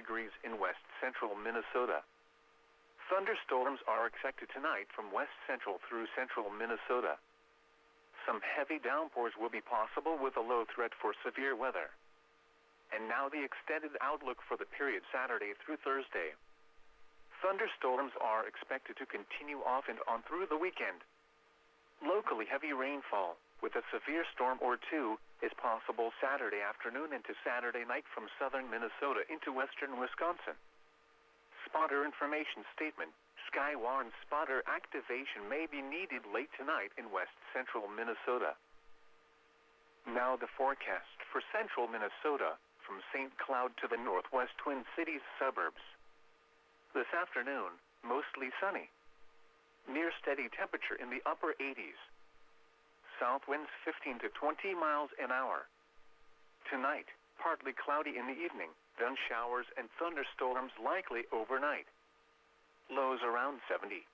degrees in west central Minnesota. Thunderstorms are expected tonight from west central through central Minnesota. Some heavy downpours will be possible with a low threat for severe weather. And now the extended outlook for the period Saturday through Thursday. Thunderstorms are expected to continue off and on through the weekend. Locally heavy rainfall, with a severe storm or two, is possible Saturday afternoon into Saturday night from southern Minnesota into western Wisconsin. Spotter information statement. Skywarn spotter activation may be needed late tonight in west central Minnesota. Now the forecast for central Minnesota from St. Cloud to the northwest Twin Cities suburbs. This afternoon, mostly sunny. Near steady temperature in the upper 80s. South winds 15 to 20 miles an hour. Tonight, partly cloudy in the evening, then showers and thunderstorms likely overnight. Lows around 70.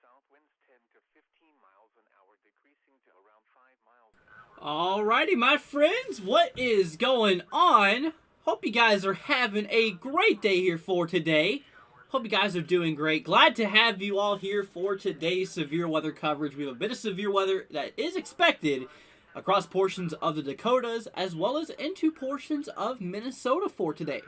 South winds 10 to 15 miles an hour, decreasing to around 5 miles an hour. Alrighty, my friends, what is going on? Hope you guys are having a great day here for today. Hope you guys are doing great. Glad to have you all here for today's severe weather coverage. We have a bit of severe weather that is expected across portions of the Dakotas as well as into portions of Minnesota for today.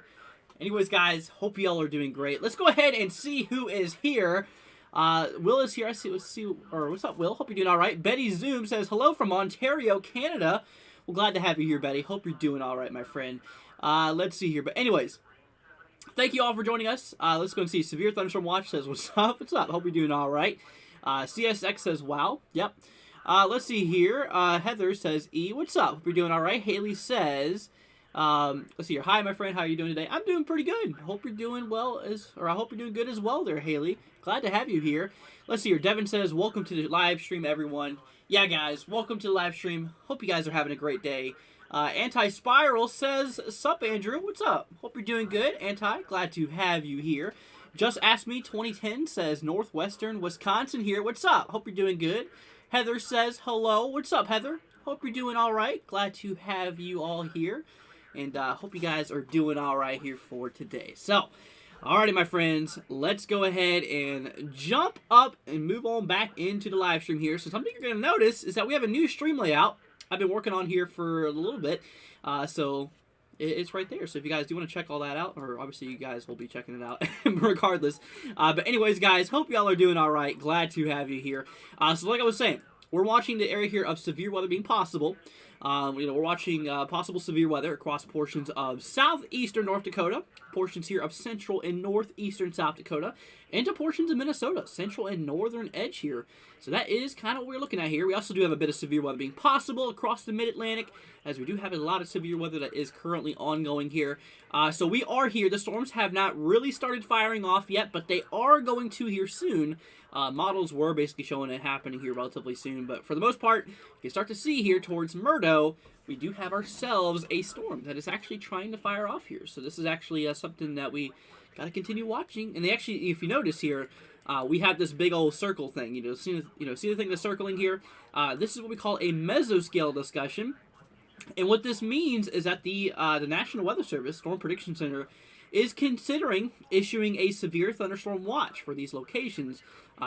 Anyways, guys, hope y'all are doing great. Let's go ahead and see who is here. Will is here. What's up, Will? Hope you're doing all right. Betty Zoom says, hello from Ontario, Canada. Well, glad to have you here, Betty. Hope you're doing all right, my friend. Let's see here. But anyways, thank you all for joining us. Let's go and see. Severe Thunderstorm Watch says, what's up? What's up? Hope you're doing all right. CSX says, wow. Yep. Let's see here. Heather says, E, what's up? Hope you're doing all right. Haley says, let's see here. Hi, my friend. How are you doing today? I'm doing pretty good. Hope you're doing well I hope you're doing good as well there, Haley. Glad to have you here. Let's see here. Devin says, welcome to the live stream, everyone. Yeah, guys, welcome to the live stream. Hope you guys are having a great day. Anti-Spiral says, sup, Andrew? What's up? Hope you're doing good. Anti, glad to have you here. Just Ask Me 2010 says, Northwestern Wisconsin here. What's up? Hope you're doing good. Heather says, hello. What's up, Heather? Hope you're doing all right. Glad to have you all here. And hope you guys are doing all right here for today. So, alrighty, my friends, let's go ahead and jump up and move on back into the live stream here. So something you're going to notice is that we have a new stream layout I've been working on here for a little bit. So it's right there. So if you guys do want to check all that out, or obviously you guys will be checking it out regardless. But anyways, guys, hope y'all are doing all right. Glad to have you here. So like I was saying, we're watching the area here of severe weather being possible. We're watching possible severe weather across portions of southeastern North Dakota, portions here of central and northeastern South Dakota, into portions of Minnesota, central and northern edge here. So that is kind of what we're looking at here. We also do have a bit of severe weather being possible across the mid-Atlantic, as we do have a lot of severe weather that is currently ongoing here. So we are here. The storms have not really started firing off yet, but they are going to here soon. Models were basically showing it happening here relatively soon, but for the most part, you can start to see here towards Murdo, we do have ourselves a storm that is actually trying to fire off here. So this is actually something that we got to continue watching. And they actually, if you notice here, we have this big old circle thing. See the thing that's circling here? This is what we call a mesoscale discussion. And what this means is that the National Weather Service Storm Prediction Center is considering issuing a severe thunderstorm watch for these locations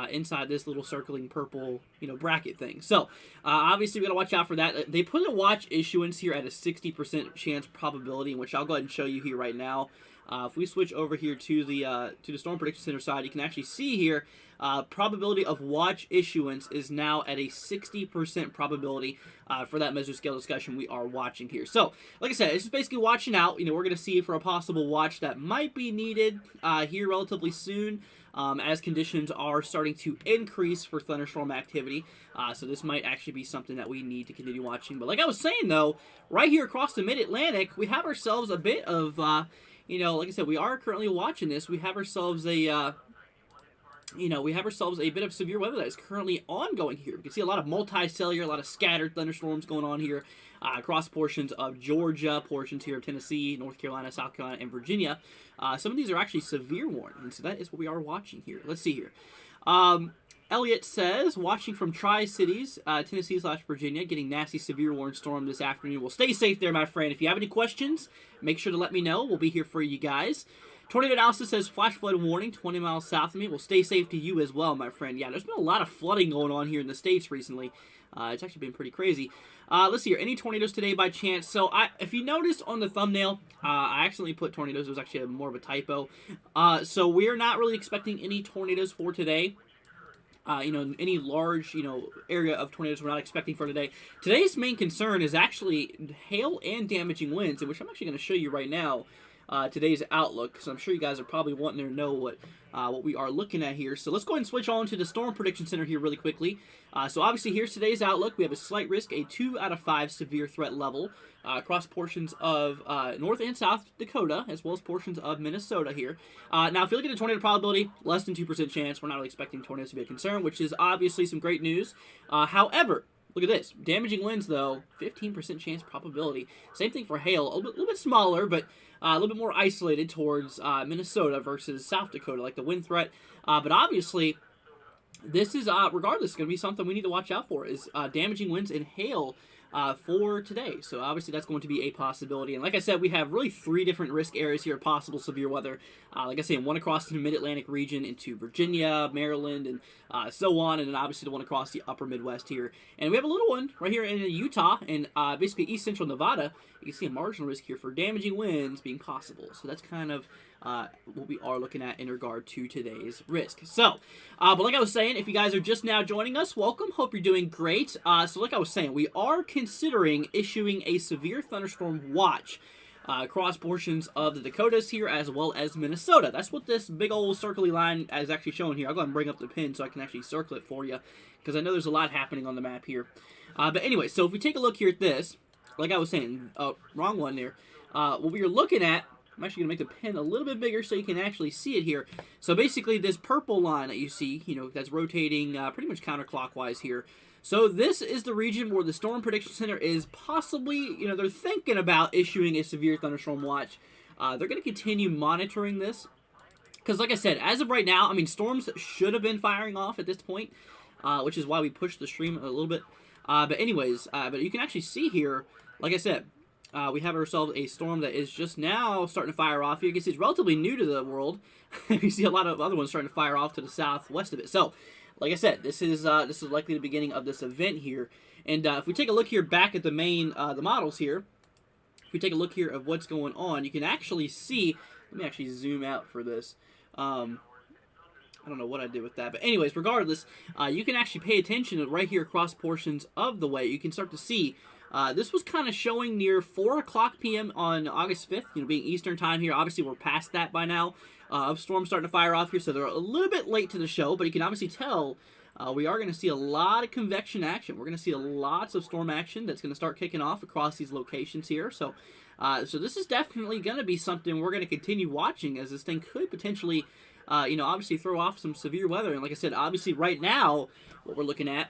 inside this little circling purple, bracket thing. So, obviously, we got to watch out for that. They put a watch issuance here at a 60% chance probability, which I'll go ahead and show you here right now. If we switch over here to the Storm Prediction Center side, you can actually see here probability of watch issuance is now at a 60% probability for that mesoscale discussion we are watching here. So, like I said, it's just basically watching out. We're going to see for a possible watch that might be needed here relatively soon as conditions are starting to increase for thunderstorm activity. So this might actually be something that we need to continue watching. But like I was saying, though, right here across the mid-Atlantic, we have ourselves a bit of, like I said, we are currently watching this. We have ourselves a... we have ourselves a bit of severe weather that is currently ongoing here. We can see a lot of multicellular, a lot of scattered thunderstorms going on here across portions of Georgia, portions here of Tennessee, North Carolina, South Carolina, and Virginia. Some of these are actually severe warnings, and so that is what we are watching here. Let's see here. Elliot says, watching from Tri-Cities, Tennessee/Virginia, getting nasty severe warning storm this afternoon. Well, stay safe there, my friend. If you have any questions, make sure to let me know. We'll be here for you guys. Tornado Analysis says, flash flood warning 20 miles south of me. Well, stay safe to you as well, my friend. Yeah, there's been a lot of flooding going on here in the States recently. It's actually been pretty crazy. Let's see here. Any tornadoes today by chance? So, if you noticed on the thumbnail, I accidentally put tornadoes. It was actually more of a typo. So, we're not really expecting any tornadoes for today. Any large, area of tornadoes we're not expecting for today. Today's main concern is actually hail and damaging winds, which I'm actually going to show you right now. Today's outlook, because I'm sure you guys are probably wanting to know what we are looking at here. So let's go ahead and switch on to the Storm Prediction Center here really quickly. So obviously here's today's outlook. We have a slight risk, a 2 out of 5 severe threat level across portions of North and South Dakota, as well as portions of Minnesota here. Now, if you look at the tornado probability, less than 2% chance. We're not really expecting tornadoes to be a concern, which is obviously some great news. However, look at this. Damaging winds, though, 15% chance probability. Same thing for hail. A little bit smaller, but a little bit more isolated towards Minnesota versus South Dakota, like the wind threat. But obviously, this is, regardless, going to be something we need to watch out for, is damaging winds and hail for today. So obviously that's going to be a possibility. And like I said, we have really 3 different risk areas here of possible severe weather. Like I said, one across the mid-Atlantic region into Virginia, Maryland, and so on. And then obviously the one across the upper Midwest here. And we have a little one right here in Utah and basically east central Nevada. You can see a marginal risk here for damaging winds being possible. So that's kind of what we are looking at in regard to today's risk. So, but like I was saying, if you guys are just now joining us, welcome. Hope you're doing great. So like I was saying, we are considering issuing a severe thunderstorm watch across portions of the Dakotas here as well as Minnesota. That's what this big old circly line is actually showing here. I'll go ahead and bring up the pin so I can actually circle it for you because I know there's a lot happening on the map here. But anyway, so if we take a look here at this, like I was saying, wrong one there. What we are looking at, I'm actually going to make the pin a little bit bigger so you can actually see it here. So basically this purple line that you see, that's rotating pretty much counterclockwise here. So this is the region where the Storm Prediction Center is possibly, they're thinking about issuing a severe thunderstorm watch. They're going to continue monitoring this. Because like I said, as of right now, storms should have been firing off at this point, which is why we pushed the stream a little bit. But anyways, but you can actually see here, like I said, we have ourselves a storm that is just now starting to fire off here. You can see it's relatively new to the world. You see a lot of other ones starting to fire off to the southwest of it. So, like I said, this is likely the beginning of this event here. And if we take a look here back at the main the models here, if we take a look here of what's going on, you can actually see. Let me actually zoom out for this. I don't know what I did with that, but anyways, regardless, you can actually pay attention right here across portions of the way. You can start to see. This was kind of showing near 4 o'clock p.m. on August 5th, being Eastern time here. Obviously, we're past that by now. Of storms starting to fire off here, so they're a little bit late to the show, but you can obviously tell we are going to see a lot of convection action. We're going to see lots of storm action that's going to start kicking off across these locations here. So this is definitely going to be something we're going to continue watching, as this thing could potentially, obviously throw off some severe weather. And like I said, obviously right now, what we're looking at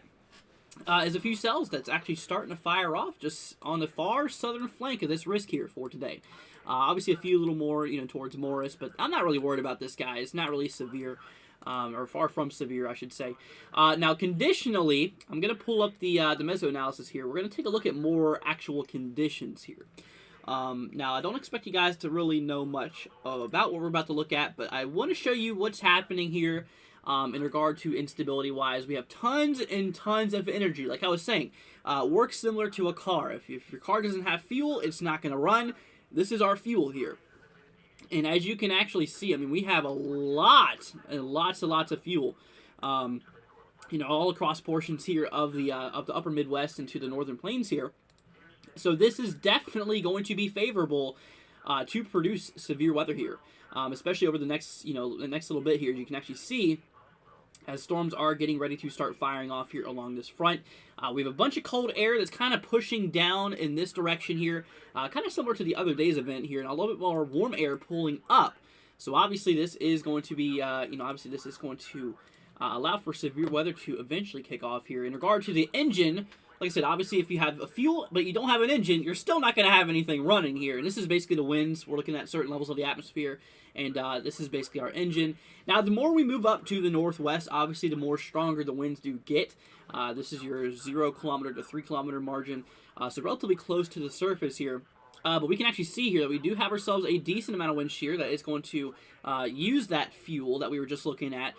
is a few cells that's actually starting to fire off just on the far southern flank of this risk here for today. Obviously a few little more, towards Morris, but I'm not really worried about this guy. It's not really severe, or far from severe, I should say. Now, conditionally, I'm going to pull up the Mesoanalysis here. We're going to take a look at more actual conditions here. Now, I don't expect you guys to really know much about what we're about to look at, but I want to show you what's happening here in regard to instability-wise. We have tons and tons of energy. Like I was saying, works similar to a car. If your car doesn't have fuel, it's not going to run. This is our fuel here. And as you can actually see, we have a lot and lots and lots of fuel. All across portions here of the upper Midwest into the northern plains here. So this is definitely going to be favorable to produce severe weather here, especially over the next little bit here. You can actually see as storms are getting ready to start firing off here along this front. We have a bunch of cold air that's kind of pushing down in this direction here, kind of similar to the other day's event here, and a little bit more warm air pulling up. So obviously this is going to be, obviously this is going to allow for severe weather to eventually kick off here. In regard to the engine, like I said, obviously if you have a fuel but you don't have an engine, you're still not going to have anything running here. And this is basically the winds. We're looking at certain levels of the atmosphere, and this is basically our engine. Now, the more we move up to the northwest, obviously the more stronger the winds do get. This is your 0 kilometer to 3 kilometer margin, so relatively close to the surface here. But we can actually see here that we do have ourselves a decent amount of wind shear that is going to use that fuel that we were just looking at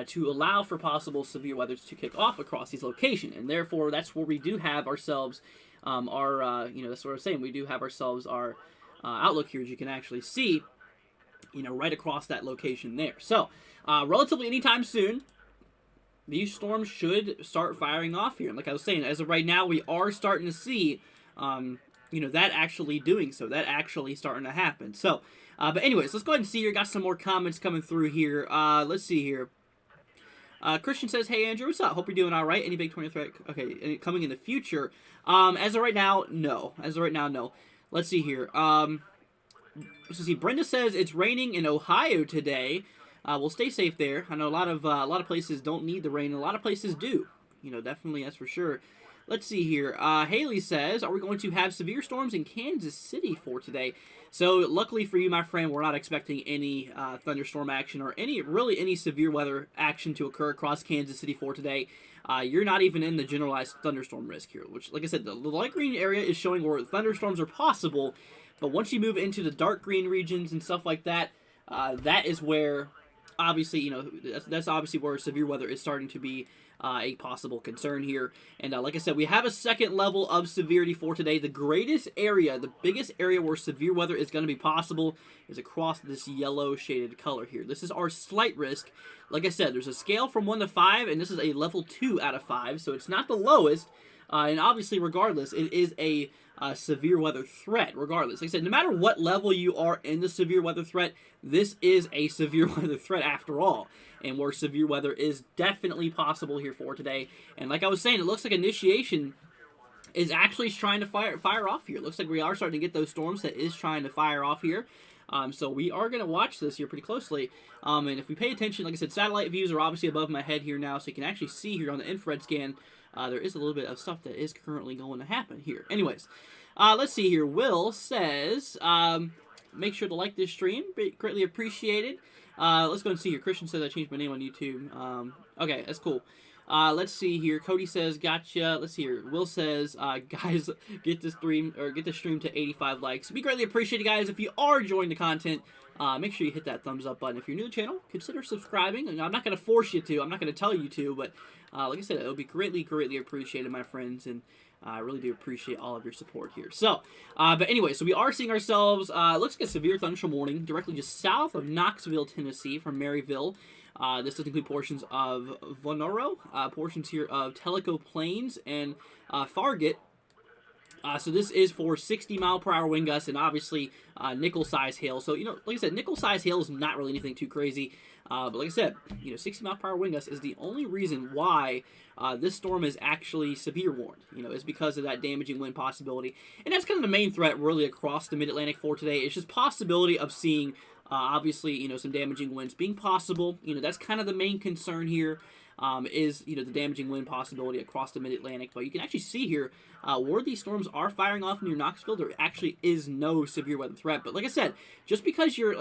to allow for possible severe weather to kick off across these locations. And therefore, that's where we do have ourselves that's what I was saying. We do have ourselves our outlook here, as you can actually see, right across that location there. So, relatively anytime soon, these storms should start firing off here. And like I was saying, as of right now, we are starting to see, that actually doing so. That actually starting to happen. So, but anyways, let's go ahead and see here. Got some more comments coming through here. Let's see here. Christian says, "Hey Andrew, what's up? Hope you're doing all right. Any big 20 threat? Okay, coming in the future. As of right now, no. As of right now, no. Let's see here. Let's see. Brenda says it's raining in Ohio today. We'll stay safe there. I know a lot of places don't need the rain. A lot of places do. Definitely, that's for sure. Let's see here. Haley says, are we going to have severe storms in Kansas City for today? So, luckily for you, my friend, we're not expecting any thunderstorm action or any severe weather action to occur across Kansas City for today. You're not even in the generalized thunderstorm risk here, which, like I said, the light green area is showing where thunderstorms are possible, but once you move into the dark green regions and stuff like that, that is where, obviously, that's obviously where severe weather is starting to be a possible concern here. And like I said, we have a second level of severity for today. The greatest area, the biggest area where severe weather is going to be possible is across this yellow shaded color here. This is our slight risk. Like I said, there's a scale from 1 to 5, and this is a level 2 out of 5, so it's not the lowest. And obviously, regardless, it is a severe weather threat, regardless. Like I said, no matter what level you are in the severe weather threat, this is a severe weather threat after all. And where severe weather is definitely possible here for today. And like I was saying, it looks like initiation is actually trying to fire off here. It looks like we are starting to get those storms that is trying to fire off here. So we are going to watch this here pretty closely. And if we pay attention, like I said, satellite views are obviously above my head here now, so you can actually see here on the infrared scan, there is a little bit of stuff that is currently going to happen here. Anyways, let's see here. Will says, make sure to like this stream. Greatly appreciated. Let's go and see here. Christian says I changed my name on YouTube. Okay, that's cool. Let's see here. Cody says, gotcha. Let's see here. Will says, guys, get the stream to 85 likes. It'd be greatly appreciated, guys. If you are enjoying the content, make sure you hit that thumbs up button. If you're new to the channel, consider subscribing. And I'm not going to force you to. I'm not going to tell you to. But like I said, it would be greatly, greatly appreciated, my friends. And I really do appreciate all of your support here. So, but anyway, so we are seeing ourselves, looks like a severe thunderstorm warning directly just south of Knoxville, Tennessee from Maryville. This does include portions of Vonoro, portions here of Tellico Plains, and Farragut. So this is for 60-mile-per-hour wind gusts and obviously nickel-size hail. So, like I said, nickel-size hail is not really anything too crazy. But like I said, 60-mile-per-hour wind gusts is the only reason why this storm is actually severe warned. Is because of that damaging wind possibility. And that's kind of the main threat really across the mid-Atlantic for today. It's just possibility of seeing, obviously, some damaging winds being possible. That's kind of the main concern here. Is the damaging wind possibility across the mid-Atlantic. But you can actually see here where these storms are firing off near Knoxville, there actually is no severe weather threat. But like I said, just because you're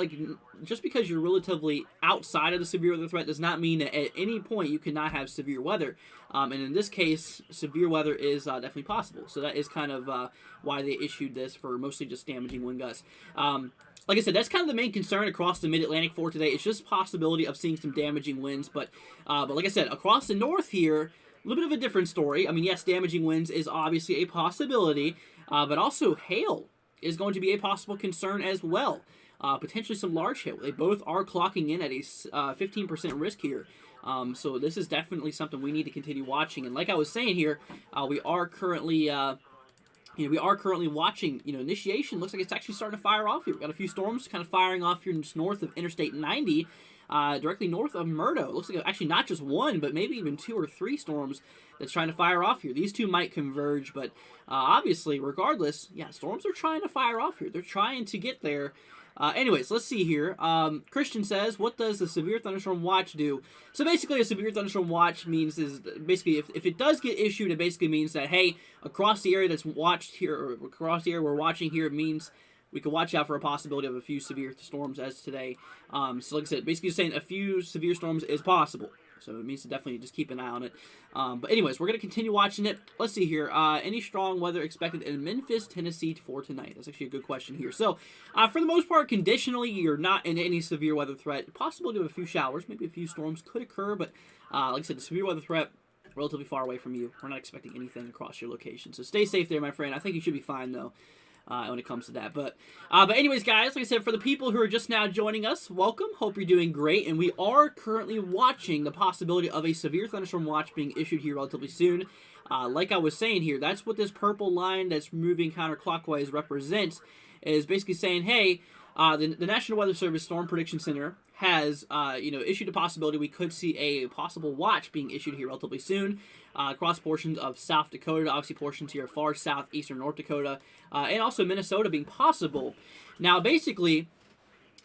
relatively outside of the severe weather threat does not mean that at any point you cannot have severe weather. And in this case, severe weather is definitely possible. So that is kind of why they issued this for mostly just damaging wind gusts. Like I said, that's kind of the main concern across the mid-Atlantic for today. It's just possibility of seeing some damaging winds. But like I said, across the north here, a little bit of a different story. I mean, yes, damaging winds is obviously a possibility, but also hail is going to be a possible concern as well. Potentially some large hail. They both are clocking in at a 15% risk here. So this is definitely something we need to continue watching. And like I was saying here, we are currently watching, initiation. Looks like it's actually starting to fire off here. We've got a few storms kind of firing off here just north of Interstate 90, directly north of Murdo. Looks like actually not just one, but maybe even 2 or 3 storms that's trying to fire off here. These two might converge, but obviously, regardless, yeah, storms are trying to fire off here. They're trying to get there. Anyways, let's see here. Christian says, what does the severe thunderstorm watch do? So basically, a severe thunderstorm watch means is basically if it does get issued, it basically means that, hey, across the area that's watched here, or across the area we're watching here, it means we can watch out for a possibility of a few severe storms as today. So like I said, basically saying a few severe storms is possible. So it means to definitely just keep an eye on it. But anyways, we're going to continue watching it. Let's see here. Any strong weather expected in Memphis, Tennessee for tonight? That's actually a good question here. So for the most part, conditionally, you're not in any severe weather threat. Possibility of a few showers, maybe a few storms could occur. But like I said, the severe weather threat, relatively far away from you. We're not expecting anything across your location. So stay safe there, my friend. I think you should be fine, though. When it comes to that. But anyways, guys, like I said, for the people who are just now joining us, welcome. Hope you're doing great. And we are currently watching the possibility of a severe thunderstorm watch being issued here relatively soon. Like I was saying here, that's what this purple line that's moving counterclockwise represents, is basically saying, hey, the National Weather Service Storm Prediction Center has issued a possibility we could see a possible watch being issued here relatively soon. Across portions of South Dakota, obviously portions here of far southeastern North Dakota, and also Minnesota being possible. Now, basically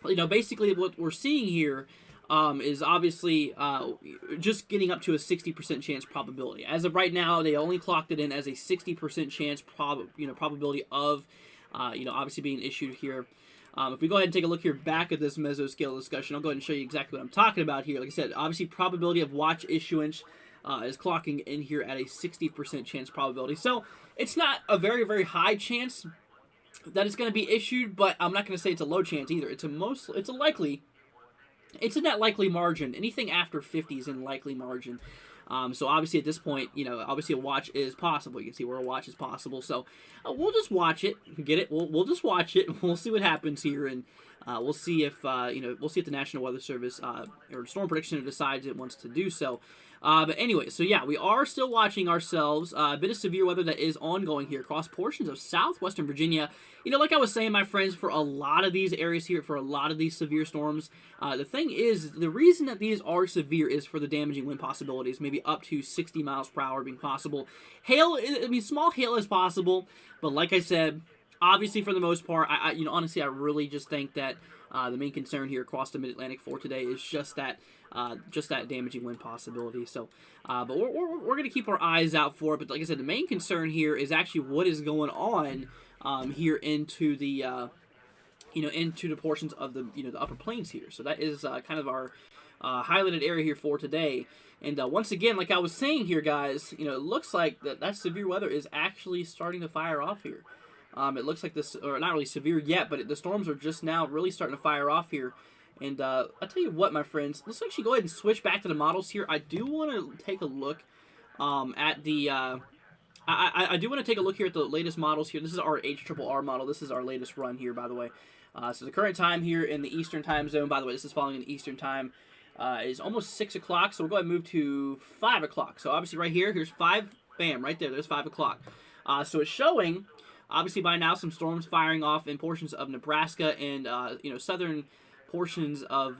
what we're seeing here is obviously just getting up to a 60% chance probability. As of right now, they only clocked it in as a 60% chance probability of obviously being issued here. If we go ahead and take a look here back at this mesoscale discussion, I'll go ahead and show you exactly what I'm talking about here. Like I said, obviously probability of watch issuance is clocking in here at a 60% chance probability. So it's not a very, very high chance that it's going to be issued, but I'm not going to say it's a low chance either. It's in that likely margin. Anything after 50 is in likely margin. So obviously at this point, obviously a watch is possible. You can see where a watch is possible. So we'll just watch it. Get it? We'll just watch it. We'll see what happens here, and we'll see if the National Weather Service or Storm Prediction Center decides it wants to do so. But anyway, so yeah, we are still watching ourselves. A bit of severe weather that is ongoing here across portions of southwestern Virginia. Like I was saying, my friends, for a lot of these areas here, for a lot of these severe storms, the thing is, the reason that these are severe is for the damaging wind possibilities, maybe up to 60 miles per hour being possible. Hail, small hail is possible, but like I said, obviously for the most part, honestly, I really just think that the main concern here across the Mid-Atlantic for today is just that damaging wind possibility. So, but we're going to keep our eyes out for it. But like I said, the main concern here is actually what is going on here into the into the portions of the the upper plains here. So that is kind of our highlighted area here for today. And once again, like I was saying here, guys, it looks like that severe weather is actually starting to fire off here. It looks like this, or not really severe yet, but the storms are just now really starting to fire off here. And I'll tell you what, my friends, let's actually go ahead and switch back to the models here. I do want to take a look at the, I do want to take a look here at the latest models here. This is our HRRR model. This is our latest run here, by the way. So the current time here in the Eastern time zone, by the way, this is following in Eastern time, is almost 6 o'clock. So we'll go ahead and move to 5 o'clock. So obviously right here, here's 5, bam, right there, there's 5 o'clock. So it's showing, obviously by now, some storms firing off in portions of Nebraska and, southern portions of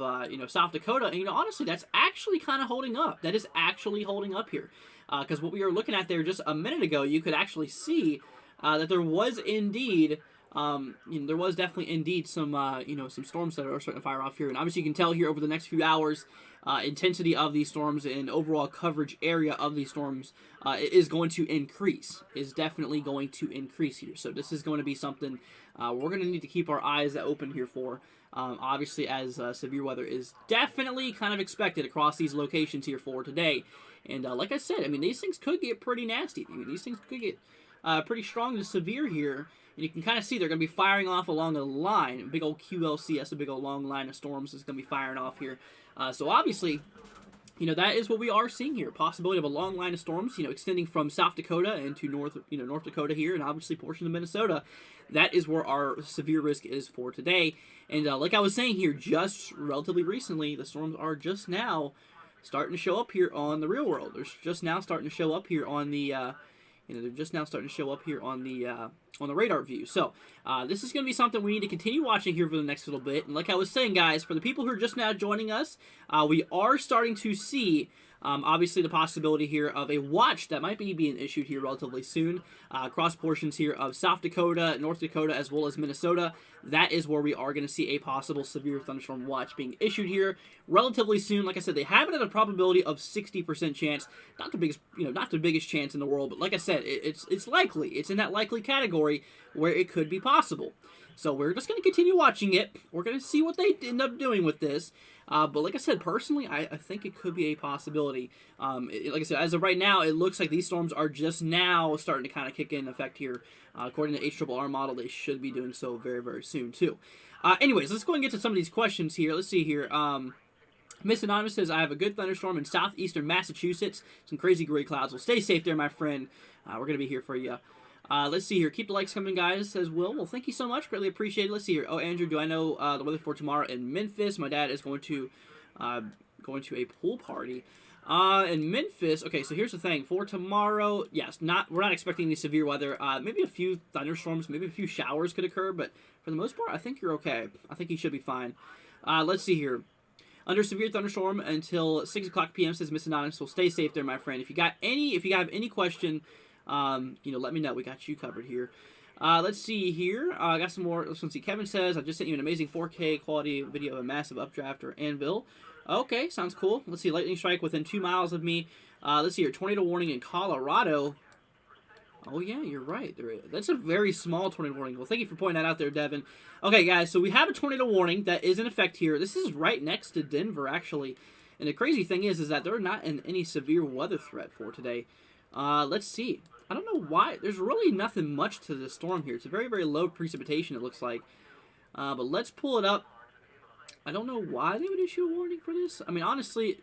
South Dakota, and honestly, that's actually kind of holding up. That is actually holding up here, because what we were looking at there just a minute ago, you could actually see that there was indeed, there was definitely indeed some some storms that are starting to fire off here, and obviously you can tell here over the next few hours, intensity of these storms and overall coverage area of these storms is going to increase. Is definitely going to increase here. So this is going to be something we're going to need to keep our eyes open here for. Obviously, as severe weather is definitely kind of expected across these locations here for today. And like I said, these things could get pretty nasty. These things could get pretty strong to severe here. And you can kind of see they're going to be firing off along a line. Big old QLC, that's a big old long line of storms is going to be firing off here. So obviously, that is what we are seeing here. Possibility of a long line of storms, extending from South Dakota into North Dakota here, and obviously portion of Minnesota. That is where our severe risk is for today. And like I was saying here, just relatively recently, the storms are just now starting to show up here on the real world. They're just now starting to show up here on the, on the radar view. So this is going to be something we need to continue watching here for the next little bit. And like I was saying, guys, for the people who are just now joining us, we are starting to see Obviously, the possibility here of a watch that might be being issued here relatively soon across portions here of South Dakota, North Dakota, as well as Minnesota. That is where we are going to see a possible severe thunderstorm watch being issued here relatively soon. Like I said, they have it at a probability of 60% chance. Not the biggest, not the biggest chance in the world, but like I said, it's likely. It's in that likely category where it could be possible. So we're just going to continue watching it. We're going to see what they end up doing with this. But like I said, personally, I think it could be a possibility. Like I said, as of right now, it looks like these storms are just now starting to kind of kick in effect here. According to HRRR model, they should be doing so very, very soon, too. Anyways, let's go and get to some of these questions here. Let's see here. Mesoanalysis says, I have a good thunderstorm in southeastern Massachusetts. Some crazy gray clouds. Well, stay safe there, my friend. We're going to be here for you. Let's see here. Keep the likes coming, guys, says Will. Well, thank you so much. Greatly appreciated. Let's see here. Oh, Andrew, do I know the weather for tomorrow in Memphis? My dad is going to a pool party in Memphis. Okay, so here's the thing. For tomorrow, yes, we're not expecting any severe weather. Maybe a few thunderstorms, maybe a few showers could occur, but for the most part, I think you're okay. I think you should be fine. Let's see here. Under severe thunderstorm until 6 o'clock p.m. says Mesoanalysis. So stay safe there, my friend. If you have any question, let me know. We got you covered here. Let's see here. I got some more. Let's see. Kevin says, I just sent you an amazing 4K quality video of a massive updraft or anvil. Okay, sounds cool. Let's see. Lightning strike within 2 miles of me. Let's see here. Tornado warning in Colorado. Oh, yeah, you're right. That's a very small tornado warning. Well, thank you for pointing that out there, Devin. Okay, guys, so we have a tornado warning that is in effect here. This is right next to Denver, actually. And the crazy thing is that they're not in any severe weather threat for today. Let's see. I don't know why. There's really nothing much to this storm here. It's a very, very low precipitation, it looks like. But let's pull it up. I don't know why they would issue a warning for this. I mean, honestly,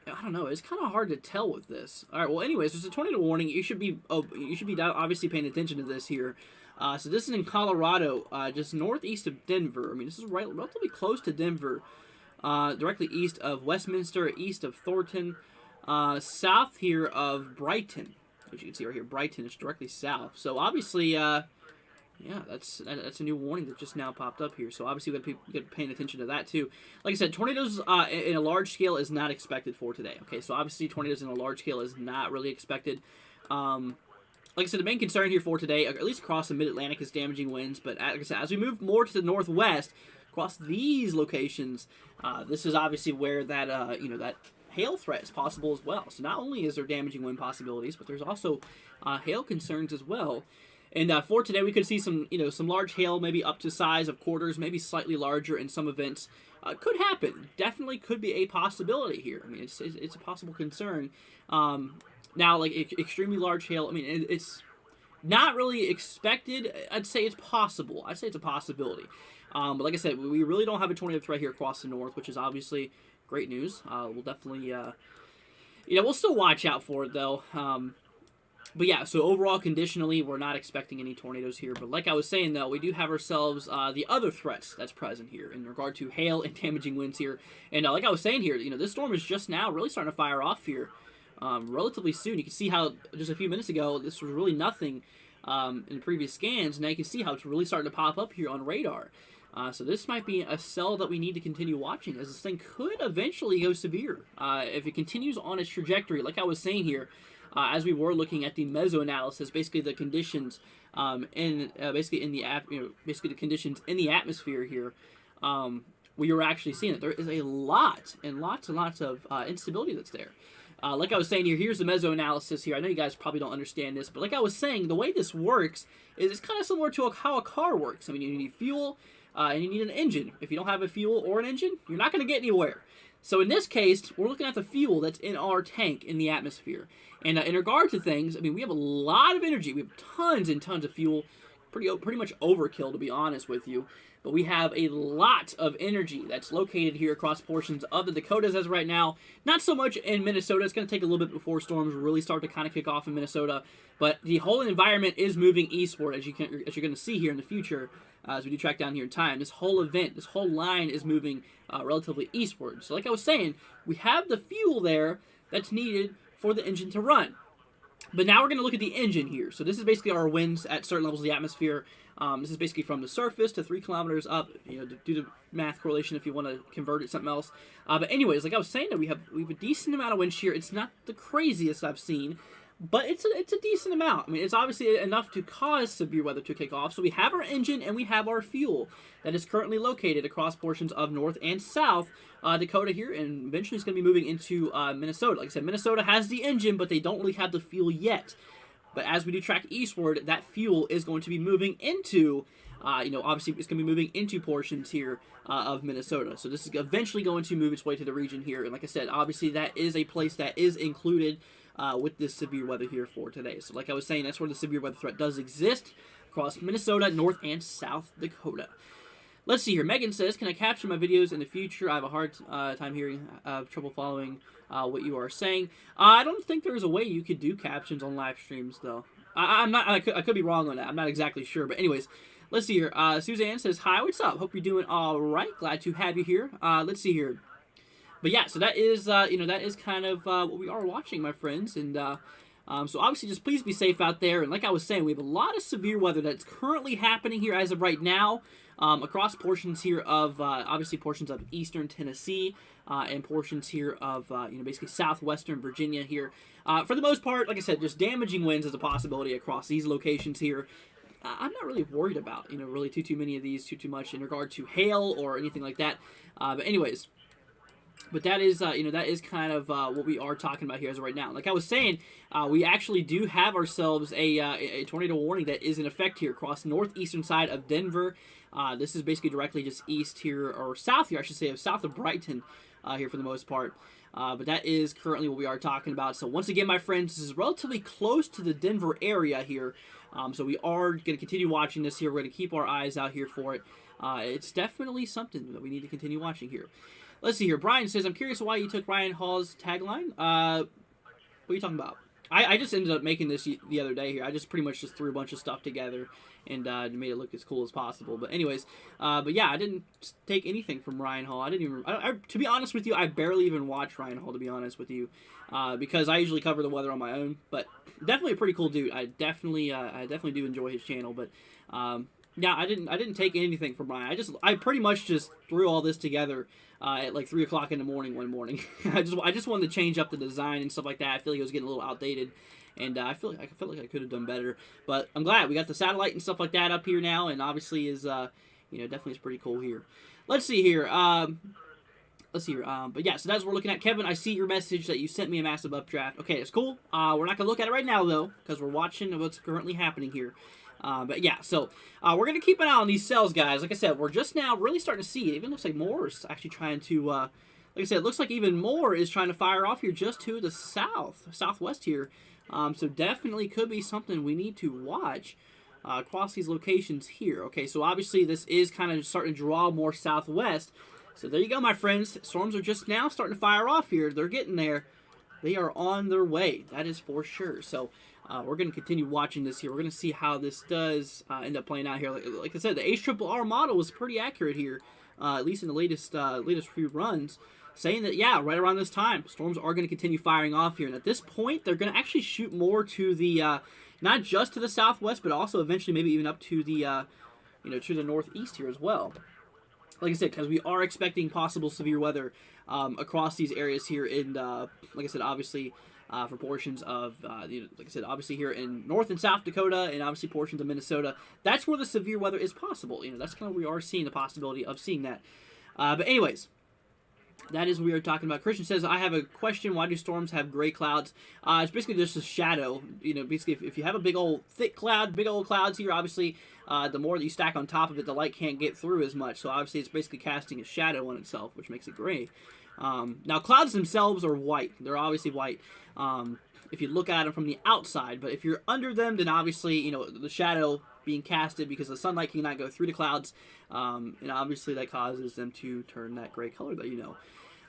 I don't know. It's kind of hard to tell with this. All right. Well, anyways, there's a tornado warning. You should be obviously paying attention to this here. So this is in Colorado, just northeast of Denver. I mean, this is relatively close to Denver, directly east of Westminster, east of Thornton. South here of Brighton, as you can see right here, Brighton is directly south. So obviously, yeah, that's a new warning that just now popped up here. So obviously, we got to be paying attention to that too. Like I said, tornadoes in a large scale is not expected for today. Okay, so obviously, tornadoes in a large scale is not really expected. Like I said, the main concern here for today, at least across the Mid-Atlantic, is damaging winds. But like I said, as we move more to the northwest, across these locations, this is obviously where that that hail threat is possible as well. So not only is there damaging wind possibilities, but there's also hail concerns as well. And for today, we could see some large hail, maybe up to size of quarters, maybe slightly larger in some events. Could happen. Definitely could be a possibility here. I mean, it's a possible concern. Now, like extremely large hail, I mean, it's not really expected. I'd say it's possible. I'd say it's a possibility. But like I said, we really don't have a tornado threat here across the north, which is obviously great news. We'll definitely, we'll still watch out for it, though. But yeah, so overall, conditionally, we're not expecting any tornadoes here. But like I was saying, though, we do have ourselves the other threats that's present here in regard to hail and damaging winds here. And like I was saying here, this storm is just now really starting to fire off here relatively soon. You can see how just a few minutes ago, this was really nothing in previous scans. Now you can see how it's really starting to pop up here on radar. So this might be a cell that we need to continue watching, as this thing could eventually go severe if it continues on its trajectory. Like I was saying here, as we were looking at the mesoanalysis, basically the conditions basically the conditions in the atmosphere here, we were actually seeing that there is a lot and lots of instability that's there. Like I was saying here, here's the mesoanalysis here. I know you guys probably don't understand this, but like I was saying, the way this works is it's kind of similar to how a car works. I mean, you need fuel. And you need an engine. If you don't have a fuel or an engine, you're not going to get anywhere. So in this case, we're looking at the fuel that's in our tank in the atmosphere. And in regard to things, I mean, we have a lot of energy. We have tons and tons of fuel. Pretty much overkill, to be honest with you. But we have a lot of energy that's located here across portions of the Dakotas as of right now. Not so much in Minnesota. It's going to take a little bit before storms really start to kind of kick off in Minnesota. But the whole environment is moving eastward, as you're going to see here in the future. As we do track down here in time, this whole line is moving relatively eastward. So like I was saying, we have the fuel there that's needed for the engine to run. But now we're going to look at the engine here. So this is basically our winds at certain levels of the atmosphere. This is basically from the surface to 3 kilometers up, you know, to do the math correlation if you want to convert it to something else. But anyways, like I was saying, that we have a decent amount of wind shear. It's not the craziest I've seen, but it's a decent amount. I mean, it's obviously enough to cause severe weather to kick off. So we have our engine and we have our fuel that is currently located across portions of North and South Dakota here, and eventually it's going to be moving into Minnesota. Like I said, Minnesota has the engine, but they don't really have the fuel yet. But as we do track eastward, that fuel is going to be moving into, you know, obviously it's going to be moving into portions here of Minnesota. So this is eventually going to move its way to the region here. And like I said, obviously that is a place that is included with this severe weather here for today. So like I was saying, that's where the severe weather threat does exist across Minnesota, North and South Dakota. Let's see here. Megan says, can I capture my videos in the future? I have a hard time hearing, trouble following what you are saying. I don't think there's a way you could do captions on live streams, though. I could be wrong on that. I'm not exactly sure. But anyways, let's see here. Suzanne says, hi, what's up? Hope you're doing all right. Glad to have you here. Let's see here. But yeah, so that is, you know, that is kind of what we are watching, my friends. And so obviously just please be safe out there. And like I was saying, we have a lot of severe weather that's currently happening here as of right now. Across portions here of, obviously portions of eastern Tennessee, and portions here of, you know, basically southwestern Virginia here. For the most part, like I said, just damaging winds is a possibility across these locations here. I'm not really worried about, you know, really too many of these, too much in regard to hail or anything like that. But anyways, but that is, you know, that is kind of what we are talking about here as of right now. Like I was saying, we actually do have ourselves a tornado warning that is in effect here across the northeastern side of Denver. This is basically directly just east here, or south here, I should say, south of Brighton here for the most part. But that is currently what we are talking about. So once again, my friends, this is relatively close to the Denver area here. So we are going to continue watching this here. We're going to keep our eyes out here for it. It's definitely something that we need to continue watching here. Let's see here. Brian says, I'm curious why you took Ryan Hall's tagline. What are you talking about? I just ended up making this the other day here. I just pretty much just threw a bunch of stuff together and made it look as cool as possible. But anyways, but yeah, I didn't take anything from Ryan Hall. I didn't even, to be honest with you, I barely even watch Ryan Hall, to be honest with you, because I usually cover the weather on my own. But definitely a pretty cool dude. I definitely do enjoy his channel. But yeah, I didn't take anything from Ryan. I pretty much just threw all this together at like 3 o'clock in the morning one morning. I just wanted to change up the design and stuff like that. I feel like it was getting a little outdated, and I felt like I could have done better. But I'm glad we got the satellite and stuff like that up here now, and obviously is you know, definitely is pretty cool here. Let's see here. But yeah, so that's what we're looking at. Kevin, I see your message that you sent me a massive updraft. Okay, it's cool. We're not gonna look at it right now though, because we're watching what's currently happening here. But yeah, so we're going to keep an eye on these cells, guys. Like I said, we're just now really starting to see it. Even looks like more is actually trying to, like I said, it looks like even more is trying to fire off here just to the southwest here. So definitely could be something we need to watch across these locations here. Okay, so obviously this is kind of starting to draw more southwest. So there you go, my friends. Storms are just now starting to fire off here. They're getting there. They are on their way. That is for sure. So we're going to continue watching this here. We're going to see how this does end up playing out here. Like I said, the HRRR model was pretty accurate here, at least in the latest few runs, saying that, yeah, right around this time, storms are going to continue firing off here. And at this point, they're going to actually shoot more to the, not just to the southwest, but also eventually maybe even up to the, you know, to the northeast here as well. Like I said, because we are expecting possible severe weather across these areas here in, like I said, obviously, for portions of, like I said, obviously here in North and South Dakota, and obviously portions of Minnesota. That's where the severe weather is possible. You know, that's kind of where we are seeing the possibility of seeing that. But anyways, that is what we are talking about. Christian says, I have a question. Why do storms have gray clouds? It's basically just a shadow. You know, basically if you have a big old thick cloud, big old clouds here, obviously, the more that you stack on top of it, the light can't get through as much. So obviously it's basically casting a shadow on itself, which makes it gray. Now, clouds themselves are white. They're obviously white if you look at them from the outside. But if you're under them, then obviously, you know, the shadow being casted because the sunlight cannot go through the clouds. And obviously that causes them to turn that gray color that you know.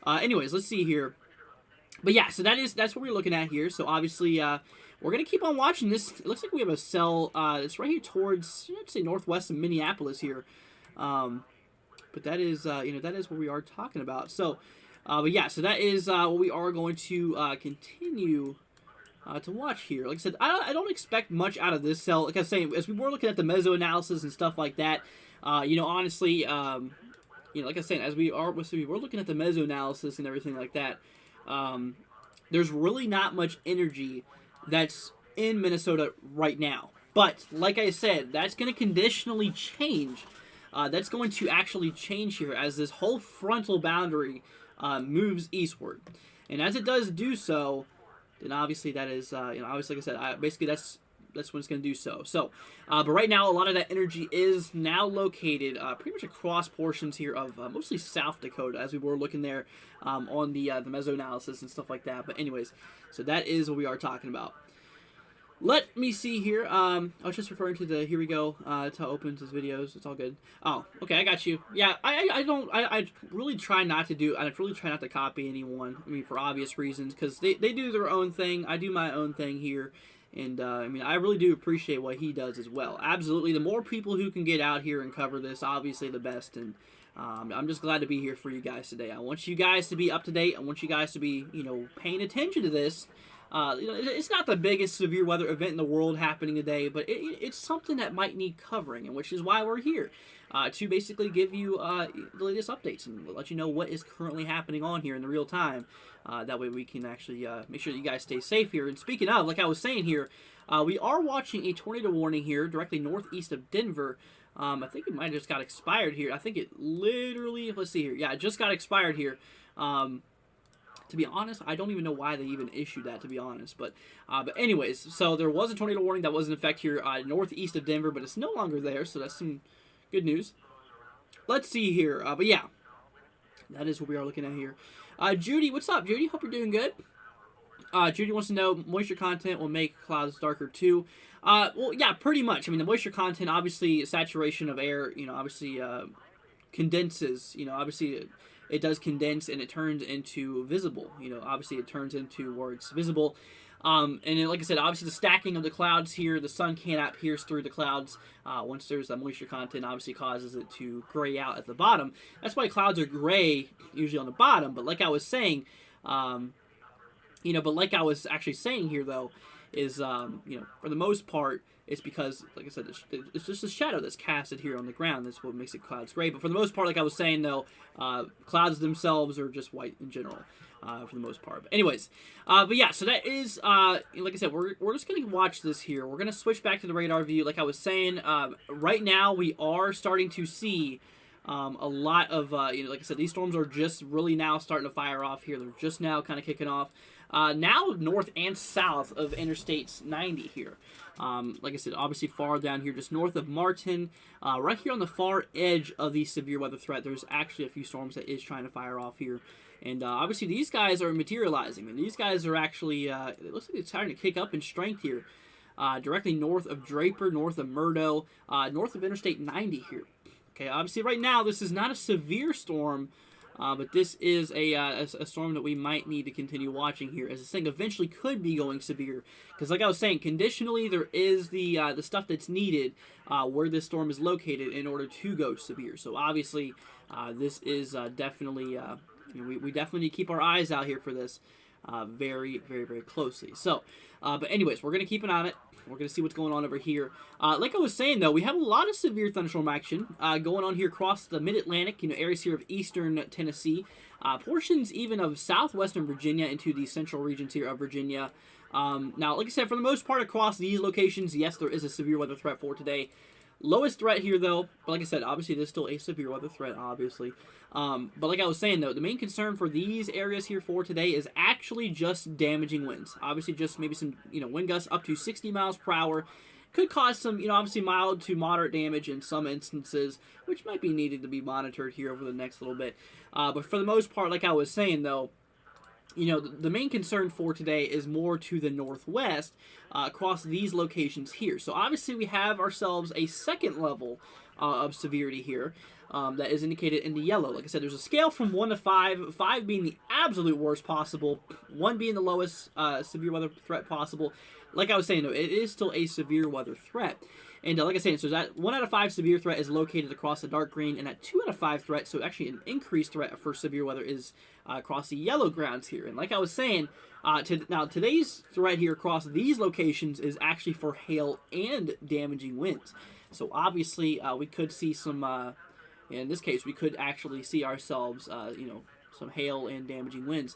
Anyways, let's see here. But yeah, so that's what we're looking at here. So obviously, we're going to keep on watching this. It looks like we have a cell. It's right here towards, I'd say, northwest of Minneapolis here. But that is, you know, that is what we are talking about. So, but yeah, so that is what we are going to continue to watch here. Like I said, I don't expect much out of this cell. Like I was saying, as we were looking at the mesoanalysis and stuff like that, honestly, like I was saying, as we were looking at the mesoanalysis and everything like that, there's really not much energy that's in Minnesota right now. But, like I said, that's going to conditionally change. That's going to actually change here as this whole frontal boundary moves eastward. And as it does do so, then obviously that is, obviously, like I said, basically that's when it's going to do so. So, but right now, a lot of that energy is now located pretty much across portions here of mostly South Dakota, as we were looking there on the mesoanalysis and stuff like that. But anyways, so that is what we are talking about. Let me see here. I was just referring to the, here we go, to how it opens his videos. It's all good. Oh, okay, I got you. Yeah, I really try not to copy anyone. I mean, for obvious reasons, because they do their own thing. I do my own thing here. And, I really do appreciate what he does as well. Absolutely, the more people who can get out here and cover this, obviously the best. And I'm just glad to be here for you guys today. I want you guys to be up to date. I want you guys to be, paying attention to this. It's not the biggest severe weather event in the world happening today, but it's something that might need covering, and which is why we're here, to basically give you the latest updates and let you know what is currently happening on here in the real time. That way we can actually make sure that you guys stay safe here. And speaking of, like I was saying here, we are watching a tornado warning here directly northeast of Denver. I think it might have just got expired here. I think it literally, let's see here. Yeah, it just got expired here. To be honest, I don't even know why they even issued that, to be honest. But anyways, so there was a tornado warning that was in effect here northeast of Denver, but it's no longer there, so that's some good news. Let's see here. But yeah, that is what we are looking at here. Judy, what's up, Judy? Hope you're doing good. Judy wants to know, moisture content will make clouds darker too. Well, yeah, pretty much. I mean, the moisture content, obviously, saturation of air, obviously condenses, obviously it does condense and it turns into visible. Obviously it turns into where it's visible. And then, like I said, obviously the stacking of the clouds here, the sun cannot pierce through the clouds. Once there's that moisture content, obviously causes it to gray out at the bottom. That's why clouds are gray usually on the bottom. But like I was saying, but like I was actually saying here though, is for the most part, it's because, like I said, it's just a shadow that's casted here on the ground. That's what makes it clouds gray. But for the most part, like I was saying, though, clouds themselves are just white in general, for the most part. But anyways, but yeah, so that is, like I said, we're just going to watch this here. We're going to switch back to the radar view. Like I was saying, right now we are starting to see a lot of, like I said, these storms are just really now starting to fire off here. They're just now kind of kicking off. Now north and south of Interstate 90 here. Like I said, obviously far down here, just north of Martin, right here on the far edge of the severe weather threat, there's actually a few storms that is trying to fire off here. And obviously these guys are materializing, and these guys are actually, it looks like it's starting to kick up in strength here. Directly north of Draper, north of Murdo, north of Interstate 90 here. Okay, obviously right now this is not a severe storm, but this is a storm that we might need to continue watching here, as this thing eventually could be going severe. Because like I was saying, conditionally there is the stuff that's needed where this storm is located in order to go severe. So obviously this is definitely, we definitely need to keep our eyes out here for this very, very, very closely. So, but anyways, we're going to keep an eye on it. We're going to see what's going on over here. Like I was saying, though, we have a lot of severe thunderstorm action going on here across the mid-Atlantic, areas here of eastern Tennessee, portions even of southwestern Virginia into the central regions here of Virginia. Now, like I said, for the most part across these locations, yes, there is a severe weather threat for today. Lowest threat here, though, but like I said, obviously there's still a severe weather threat, obviously. But like I was saying, though, the main concern for these areas here for today is actually just damaging winds. Obviously, just maybe some, wind gusts up to 60 miles per hour. Could cause some, obviously mild to moderate damage in some instances, which might be needed to be monitored here over the next little bit. But for the most part, like I was saying, though, the main concern for today is more to the northwest across these locations here. So obviously we have ourselves a second level of severity here that is indicated in the yellow. Like I said, there's a scale from 1 to 5, 5 being the absolute worst possible, 1 being the lowest severe weather threat possible. Like I was saying, though, it is still a severe weather threat. And like I said, so that 1 out of 5 severe threat is located across the dark green, and that 2 out of 5 threat, so actually an increased threat for severe weather, is across the yellow grounds here. And like I was saying, now today's threat here across these locations is actually for hail and damaging winds. So obviously we could see some, in this case, we could actually see ourselves, some hail and damaging winds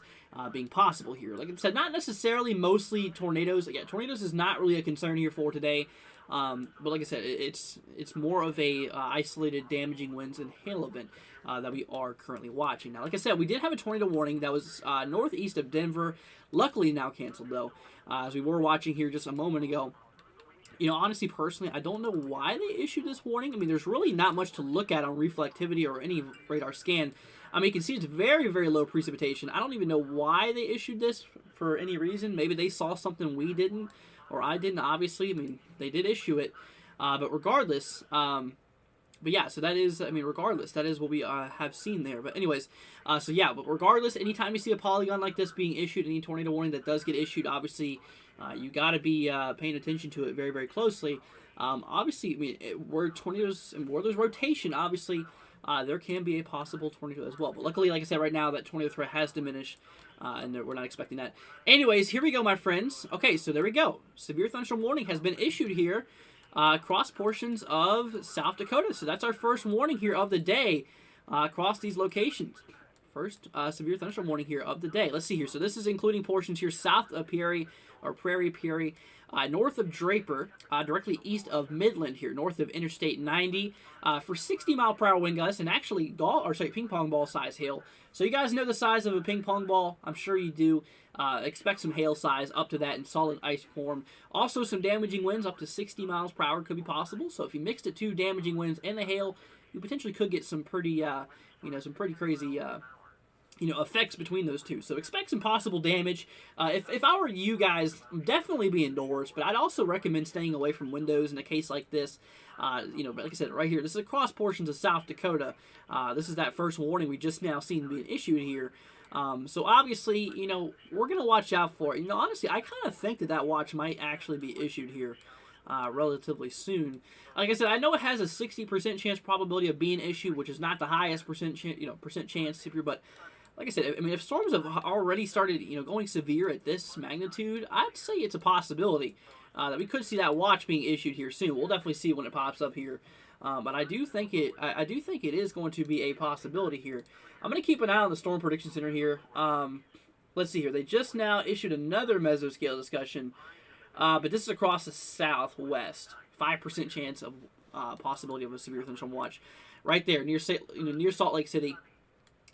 being possible here. Like I said, not necessarily mostly tornadoes. Again, tornadoes is not really a concern here for today. But like I said, it's more of a isolated damaging winds and hail event that we are currently watching. Now, like I said, we did have a tornado warning that was northeast of Denver. Luckily now canceled, though, as we were watching here just a moment ago. Honestly, personally, I don't know why they issued this warning. I mean, there's really not much to look at on reflectivity or any radar scan. I mean, you can see it's very, very low precipitation. I don't even know why they issued this for any reason. Maybe they saw something we didn't, or I didn't, obviously. I mean, they did issue it. But regardless, but yeah, so that is, regardless, that is what we have seen there. But anyways, but regardless, anytime you see a polygon like this being issued, any tornado warning that does get issued, obviously, you got to be paying attention to it very, very closely. Obviously, where tornadoes and where there's rotation, obviously, there can be a possible tornado as well. But luckily, like I said, right now, that tornado threat has diminished, and we're not expecting that. Anyways, here we go, my friends. Okay, so there we go. Severe thunderstorm warning has been issued here across portions of South Dakota. So that's our first warning here of the day across these locations. First severe thunderstorm warning here of the day. Let's see here. So this is including portions here south of Prairie, north of Draper, directly east of Midland here, north of Interstate 90, for 60-mile-per-hour wind gusts, and actually ping pong ball size hail. So you guys know the size of a ping pong ball. I'm sure you do. Expect some hail size up to that in solid ice form. Also, some damaging winds up to 60 miles per hour could be possible. So if you mixed it to damaging winds and the hail, you potentially could get some pretty, some pretty crazy effects between those two. So expect some possible damage. If I were you guys, definitely be indoors, but I'd also recommend staying away from windows in a case like this. But like I said, right here, this is across portions of South Dakota. This is that first warning we just now seen being issued here. So obviously, we're going to watch out for it. Honestly, I kind of think that watch might actually be issued here relatively soon. Like I said, I know it has a 60% chance probability of being issued, which is not the highest percent chance here, but like I said, if storms have already started, going severe at this magnitude, I'd say it's a possibility that we could see that watch being issued here soon. We'll definitely see when it pops up here, but I do think it is going to be a possibility here. I'm going to keep an eye on the Storm Prediction Center here. Let's see here. They just now issued another mesoscale discussion, but this is across the southwest. 5% chance of possibility of a severe thunderstorm watch, right there near Salt Lake City.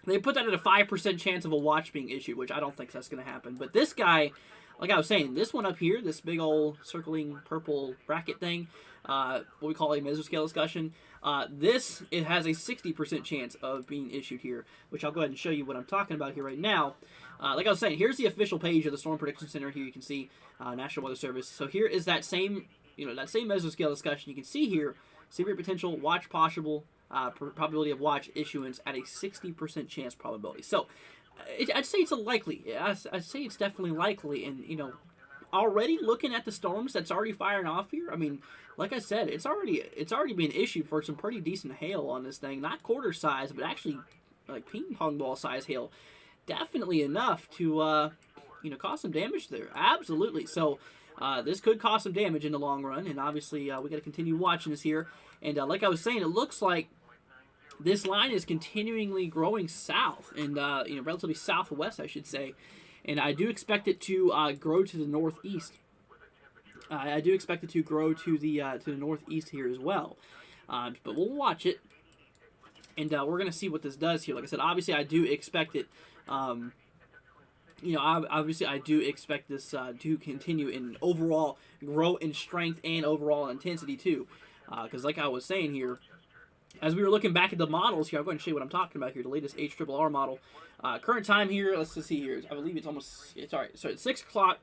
They put that at a 5% chance of a watch being issued, which I don't think that's going to happen. But this guy, like I was saying, this one up here, this big old circling purple bracket thing, what we call a mesoscale discussion, it has a 60% chance of being issued here, which I'll go ahead and show you what I'm talking about here right now. Like I was saying, here's the official page of the Storm Prediction Center. Here you can see National Weather Service. So here is that same mesoscale discussion. You can see here, severe potential, watch possible, probability of watch issuance at a 60% chance probability. So I'd say it's I'd say it's definitely likely. And already looking at the storms that's already firing off here, like I said, it's already been issued for some pretty decent hail on this thing. Not quarter size, but actually like ping pong ball size hail. Definitely enough to cause some damage there. Absolutely. So this could cause some damage in the long run, and obviously we got to continue watching this here. And like I was saying, it looks like this line is continually growing south, and relatively southwest, I should say. And I do expect it to grow to the northeast. I do expect it to grow to the northeast here as well. But we'll watch it, and we're gonna see what this does here. Like I said, obviously I do expect it. Obviously I do expect this to continue and overall grow in strength and overall intensity too. Because like I was saying here, as we were looking back at the models here, I'm going to show you what I'm talking about here, the latest HRRR model. Current time here, let's just see here. I believe it's alright. So it's 6 o'clock.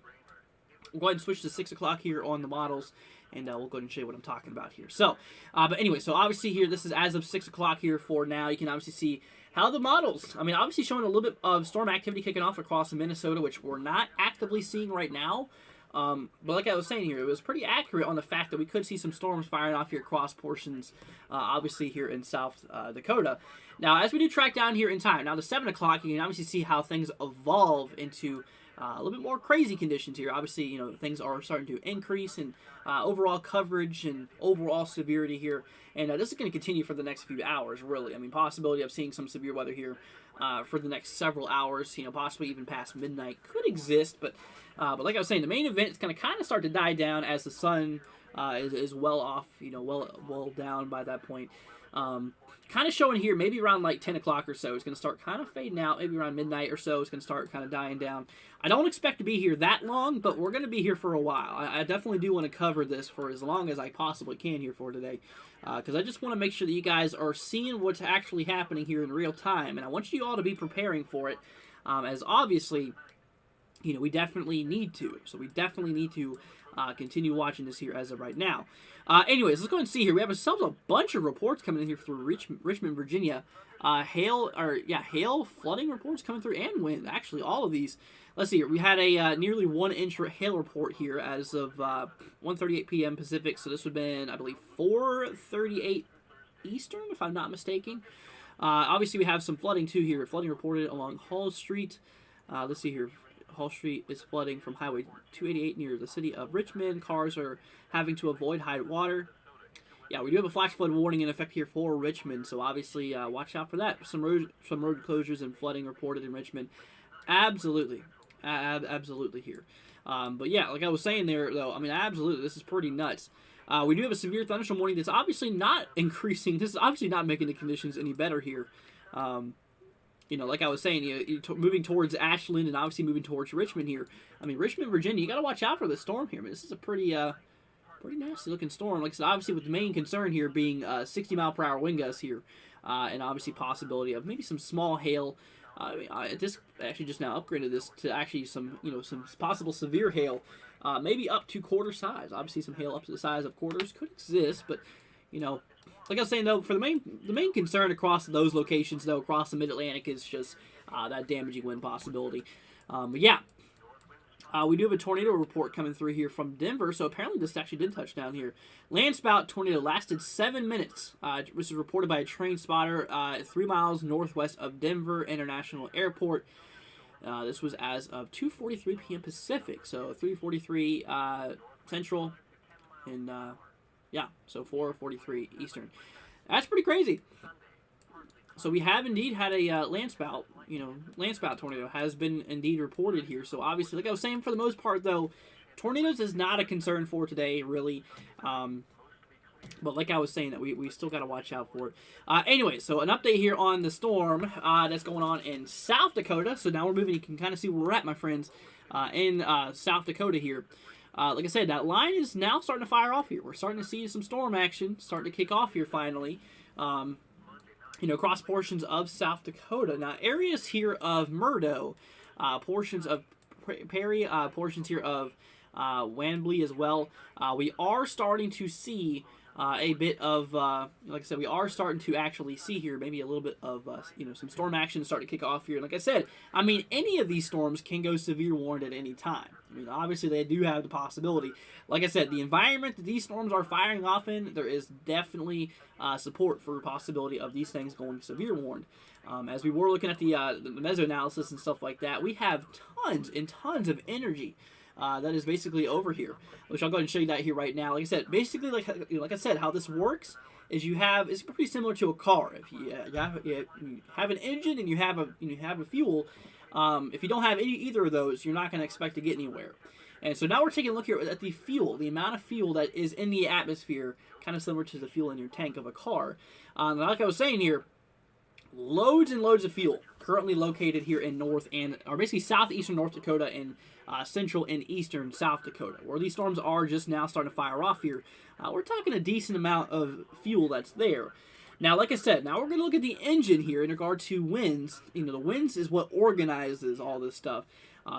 We'll go ahead and switch to 6 o'clock here on the models, and we'll go ahead and show you what I'm talking about here. So, but anyway, so obviously here, this is as of 6 o'clock here for now. You can obviously see how the models, obviously showing a little bit of storm activity kicking off across Minnesota, which we're not actively seeing right now. But like I was saying here, it was pretty accurate on the fact that we could see some storms firing off here across portions, obviously here in South Dakota. Now, as we do track down here in time, now to 7 o'clock, you can obviously see how things evolve into a little bit more crazy conditions here. Obviously, you know, things are starting to increase in overall coverage and overall severity here. And this is going to continue for the next few hours, really. I mean, possibility of seeing some severe weather here for the next several hours, you know, possibly even past midnight could exist. But like I was saying, the main event is going to kind of start to die down as the sun is well off, you know, well down by that point. Kind of showing here, maybe around like 10 o'clock or so, it's going to start kind of fading out. Maybe around midnight or so, it's going to start kind of dying down. I don't expect to be here that long, but we're going to be here for a while. I definitely do want to cover this for as long as I possibly can here for today, because I just want to make sure that you guys are seeing what's actually happening here in real time, and I want you all to be preparing for it, as obviously, you know, we definitely need to. So we definitely need to continue watching this here as of right now. Anyways, let's go and see here. We have ourselves a bunch of reports coming in here through Richmond, Virginia. Hail, flooding reports coming through, and wind. Actually, all of these. Let's see here. We had a nearly 1-inch hail report here as of 1:38 p.m. Pacific. So this would have been, I believe, 4:38 Eastern, if I'm not mistaken. Obviously, we have some flooding too here. Flooding reported along Hall Street. Let's see here. Hall Street is flooding from Highway 288 near the city of Richmond. Cars are having to avoid high water. Yeah, we do have a flash flood warning in effect here for Richmond, so obviously watch out for that. Some road closures and flooding reported in Richmond. Absolutely. Absolutely here. But yeah, like I was saying there, though, I mean, absolutely, this is pretty nuts. We do have a severe thunderstorm warning that's obviously not increasing. This is obviously not making the conditions any better here. You know, like I was saying, moving towards Ashland and obviously moving towards Richmond here. I mean, Richmond, Virginia, you got to watch out for this storm here. I mean, this is a pretty nasty looking storm. Like I said, obviously with the main concern here being 60-mile-per-hour wind gusts here, and obviously possibility of maybe some small hail. This actually just now upgraded this to actually some possible severe hail, maybe up to quarter size. Obviously, some hail up to the size of quarters could exist, but you know. Like I was saying, though, for the main concern across those locations, though, across the Mid-Atlantic is just that damaging wind possibility. But yeah, we do have a tornado report coming through here from Denver, so apparently this actually did touch down here. Landspout tornado lasted 7 minutes. This was reported by a train spotter 3 miles northwest of Denver International Airport. This was as of 2:43 p.m. Pacific, so 3:43 Central, and yeah, so 4:43 Eastern. That's pretty crazy. So we have indeed had a landspout. Landspout tornado has been indeed reported here. So obviously, like I was saying, for the most part, though, tornadoes is not a concern for today, really. But like I was saying, that we still got to watch out for it. Anyway, so an update here on the storm that's going on in South Dakota. So now we're moving. You can kind of see where we're at, my friends, in South Dakota here. Like I said, that line is now starting to fire off here. We're starting to see some storm action starting to kick off here finally. Across portions of South Dakota. Now, areas here of Murdo, portions of Perry, portions here of Wambly as well. We are starting to see a bit of, like I said, we are starting to actually see here maybe a little bit of, some storm action start to kick off here. And like I said, I mean, any of these storms can go severe warned at any time. I mean, obviously they do have the possibility. Like I said, the environment that these storms are firing off in, there is definitely support for the possibility of these things going severe warned. As we were looking at the Mesoanalysis and stuff like that, we have tons and tons of energy that is basically over here, which I'll go ahead and show you that here right now. Like I said, basically, like I said, how this works is it's pretty similar to a car. If you have an engine and you have a fuel, if you don't have either of those, you're not going to expect to get anywhere. And so now we're taking a look here at the fuel, the amount of fuel that is in the atmosphere, kind of similar to the fuel in your tank of a car. Like I was saying here, loads and loads of fuel currently located here in basically southeastern North Dakota and central and eastern South Dakota, where these storms are just now starting to fire off here. We're talking a decent amount of fuel that's there. Now, like I said, now we're going to look at the engine here in regard to winds. The winds is what organizes all this stuff.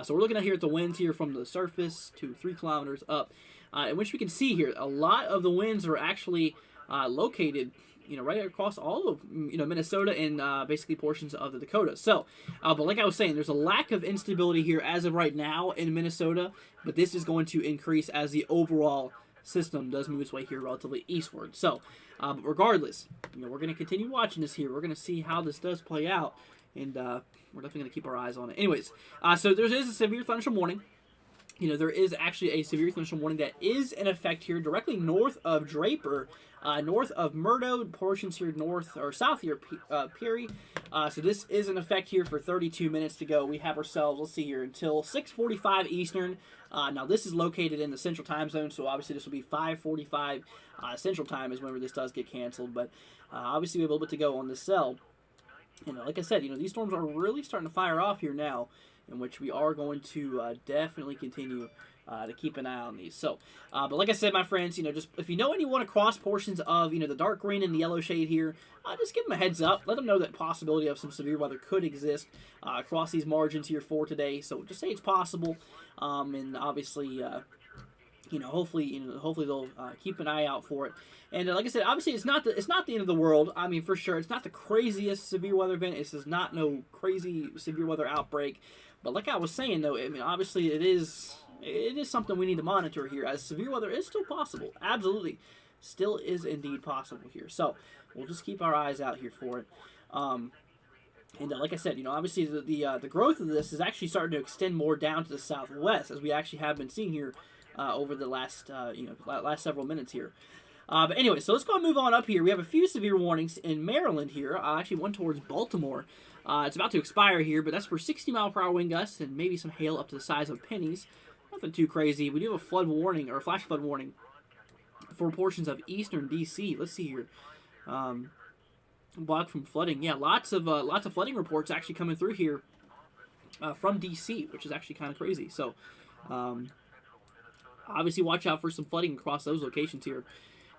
So we're looking at here at the winds here from the surface to 3 kilometers up, in which we can see here a lot of the winds are actually located right across all of Minnesota and basically portions of the Dakotas. So, but like I was saying, there's a lack of instability here as of right now in Minnesota, but this is going to increase as the overall system does move its way here relatively eastward. So, but regardless, we're going to continue watching this here. We're going to see how this does play out, and we're definitely going to keep our eyes on it. Anyways, so there is a severe thunderstorm warning. There is actually a severe thunderstorm warning that is in effect here directly north of Draper, north of Murdo, portions here north or south here, Peary. So this is in effect here for 32 minutes to go. We have ourselves, let's see here, until 6:45 Eastern. Now this is located in the Central Time Zone, so obviously this will be 5:45 Central Time is whenever this does get canceled. But obviously we have a little bit to go on this cell. Like I said, these storms are really starting to fire off here now, in which we are going to definitely continue to keep an eye on these. So, but like I said, my friends, just if you know anyone across portions of, the dark green and the yellow shade here, just give them a heads up. Let them know that possibility of some severe weather could exist across these margins here for today. So just say it's possible, and obviously, hopefully they'll keep an eye out for it. And like I said, obviously it's not the end of the world. I mean, for sure, it's not the craziest severe weather event. This is not no crazy severe weather outbreak. But like I was saying, though, I mean, obviously it is something we need to monitor here, as severe weather is still possible. Absolutely, still is indeed possible here. So we'll just keep our eyes out here for it. And like I said, obviously the growth of this is actually starting to extend more down to the southwest, as we actually have been seeing here over the last last several minutes here. But anyway, so let's go and move on up here. We have a few severe warnings in Maryland here. Actually, one towards Baltimore. It's about to expire here, but that's for 60-mile-per-hour wind gusts and maybe some hail up to the size of pennies. Nothing too crazy. We do have a flood warning, or a flash flood warning, for portions of eastern D.C. Let's see here. Blocked from flooding. Yeah, lots of flooding reports actually coming through here from D.C., which is actually kind of crazy. So, obviously, watch out for some flooding across those locations here.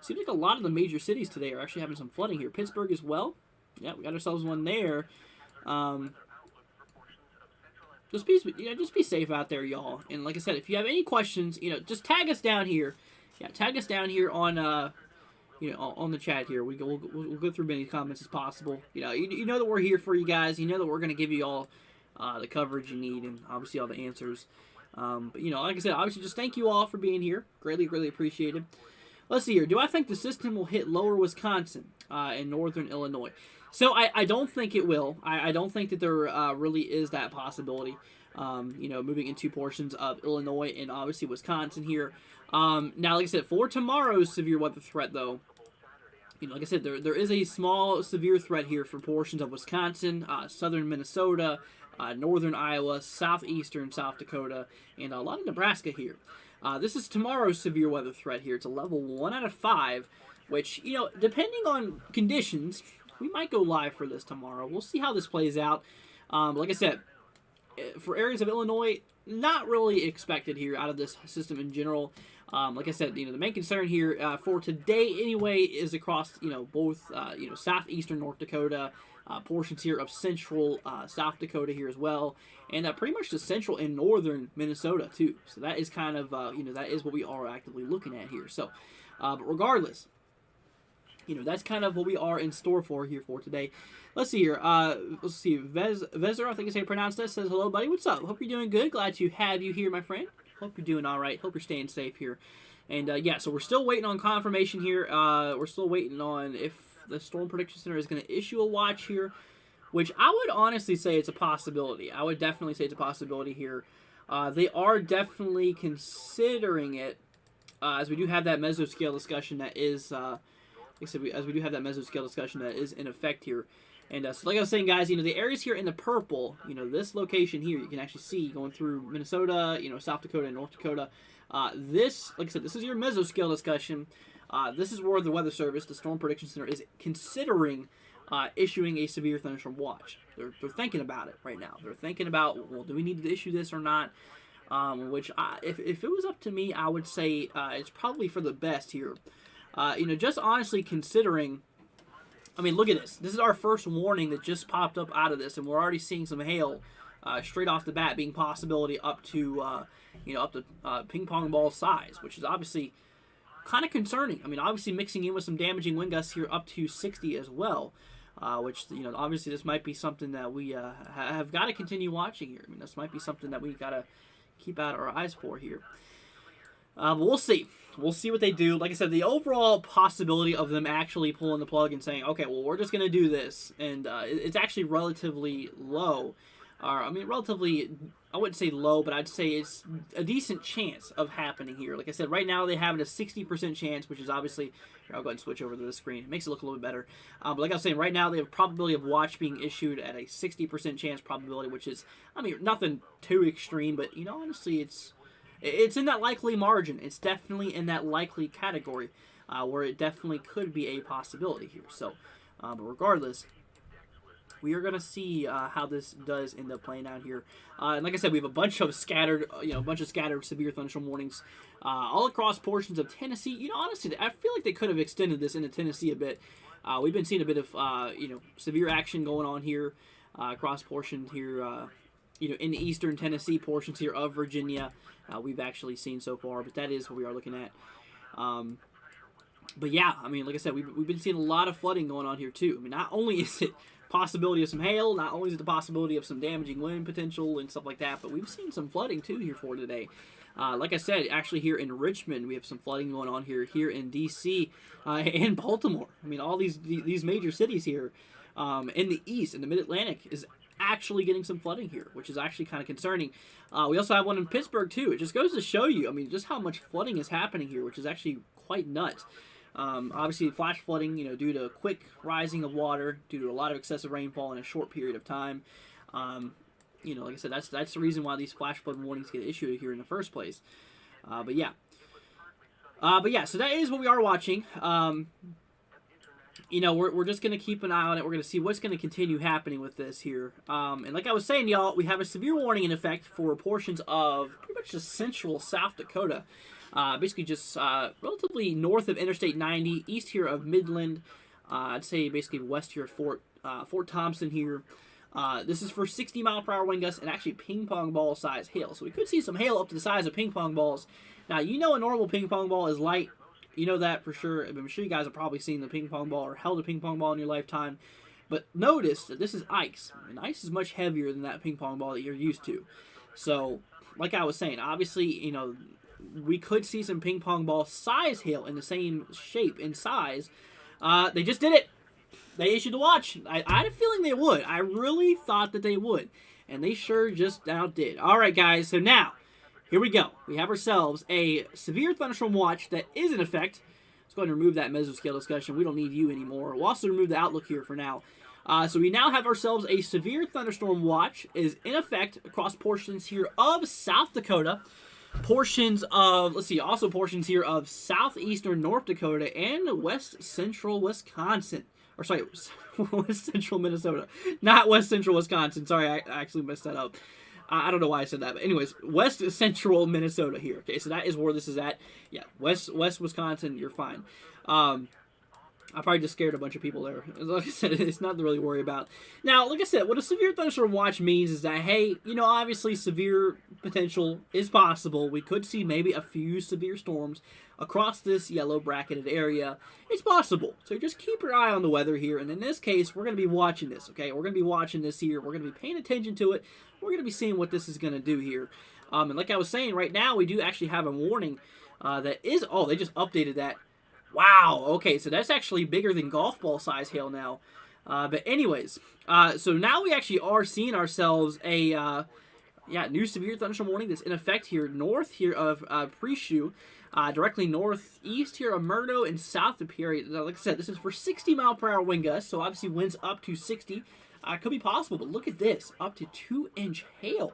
Seems like a lot of the major cities today are actually having some flooding here. Pittsburgh as well. Yeah, we got ourselves one there. Just be safe out there, y'all. And like I said, if you have any questions, just tag us down here. Yeah, tag us down here on on the chat here. We'll go through many comments as possible. You know that we're here for you guys. You know that we're gonna give you all the coverage you need, and obviously all the answers. But like I said, obviously just thank you all for being here. Greatly appreciated. Let's see here. Do I think the system will hit lower Wisconsin and northern Illinois? So I don't think it will. I don't think that there really is that possibility. Moving into portions of Illinois and obviously Wisconsin here. Now, like I said, for tomorrow's severe weather threat, though, like I said, there is a small severe threat here for portions of Wisconsin, southern Minnesota, northern Iowa, southeastern South Dakota, and a lot of Nebraska here. This is tomorrow's severe weather threat here. It's a level 1 out of 5, which, depending on conditions, we might go live for this tomorrow. We'll see how this plays out. Like I said, for areas of Illinois, not really expected here out of this system in general. Like I said, the main concern here for today anyway is across, both, southeastern North Dakota, portions here of central South Dakota here as well, and pretty much the central and northern Minnesota too. So that is kind of, that is what we are actively looking at here. So, but regardless, that's kind of what we are in store for here for today. Let's see here. Let's see. Vezer, I think is how you pronounce that, says, hello, buddy. What's up? Hope you're doing good. Glad to have you here, my friend. Hope you're doing all right. Hope you're staying safe here. And, yeah, so we're still waiting on confirmation here. We're still waiting on if the Storm Prediction Center is going to issue a watch here, which I would honestly say it's a possibility. I would definitely say it's a possibility here. They are definitely considering it, as we do have that mesoscale discussion that is... as we do have that mesoscale discussion that is in effect here. And so like I was saying, guys, the areas here in the purple, this location here, you can actually see going through Minnesota, South Dakota and North Dakota. This, like I said, this is your mesoscale discussion. This is where the Weather Service, the Storm Prediction Center, is considering issuing a severe thunderstorm watch. They're thinking about it right now. They're thinking about, well, do we need to issue this or not? Which, if it was up to me, I would say it's probably for the best here. Just honestly considering, I mean, look at this. This is our first warning that just popped up out of this, and we're already seeing some hail straight off the bat being possibility up to ping pong ball size, which is obviously kind of concerning. I mean, obviously mixing in with some damaging wind gusts here up to 60 as well, which, you know, obviously this might be something that we have got to continue watching here. I mean, this might be something that we got to keep out our eyes for here. But we'll see. We'll see what they do. Like I said, the overall possibility of them actually pulling the plug and saying, okay, well, we're just going to do this, and it's actually relatively low. I mean, relatively, I wouldn't say low, but I'd say it's a decent chance of happening here. Like I said, right now they have a 60% chance, which is obviously, here, I'll go ahead and switch over to the screen. It makes it look a little bit better. But like I was saying, right now they have a probability of watch being issued at a 60% chance probability, which is, I mean, nothing too extreme, but, you know, honestly, it's in that likely margin. It's definitely in that likely category where it definitely could be a possibility here. So, but regardless, we are going to see how this does end up playing out here. And like I said, we have a bunch of scattered, severe thunderstorm warnings all across portions of Tennessee. You know, honestly, I feel like they could have extended this into Tennessee a bit. We've been seeing a bit of, severe action going on here across portions here, in the eastern Tennessee portions here of Virginia. We've actually seen so far, but that is what we are looking at. But yeah, I mean, like I said, we've been seeing a lot of flooding going on here too. I mean, not only is it possibility of some hail, not only is it the possibility of some damaging wind potential and stuff like that, but we've seen some flooding too here for today. Like I said, actually here in Richmond, we have some flooding going on here in D.C. And Baltimore. I mean, all these major cities here in the east, in the mid-Atlantic, is actually getting some flooding here, which is actually kind of concerning. We also have one in Pittsburgh too. It just goes to show you, I mean, just how much flooding is happening here, which is actually quite nuts. Obviously, flash flooding, due to quick rising of water, due to a lot of excessive rainfall in a short period of time. Like I said, that's the reason why these flash flood warnings get issued here in the first place. But yeah, so that is what we are watching. We're just going to keep an eye on it. We're going to see what's going to continue happening with this here. And like I was saying, y'all, we have a severe warning in effect for portions of pretty much just central South Dakota. Basically just relatively north of Interstate 90, east here of Midland. I'd say basically west here of Fort Thompson here. This is for 60-mile-per-hour wind gusts and actually ping-pong ball size hail. So we could see some hail up to the size of ping-pong balls. Now, a normal ping-pong ball is light. You know that for sure. I'm sure you guys have probably seen the ping-pong ball or held a ping-pong ball in your lifetime. But notice that this is ice. And ice is much heavier than that ping-pong ball that you're used to. So, like I was saying, obviously, we could see some ping-pong ball size hail in the same shape and size. They just did it. They issued the watch. I had a feeling they would. I really thought that they would. And they sure just now did. All right, guys. So now, here we go. We have ourselves a severe thunderstorm watch that is in effect. Let's go ahead and remove that mesoscale discussion. We don't need you anymore. We'll also remove the outlook here for now. So we now have ourselves a severe thunderstorm watch is in effect across portions here of South Dakota. Portions of, also portions here of southeastern North Dakota and west central Wisconsin. Or sorry, west central Minnesota. Not west central Wisconsin. Sorry, I actually messed that up. I don't know why I said that. But anyways, west central Minnesota here. Okay, so that is where this is at. Yeah, west Wisconsin, you're fine. I probably just scared a bunch of people there. Like I said, it's nothing to really worry about. Now, like I said, what a severe thunderstorm watch means is that, hey, obviously severe potential is possible. We could see maybe a few severe storms across this yellow bracketed area. It's possible. So just keep your eye on the weather here. And in this case, we're going to be watching this, okay? We're going to be watching this here. We're going to be paying attention to it. We're going to be seeing what this is going to do here. And like I was saying, right now, we do actually have a warning that is... Oh, they just updated that. Wow, okay, so that's actually bigger than golf ball size hail now. But anyways, so now we actually are seeing ourselves a new severe thunderstorm warning that's in effect here north here of Preshu, directly northeast here of Murdo and south of Peoria. Like I said, this is for 60-mile-per-hour wind gusts, so obviously winds up to 60. Could be possible, but look at this, up to 2-inch hail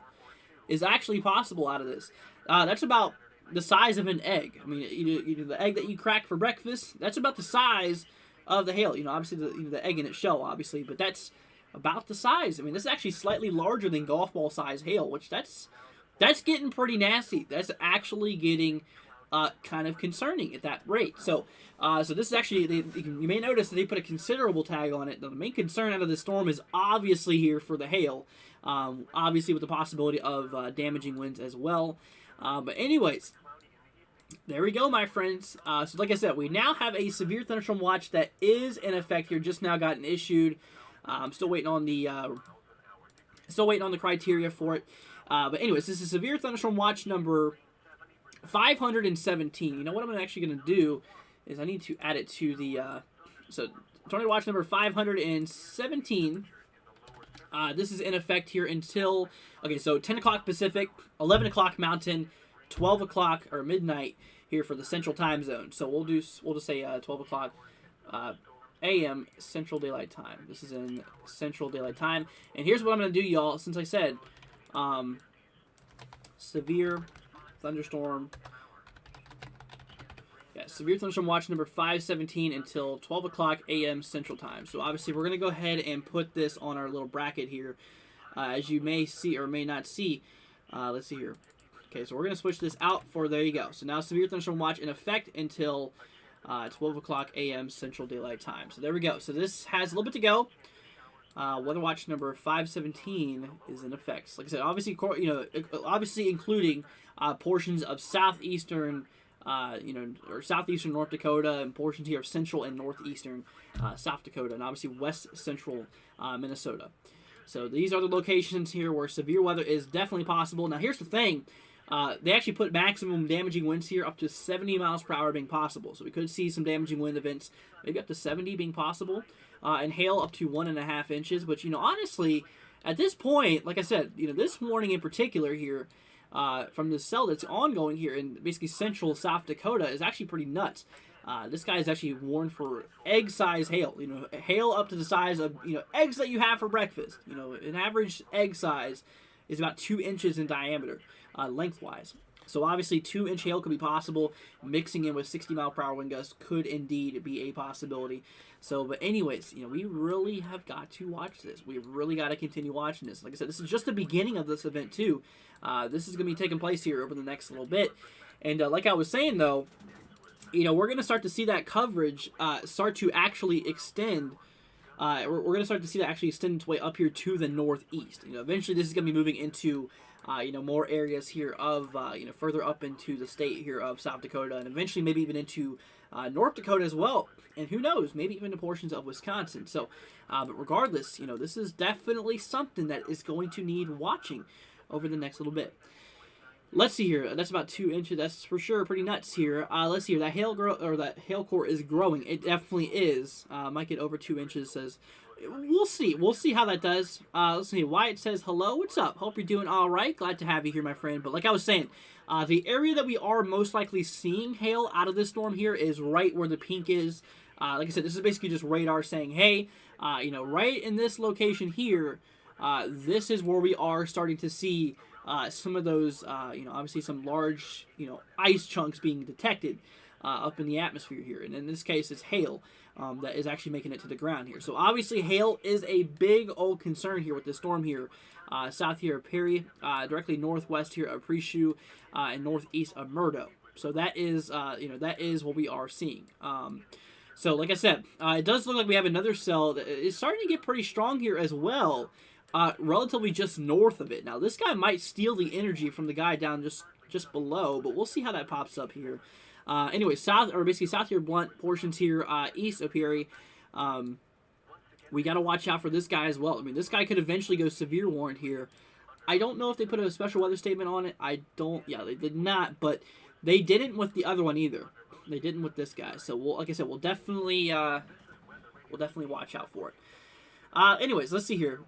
is actually possible out of this. That's about the size of an egg. I mean, either the egg that you crack for breakfast, that's about the size of the hail. Obviously the egg in its shell, obviously, but that's about the size. I mean, this is actually slightly larger than golf ball size hail, which that's getting pretty nasty. That's actually getting kind of concerning at that rate. So this is actually, you may notice that they put a considerable tag on it. The main concern out of the storm is obviously here for the hail, obviously with the possibility of damaging winds as well. But anyways, There we go, my friends. So like I said, we now have a severe thunderstorm watch that is in effect here. Just now gotten issued. I'm still waiting on the criteria for it. But anyways, this is severe thunderstorm watch number 517. You know what I'm actually going to do is I need to add it to the so tornado watch number 517. This is in effect here until, okay, so 10 o'clock Pacific, 11 o'clock Mountain, 12 o'clock or midnight here for the Central Time Zone. So we'll just say 12 o'clock a.m. Central Daylight Time. This is in Central Daylight Time. And here's what I'm going to do, y'all. Since I said severe thunderstorm. Yeah, severe thunderstorm watch number 517 until 12 o'clock a.m. Central Time. So obviously we're going to go ahead and put this on our little bracket here. As you may see or may not see. Let's see here. Okay, so we're going to switch this out for, there you go. So now severe thunderstorm watch in effect until 12 o'clock a.m. Central Daylight Time. So there we go. So this has a little bit to go. Weather watch number 517 is in effect. Like I said, obviously, obviously including portions of southeastern, or southeastern North Dakota and portions here of central and northeastern South Dakota, and obviously west central Minnesota. So these are the locations here where severe weather is definitely possible. Now here's the thing. They actually put maximum damaging winds here up to 70 miles per hour being possible. So we could see some damaging wind events, maybe up to 70 being possible. And hail up to 1.5 inches. But, honestly, at this point, like I said, this warning in particular here, from the cell that's ongoing here in basically central South Dakota is actually pretty nuts. This guy is actually warned for egg-size hail. Hail up to the size of, eggs that you have for breakfast. An average egg size is about 2 inches in diameter, lengthwise. So obviously 2-inch hail could be possible. Mixing in with 60-mile-per-hour wind gusts could indeed be a possibility. So, but anyways, we really have got to watch this. We've really got to continue watching this. Like I said, this is just the beginning of this event too. This is going to be taking place here over the next little bit. And like I was saying though, we're going to start to see that coverage start to actually extend. We're going to start to see that actually extend its way up here to the northeast. Eventually this is going to be moving into more areas here of, further up into the state here of South Dakota, and eventually maybe even into North Dakota as well, and who knows, maybe even to portions of Wisconsin. So, but regardless, this is definitely something that is going to need watching over the next little bit. Let's see here. That's about 2 inches. That's for sure pretty nuts here. Let's see here. That hail core is growing. It definitely is. Might get over 2 inches. Says. We'll see. We'll see how that does. Let's see. Wyatt says, hello, what's up? Hope you're doing all right. Glad to have you here, my friend. But like I was saying, the area that we are most likely seeing hail out of this storm here is right where the pink is. Like I said, this is basically just radar saying, hey, right in this location here, this is where we are starting to see some of those, obviously some large, ice chunks being detected up in the atmosphere here. And in this case, it's hail. That is actually making it to the ground here. So obviously hail is a big old concern here with this storm here. South here of Perry, directly northwest here of Preshu, and northeast of Murdo. So that is, that is what we are seeing. So like I said, it does look like we have another cell that is starting to get pretty strong here as well, relatively just north of it. Now this guy might steal the energy from the guy down just below, but we'll see how that pops up here. Anyway, south here, blunt portions here, east of Perry. We got to watch out for this guy as well. I mean, this guy could eventually go severe warrant here. I don't know if they put a special weather statement on it. They did not, but they didn't with the other one either. They didn't with this guy. So, like I said, we'll definitely watch out for it. Anyways, let's see here.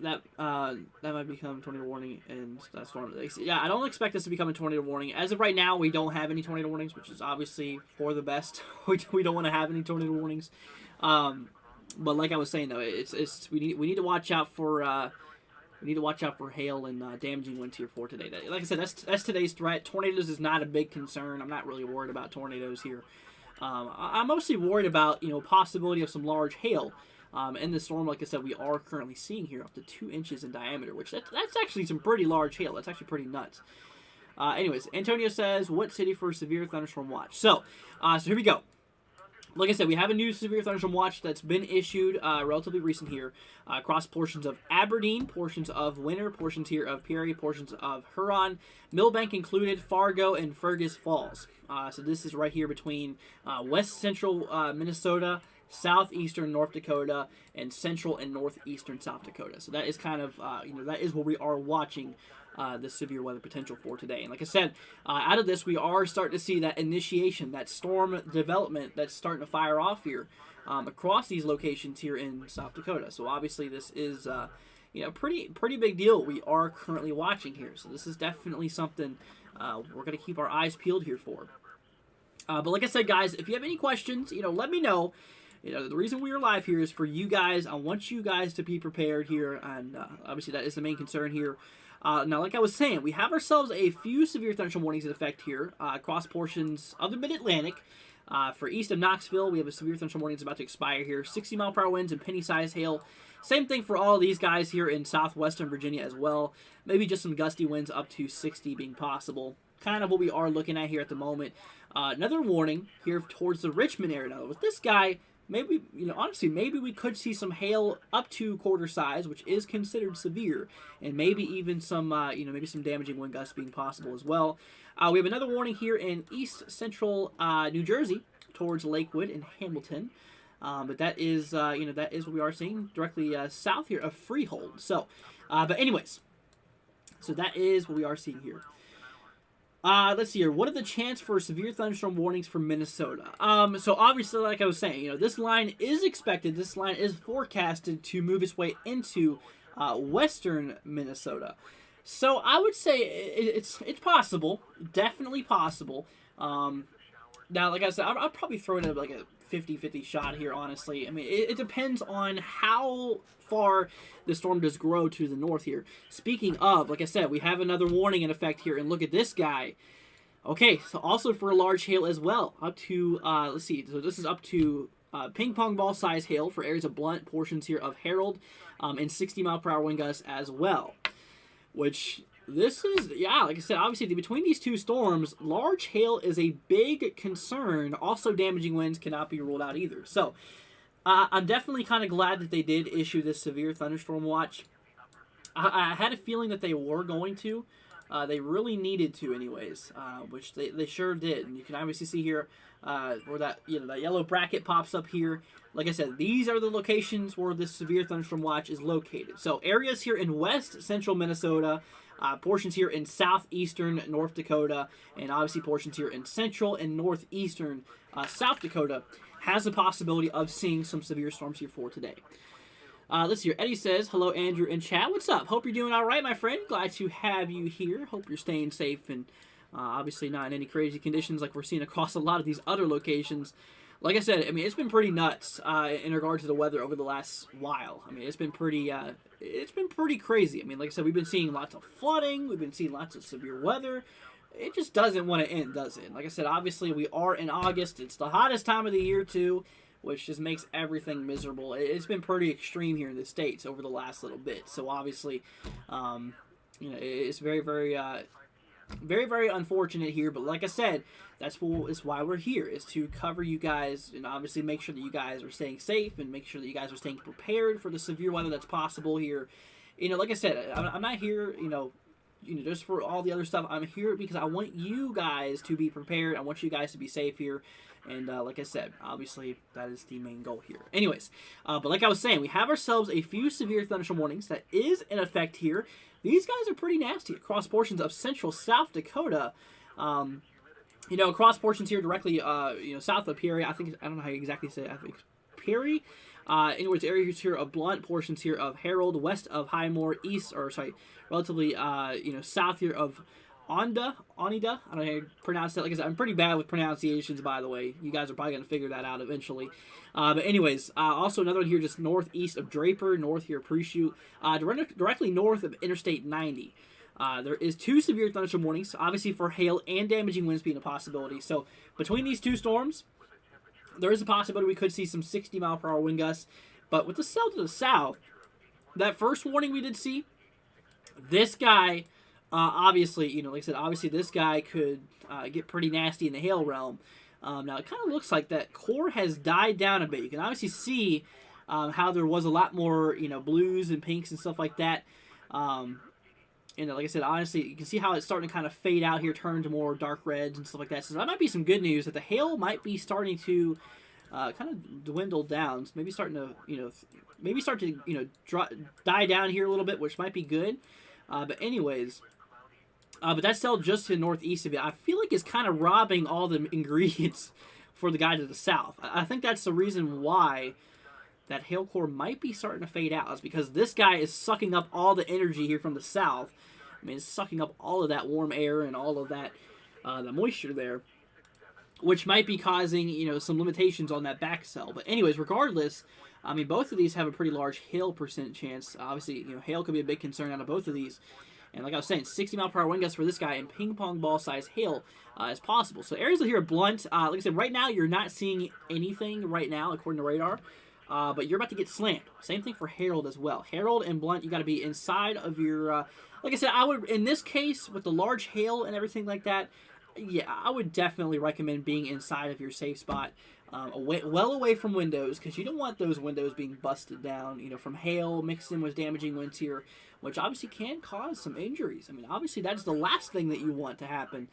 That might become tornado warning and that storm. Yeah, I don't expect this to become a tornado warning. As of right now, we don't have any tornado warnings, which is obviously for the best. We don't want to have any tornado warnings. But like I was saying though, we need to watch out for hail and damaging winds here for today. Like I said, that's today's threat. Tornadoes is not a big concern. I'm not really worried about tornadoes here. I'm mostly worried about possibility of some large hail. In the storm, like I said, we are currently seeing here up to 2 inches in diameter, which that's actually some pretty large hail. That's actually pretty nuts. Anyways, Antonio says, what city for severe thunderstorm watch? So here we go. like I said, we have a new severe thunderstorm watch that's been issued relatively recent here across portions of Aberdeen, portions of Winter, portions here of Peary, portions of Huron, Millbank included, Fargo, and Fergus Falls. So this is right here between west central Minnesota, southeastern North Dakota, and central and northeastern South Dakota. So that is kind of, that is what we are watching the severe weather potential for today. And like I said, out of this, we are starting to see that initiation, that storm development that's starting to fire off here across these locations here in South Dakota. So obviously this is, pretty big deal we are currently watching here. So this is definitely something we're going to keep our eyes peeled here for. But like I said, guys, if you have any questions, let me know. The reason we are live here is for you guys. I want you guys to be prepared here, and obviously that is the main concern here. Now, like I was saying, we have ourselves a few severe thunderstorm warnings in effect here across portions of the Mid-Atlantic. For east of Knoxville, we have a severe thunderstorm warning that's about to expire here. 60-mile-per-hour winds and penny-sized hail. Same thing for all of these guys here in southwestern Virginia as well. Maybe just some gusty winds up to 60 being possible. Kind of what we are looking at here at the moment. Another warning here towards the Richmond area. Now, with this guy, maybe, honestly, maybe we could see some hail up to quarter size, which is considered severe, and maybe even some, maybe some damaging wind gusts being possible as well. We have another warning here in east central New Jersey towards Lakewood and Hamilton, but that is, that is what we are seeing directly south here of Freehold. So, but anyways, so that is what we are seeing here. Let's see here. What are the chances for severe thunderstorm warnings for Minnesota? So obviously, like I was saying, this line is expected. This line is forecasted to move its way into western Minnesota. So I would say it's possible, definitely possible. Now, like I said, I'll probably throw in like a 50-50 shot here, honestly. I mean, it depends on how far the storm does grow to the north here. Speaking of, like I said, we have another warning in effect here, and look at this guy. Okay, so also for a large hail as well, up to, let's see, so this is up to ping pong ball size hail for areas of Blunt, portions here of Harold, and 60-mile-per-hour wind gusts as well. Which, this is, yeah, like I said, obviously between these two storms, large hail is a big concern. Also, damaging winds cannot be ruled out either. So, I'm definitely kind of glad that they did issue this severe thunderstorm watch. I had a feeling that they were going to. They really needed to anyways, which they sure did. And you can obviously see here where that, that yellow bracket pops up here. Like I said, these are the locations where this severe thunderstorm watch is located. So areas here in west central Minnesota, portions here in southeastern North Dakota, and obviously portions here in central and northeastern South Dakota has the possibility of seeing some severe storms here for today. Let's see here. Eddie says, hello, Andrew and chat. What's up? Hope you're doing all right, my friend. Glad to have you here. Hope you're staying safe and obviously not in any crazy conditions like we're seeing across a lot of these other locations. Like I said, I mean, it's been pretty nuts in regard to the weather over the last while. I mean, it's been pretty crazy. I mean, like I said, we've been seeing lots of flooding. We've been seeing lots of severe weather. It just doesn't want to end, does it? Like I said, obviously, we are in August. It's the hottest time of the year, too, which just makes everything miserable. It's been pretty extreme here in the States over the last little bit. So, obviously, it's very, very, very, very unfortunate here. But like I said, that's why we're here, is to cover you guys and obviously make sure that you guys are staying safe and make sure that you guys are staying prepared for the severe weather that's possible here. Like I said, I'm not here, just for all the other stuff. I'm here because I want you guys to be prepared. I want you guys to be safe here. And like I said, obviously, that is the main goal here. Anyways, but like I was saying, we have ourselves a few severe thunderstorm warnings that is in effect here. These guys are pretty nasty across portions of central South Dakota. Across portions here directly, south of Peary. I don't know how you exactly say it. I think Peary. Anyways, areas here of Blunt, portions here of Harold, west of Highmore, relatively, south here of Oneida. I don't know how you pronounce that. Like I said, I'm pretty bad with pronunciations, by the way. You guys are probably going to figure that out eventually. But anyways, also another one here just northeast of Draper, north here of Preshoot, directly north of Interstate 90. There is two severe thunderstorm warnings, obviously for hail and damaging winds being a possibility. So between these two storms, there is a possibility we could see some 60-mile-per-hour wind gusts. But with the cell to the south, that first warning we did see, this guy, obviously, like I said, obviously this guy could get pretty nasty in the hail realm. Now, it kind of looks like that core has died down a bit. You can obviously see how there was a lot more, blues and pinks and stuff like that. Like I said, honestly, you can see how it's starting to kind of fade out here, turn to more dark reds and stuff like that. So that might be some good news that the hail might be starting to kind of dwindle down. So maybe starting to, maybe start to, die down here a little bit, which might be good. But anyways, but that's still just to the northeast of it. I feel like it's kind of robbing all the ingredients for the guy to the south. I think that's the reason why that hail core might be starting to fade out. Is because this guy is sucking up all the energy here from the south. I mean, it's sucking up all of that warm air and all of that the moisture there, which might be causing, some limitations on that back cell. But anyways, regardless, I mean, both of these have a pretty large hail percent chance. Obviously, hail could be a big concern out of both of these. And like I was saying, 60-mile-per-hour wind gusts for this guy and ping-pong ball-size hail is possible. So areas here are blunt. Like I said, right now, you're not seeing anything right now, according to radar. But you're about to get slammed. Same thing for Harold as well. Harold and Blunt, you got to be inside of your... like I said, I would, in this case, with the large hail and everything like that, yeah, I would definitely recommend being inside of your safe spot, well away from windows, because you don't want those windows being busted down, from hail mixed in with damaging winds here, which obviously can cause some injuries. I mean, obviously, that's the last thing that you want to happen,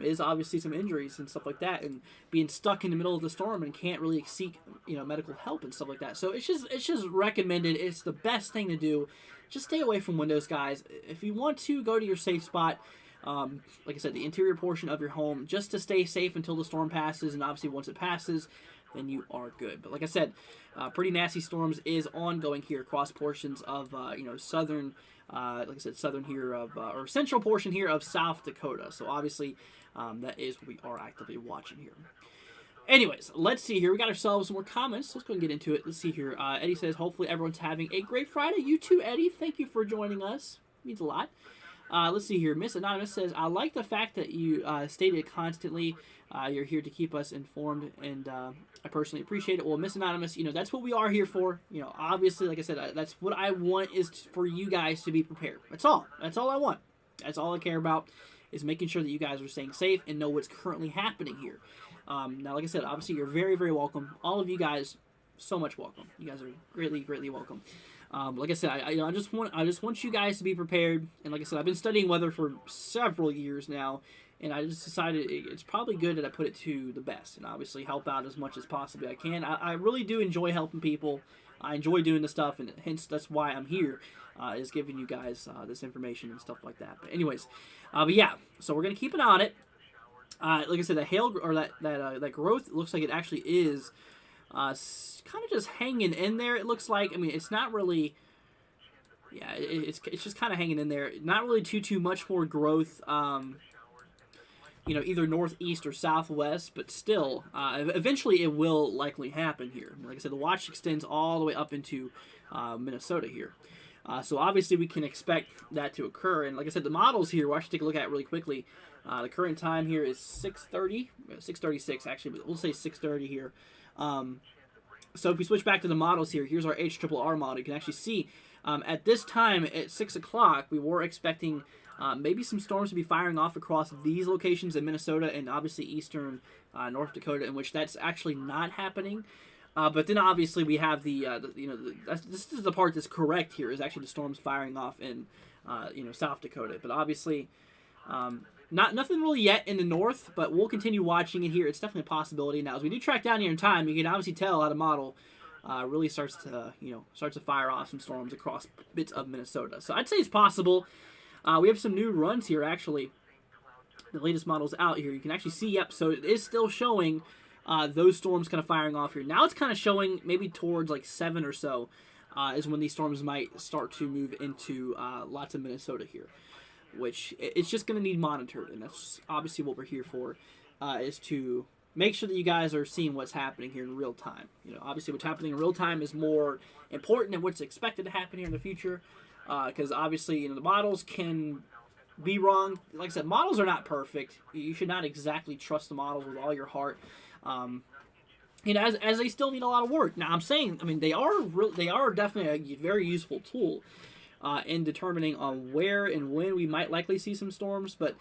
is obviously some injuries and stuff like that, and being stuck in the middle of the storm and can't really seek, medical help and stuff like that. So it's just recommended. It's the best thing to do. Just stay away from windows, guys. If you want to, go to your safe spot. Like I said, the interior portion of your home, just to stay safe until the storm passes, and obviously once it passes, then you are good. But like I said, pretty nasty storms is ongoing here across portions of, southern, like I said, southern here of, or central portion here of South Dakota. So obviously, that is what we are actively watching here. Anyways, let's see here. We got ourselves some more comments. Let's go and get into it. Let's see here. Eddie says, hopefully everyone's having a great Friday. You too, Eddie. Thank you for joining us. Means a lot. Let's see here. Miss Anonymous says, I like the fact that you stated constantly you're here to keep us informed, and I personally appreciate it. Well, Miss Anonymous, that's what we are here for. Obviously, like I said, that's what I want is for you guys to be prepared. That's all. That's all I want. That's all I care about, is making sure that you guys are staying safe and know what's currently happening here. Now, like I said, obviously you're very, very welcome. All of you guys, so much welcome. You guys are greatly, greatly welcome. Like I said, I just want you guys to be prepared. And like I said, I've been studying weather for several years now, and I just decided it's probably good that I put it to the best and obviously help out as much as possibly I can. I really do enjoy helping people. I enjoy doing this stuff, and hence that's why I'm here, is giving you guys this information and stuff like that. But anyways, but yeah, so we're gonna keep an eye on it. Like I said, the hail or that growth looks like it actually is kind of just hanging in there. It looks like. I mean, it's not really. Yeah, it's just kind of hanging in there. Not really too much more growth. Either northeast or southwest, but still, eventually it will likely happen here. Like I said, the watch extends all the way up into Minnesota here. So obviously we can expect that to occur. And like I said, the models here, we'll actually take a look at really quickly. The current time here is 6:36 actually, but we'll say 6:30 here. So if we switch back to the models here, here's our HRRR model. You can actually see at this time at 6 o'clock, we were expecting maybe some storms to be firing off across these locations in Minnesota and obviously eastern North Dakota, in which that's actually not happening. But then obviously we have this is the part that's correct here, is actually the storms firing off in South Dakota. But obviously nothing really yet in the north, but we'll continue watching it here. It's definitely a possibility. Now as we do track down here in time, you can obviously tell how the model really starts to fire off some storms across bits of Minnesota. So I'd say it's possible. We have some new runs here actually. The latest model's out here. You can actually see, yep, so it is still showing those storms kind of firing off here. Now it's kind of showing maybe towards like 7 or so is when these storms might start to move into lots of Minnesota here, which it's just going to need monitored, and that's obviously what we're here for, is to make sure that you guys are seeing what's happening here in real time. Obviously what's happening in real time is more important than what's expected to happen here in the future, because obviously the models can be wrong. Like I said, models are not perfect. You should not exactly trust the models with all your heart. As they still need a lot of work. Now, I'm saying, they are definitely a very useful tool in determining on where and when we might likely see some storms. But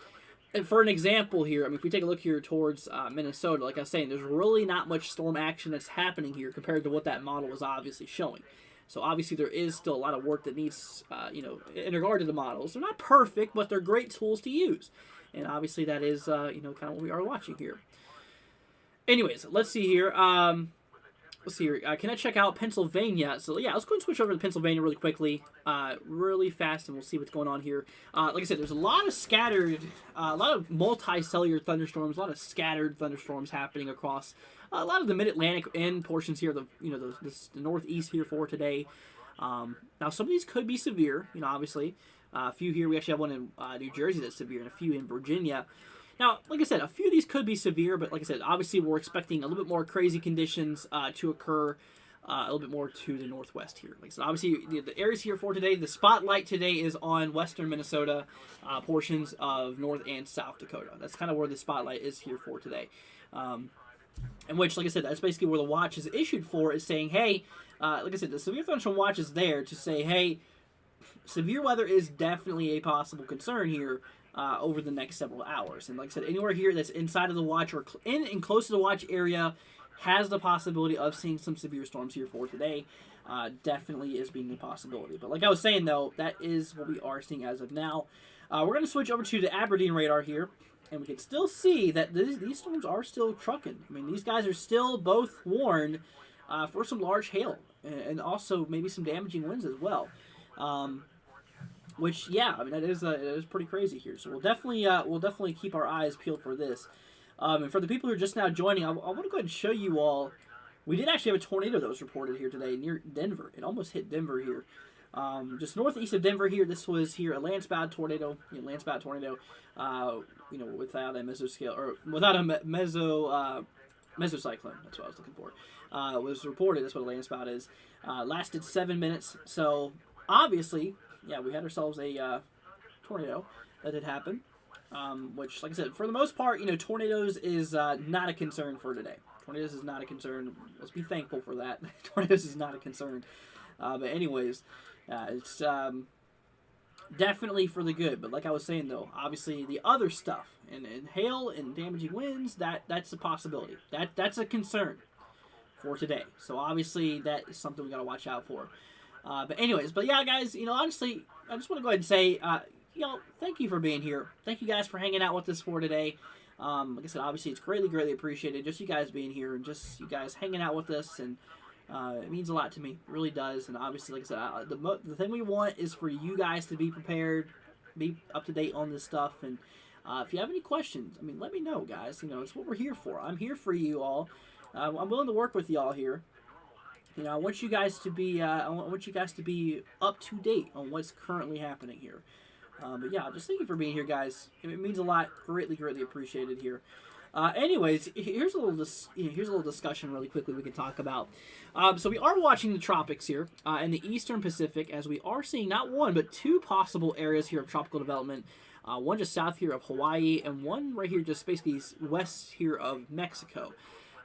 And for an example here, I mean, if we take a look here towards Minnesota, like I was saying, there's really not much storm action that's happening here compared to what that model was obviously showing. So obviously there is still a lot of work that needs, in regard to the models. They're not perfect, but they're great tools to use. And obviously that is, kind of what we are watching here. Anyways, let's see here. Let's see here. Can I check out Pennsylvania? So yeah, let's go and switch over to Pennsylvania really quickly, really fast, and we'll see what's going on here. Like I said, there's a lot of scattered, a lot of multi-cellular thunderstorms, a lot of scattered thunderstorms happening across a lot of the Mid-Atlantic and portions here, the Northeast here for today. Now some of these could be severe, obviously. A few here, we actually have one in New Jersey that's severe, and a few in Virginia. Now, like I said, a few of these could be severe, but like I said, obviously we're expecting a little bit more crazy conditions to occur a little bit more to the northwest here. Like I said, obviously the areas here for today, the spotlight today is on western Minnesota, portions of North and South Dakota. That's kind of where the spotlight is here for today. In which, like I said, that's basically where the watch is issued for, is saying, hey, like I said, the severe thunderstorm watch is there to say, hey, severe weather is definitely a possible concern here over the next several hours. And like I said, anywhere here that's inside of the watch or in and close to the watch area has the possibility of seeing some severe storms here for today. Definitely is being a possibility. But like I was saying, though, that is what we are seeing as of now. We're going to switch over to the Aberdeen radar here, and we can still see that these storms are still trucking. I mean, these guys are still both warned for some large hail and also maybe some damaging winds as well. Which, yeah, I mean, it is pretty crazy here. So we'll definitely keep our eyes peeled for this. And for the people who are just now joining, I want to go ahead and show you all. We did actually have a tornado that was reported here today near Denver. It almost hit Denver here. Just northeast of Denver here. This was here a land-spout tornado. Without a mesoscale or without a mesocyclone. That's what I was looking for. Was reported. That's what a land-spout is. Lasted 7 minutes. So obviously, yeah, we had ourselves a tornado that did happen. Which, like I said, for the most part, tornadoes is not a concern for today. Tornadoes is not a concern. Let's be thankful for that. Tornadoes is not a concern. But anyways, it's definitely for the good. But like I was saying, though, obviously the other stuff and hail and damaging winds, that's a possibility. That's a concern for today. So obviously that is something we got to watch out for. But anyways, yeah, guys, honestly, I just want to go ahead and say, thank you for being here. Thank you guys for hanging out with us for today. Like I said, obviously it's greatly appreciated. Just you guys being here and just you guys hanging out with us, and it means a lot to me. It really does. And obviously, like I said, the thing we want is for you guys to be prepared, be up to date on this stuff. And if you have any questions, I mean, let me know, guys. It's what we're here for. I'm here for you all. I'm willing to work with y'all here. I want you guys to be up to date on what's currently happening here. But yeah, just thank you for being here, guys. It means a lot. Greatly appreciated here. Anyways, here's a little discussion really quickly we can talk about. So we are watching the tropics here in the Eastern Pacific, as we are seeing not one but two possible areas here of tropical development. One just south here of Hawaii, and one right here just basically west here of Mexico.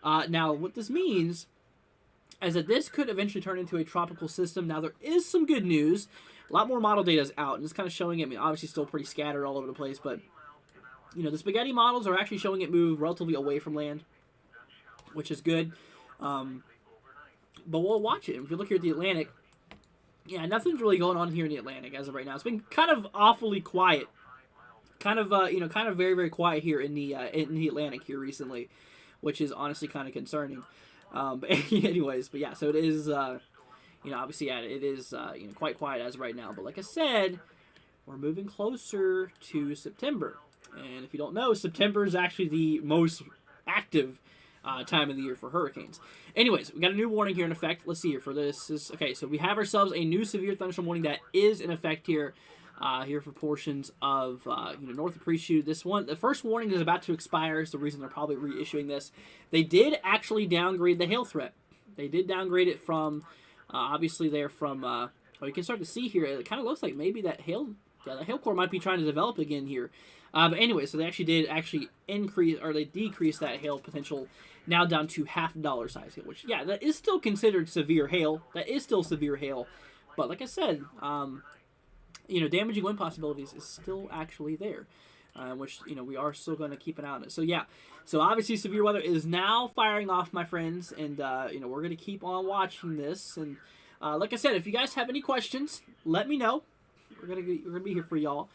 Now, what this means is that this could eventually turn into a tropical system. Now, there is some good news. A lot more model data is out, and it's kind of showing it. I mean, obviously still pretty scattered all over the place, but, the spaghetti models are actually showing it move relatively away from land, which is good. But we'll watch it. If you look here at the Atlantic, yeah, nothing's really going on here in the Atlantic as of right now. It's been kind of awfully quiet. Kind of very quiet here in the Atlantic here recently, which is honestly kind of concerning. But anyways, yeah, so it is, obviously, yeah, it is, quite quiet as of right now. But like I said, we're moving closer to September. And if you don't know, September is actually the most active time of the year for hurricanes. Anyways, we got a new warning here in effect. Let's see here for this. Okay, so we have ourselves a new severe thunderstorm warning that is in effect here. Here for portions of north of Preshoot. The first warning is about to expire. Is the reason they're probably reissuing this. They did actually downgrade the hail threat. They did downgrade it from obviously they're from. You can start to see here. It kind of looks like maybe that hail core might be trying to develop again here. But anyway, so they actually did increase, or they decreased that hail potential now down to $half size hail, which that is still considered severe hail. That is still severe hail, but like I said. Damaging wind possibilities is still actually there. which, we are still going to keep an eye on it. So, yeah. So, obviously, severe weather is now firing off, my friends, and, we're going to keep on watching this. And, like I said, if you guys have any questions, let me know. We're gonna be here for y'all.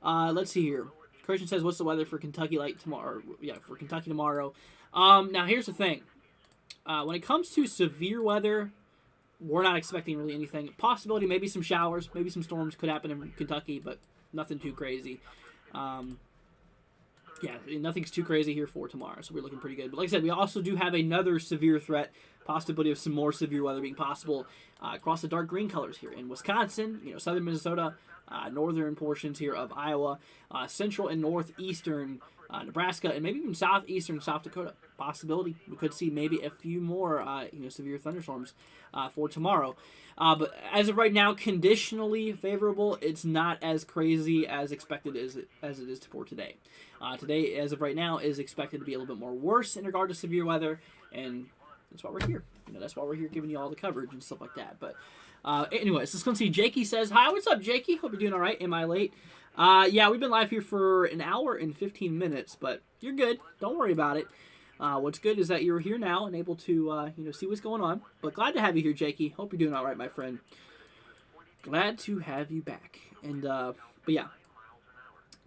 Let's see here. Christian says, what's the weather for Kentucky like tomorrow? Yeah, for Kentucky tomorrow. Now, here's the thing. When it comes to severe weather, we're not expecting really anything. Possibility, maybe some showers, maybe some storms could happen in Kentucky, but nothing too crazy. Yeah, nothing's too crazy here for tomorrow, so we're looking pretty good. But like I said, we also do have another severe threat, possibility of some more severe weather being possible across the dark green colors here in Wisconsin, southern Minnesota, northern portions here of Iowa, central and northeastern Nebraska, and maybe even southeastern South Dakota. Possibility we could see maybe a few more severe thunderstorms for tomorrow. But as of right now, conditionally favorable. It's not as crazy as expected as it is for today. Today, as of right now, is expected to be a little bit more worse in regard to severe weather, and that's why we're here. That's why we're here giving you all the coverage and stuff like that. But anyways, let's go see. Jakey says, hi, what's up, Jakey? Hope you're doing all right. Am I late? Yeah, we've been live here for an hour and 15 minutes, but you're good. Don't worry about it. What's good is that you're here now and able to, see what's going on. But glad to have you here, Jakey. Hope you're doing all right, my friend. Glad to have you back. And, but yeah.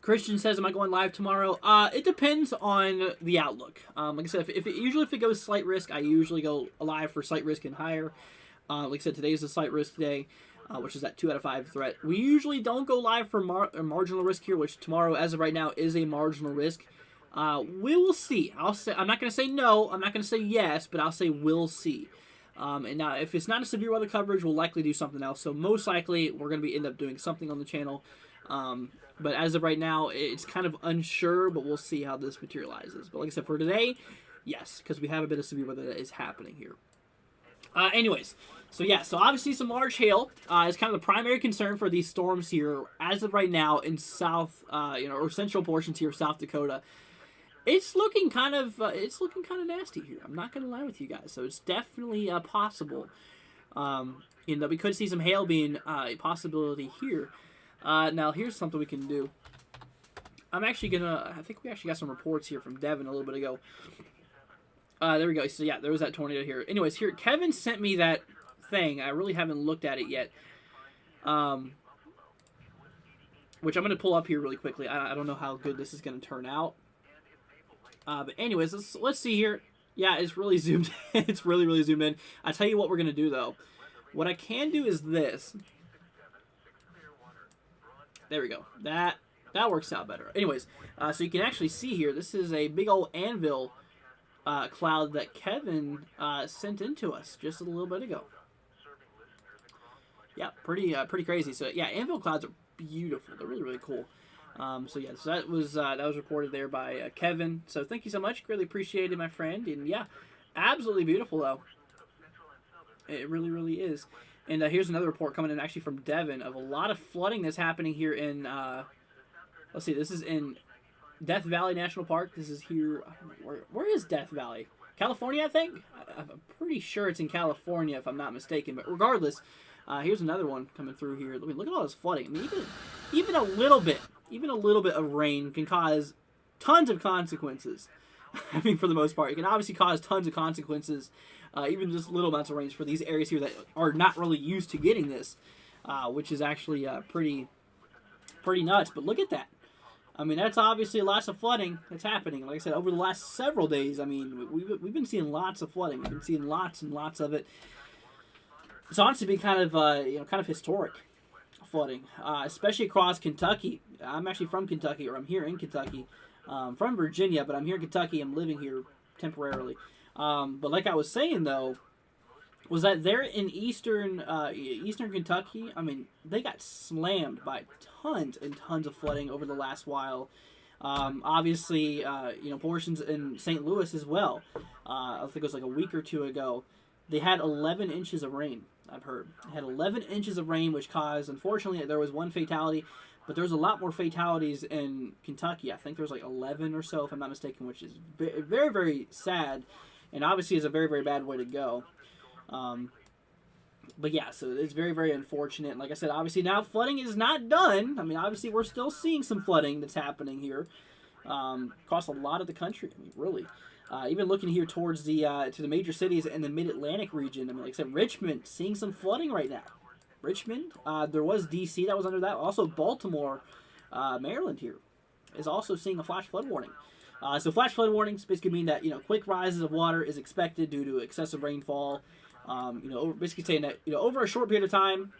Christian says, am I going live tomorrow? It depends on the outlook. Like I said, if it goes slight risk, I usually go live for slight risk and higher. Like I said, today is a slight risk day, which is that 2 out of 5 threat. We usually don't go live for marginal risk here, which tomorrow, as of right now, is a marginal risk. We will see. I'm not going to say no. I'm not going to say yes, but I'll say we'll see. And now, if it's not a severe weather coverage, we'll likely do something else. So most likely, we're going to end up doing something on the channel. But as of right now, it's kind of unsure, but we'll see how this materializes. But like I said, for today, yes, because we have a bit of severe weather that is happening here. Anyways, so obviously some large hail is kind of the primary concern for these storms here as of right now in south, or central portions here of South Dakota. It's looking kind of nasty here. I'm not gonna lie with you guys. So it's definitely possible. We could see some hail being a possibility here. Now here's something we can do. I think we actually got some reports here from Devin a little bit ago. There we go. So yeah, there was that tornado here. Anyways, here, Kevin sent me that thing. I really haven't looked at it yet. Which I'm going to pull up here really quickly. I don't know how good this is going to turn out. But anyways, let's see here. Yeah, it's really zoomed in. It's really, really zoomed in. I'll tell you what we're going to do, though. What I can do is this. There we go. That works out better. Anyways, so you can actually see here, this is a big old anvil cloud that Kevin sent into us just a little bit ago. Yeah, pretty crazy. So yeah, anvil clouds are beautiful. They're really, really cool. So that was reported there by Kevin. So thank you so much. Really appreciate it, my friend. And yeah, absolutely beautiful though. It really, really is. And here's another report coming in actually from Devin of a lot of flooding that's happening here in. Let's see, this is in Death Valley National Park. This is here. Where is Death Valley? California, I think. I'm pretty sure it's in California, if I'm not mistaken. But regardless, here's another one coming through here. I mean, look at all this flooding. I mean, even a little bit of rain can cause tons of consequences. I mean, for the most part, it can obviously cause tons of consequences. Even just little amounts of rain for these areas here that are not really used to getting this, which is actually pretty nuts. But look at that. I mean, that's obviously lots of flooding that's happening. Like I said, over the last several days, I mean, we've been seeing lots of flooding. We've been seeing lots and lots of it. It's honestly been kind of historic flooding, especially across Kentucky. I'm actually from Kentucky, or I'm here in Kentucky. From Virginia, but I'm here in Kentucky. I'm living here temporarily. But like I was saying, though, was that there in eastern Kentucky, I mean, they got slammed by tons and tons of flooding over the last while. Obviously, portions in St. Louis as well. I think it was like a week or two ago. They had 11 inches of rain, I've heard. They had 11 inches of rain, which caused, unfortunately, there was one fatality. But there's a lot more fatalities in Kentucky. I think there's like 11 or so, if I'm not mistaken, which is very, very sad. And obviously is a very, very bad way to go. But yeah, so it's very, very unfortunate. And like I said, obviously now flooding is not done. I mean, obviously we're still seeing some flooding that's happening here across a lot of the country. I mean, really. Even looking here towards the to the major cities in the Mid-Atlantic region. I mean, like I said, Richmond seeing some flooding right now. Richmond, there was D.C. that was under that. Also, Baltimore, Maryland here is also seeing a flash flood warning. So flash flood warnings basically mean that quick rises of water is expected due to excessive rainfall. Basically saying that over a short period of time,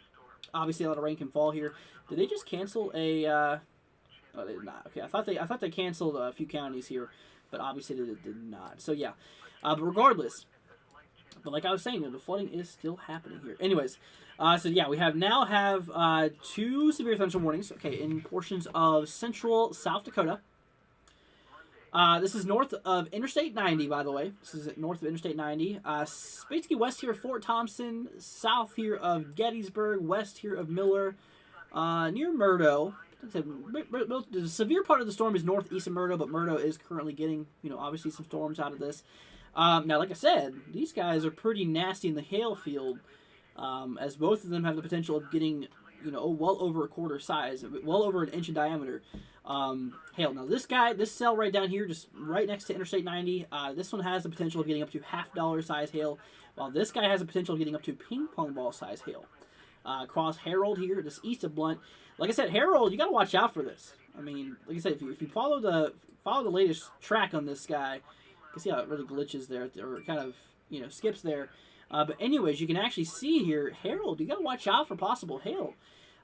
obviously a lot of rain can fall here. Did they just cancel a? Oh, they did not. Okay, I thought they canceled a few counties here, but obviously they did not. So yeah, but regardless, but like I was saying, the flooding is still happening here. Anyways, so yeah, we now have 2 severe thunderstorm warnings. Okay, in portions of central South Dakota. This is north of Interstate 90, by the way. This is north of Interstate 90. Basically west here of Fort Thompson, south here of Gettysburg, west here of Miller, near Murdo. The severe part of the storm is northeast of Murdo, but Murdo is currently getting, obviously some storms out of this. Now, like I said, these guys are pretty nasty in the hail field, as both of them have the potential of getting, well over a quarter size, well over an inch in diameter. Hail. Now this cell right down here, just right next to Interstate 90, this one has the potential of getting up to $half size hail, while this guy has the potential of getting up to ping pong ball size hail. Across Harold here, just east of Blunt. Like I said, Harold, you got to watch out for this. I mean, like I said, if you follow the latest track on this guy, you can see how it really glitches there, or kind of skips there. But anyways, you can actually see here, Harold, you got to watch out for possible hail.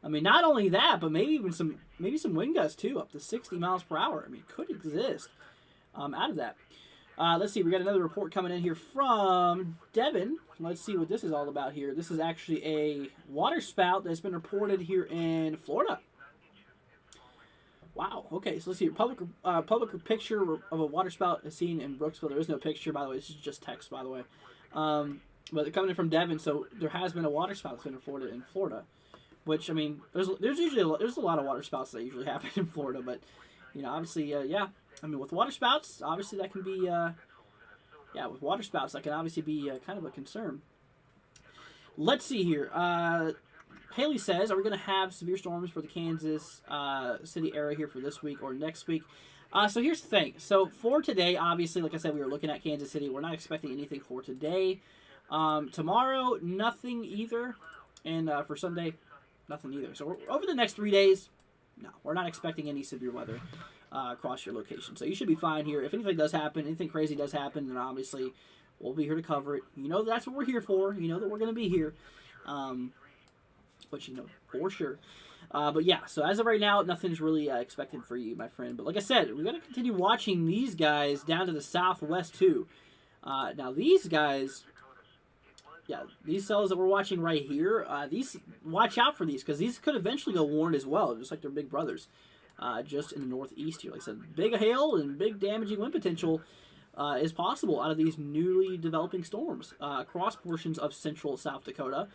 I mean, not only that, but maybe even some wind gusts too, up to 60 miles per hour. I mean, could exist out of that. Let's see, we got another report coming in here from Devin. Let's see what this is all about here. This is actually a water spout that's been reported here in Florida. Wow. Okay, so let's see. Public picture of a water spout is seen in Brooksville. There is no picture, by the way. This is just text, by the way. But they're coming in from Devin, so there has been a water spout that's been reported in Florida. Which, I mean, there's a lot of water spouts that usually happen in Florida, but obviously, yeah. I mean, with water spouts, obviously that can be, with water spouts that can obviously be kind of a concern. Let's see here. Haley says, are we going to have severe storms for the Kansas City area here for this week or next week? So here's the thing. So for today, obviously, like I said, we were looking at Kansas City. We're not expecting anything for today. Tomorrow, nothing either. And for Sunday, nothing either. So over the next 3 days, no, we're not expecting any severe weather across your location. So you should be fine here. If anything does happen, anything crazy does happen, then obviously we'll be here to cover it. That's what we're here for. You know that we're going to be here. Which for sure. But yeah, so as of right now, nothing's really expected for you, my friend. But like I said, we're going to continue watching these guys down to the southwest too. Now these guys, these cells that we're watching right here, watch out for these, because these could eventually go warned as well, just like their big brothers, just in the northeast here. Like I said, big hail and big damaging wind potential is possible out of these newly developing storms across portions of central South Dakota.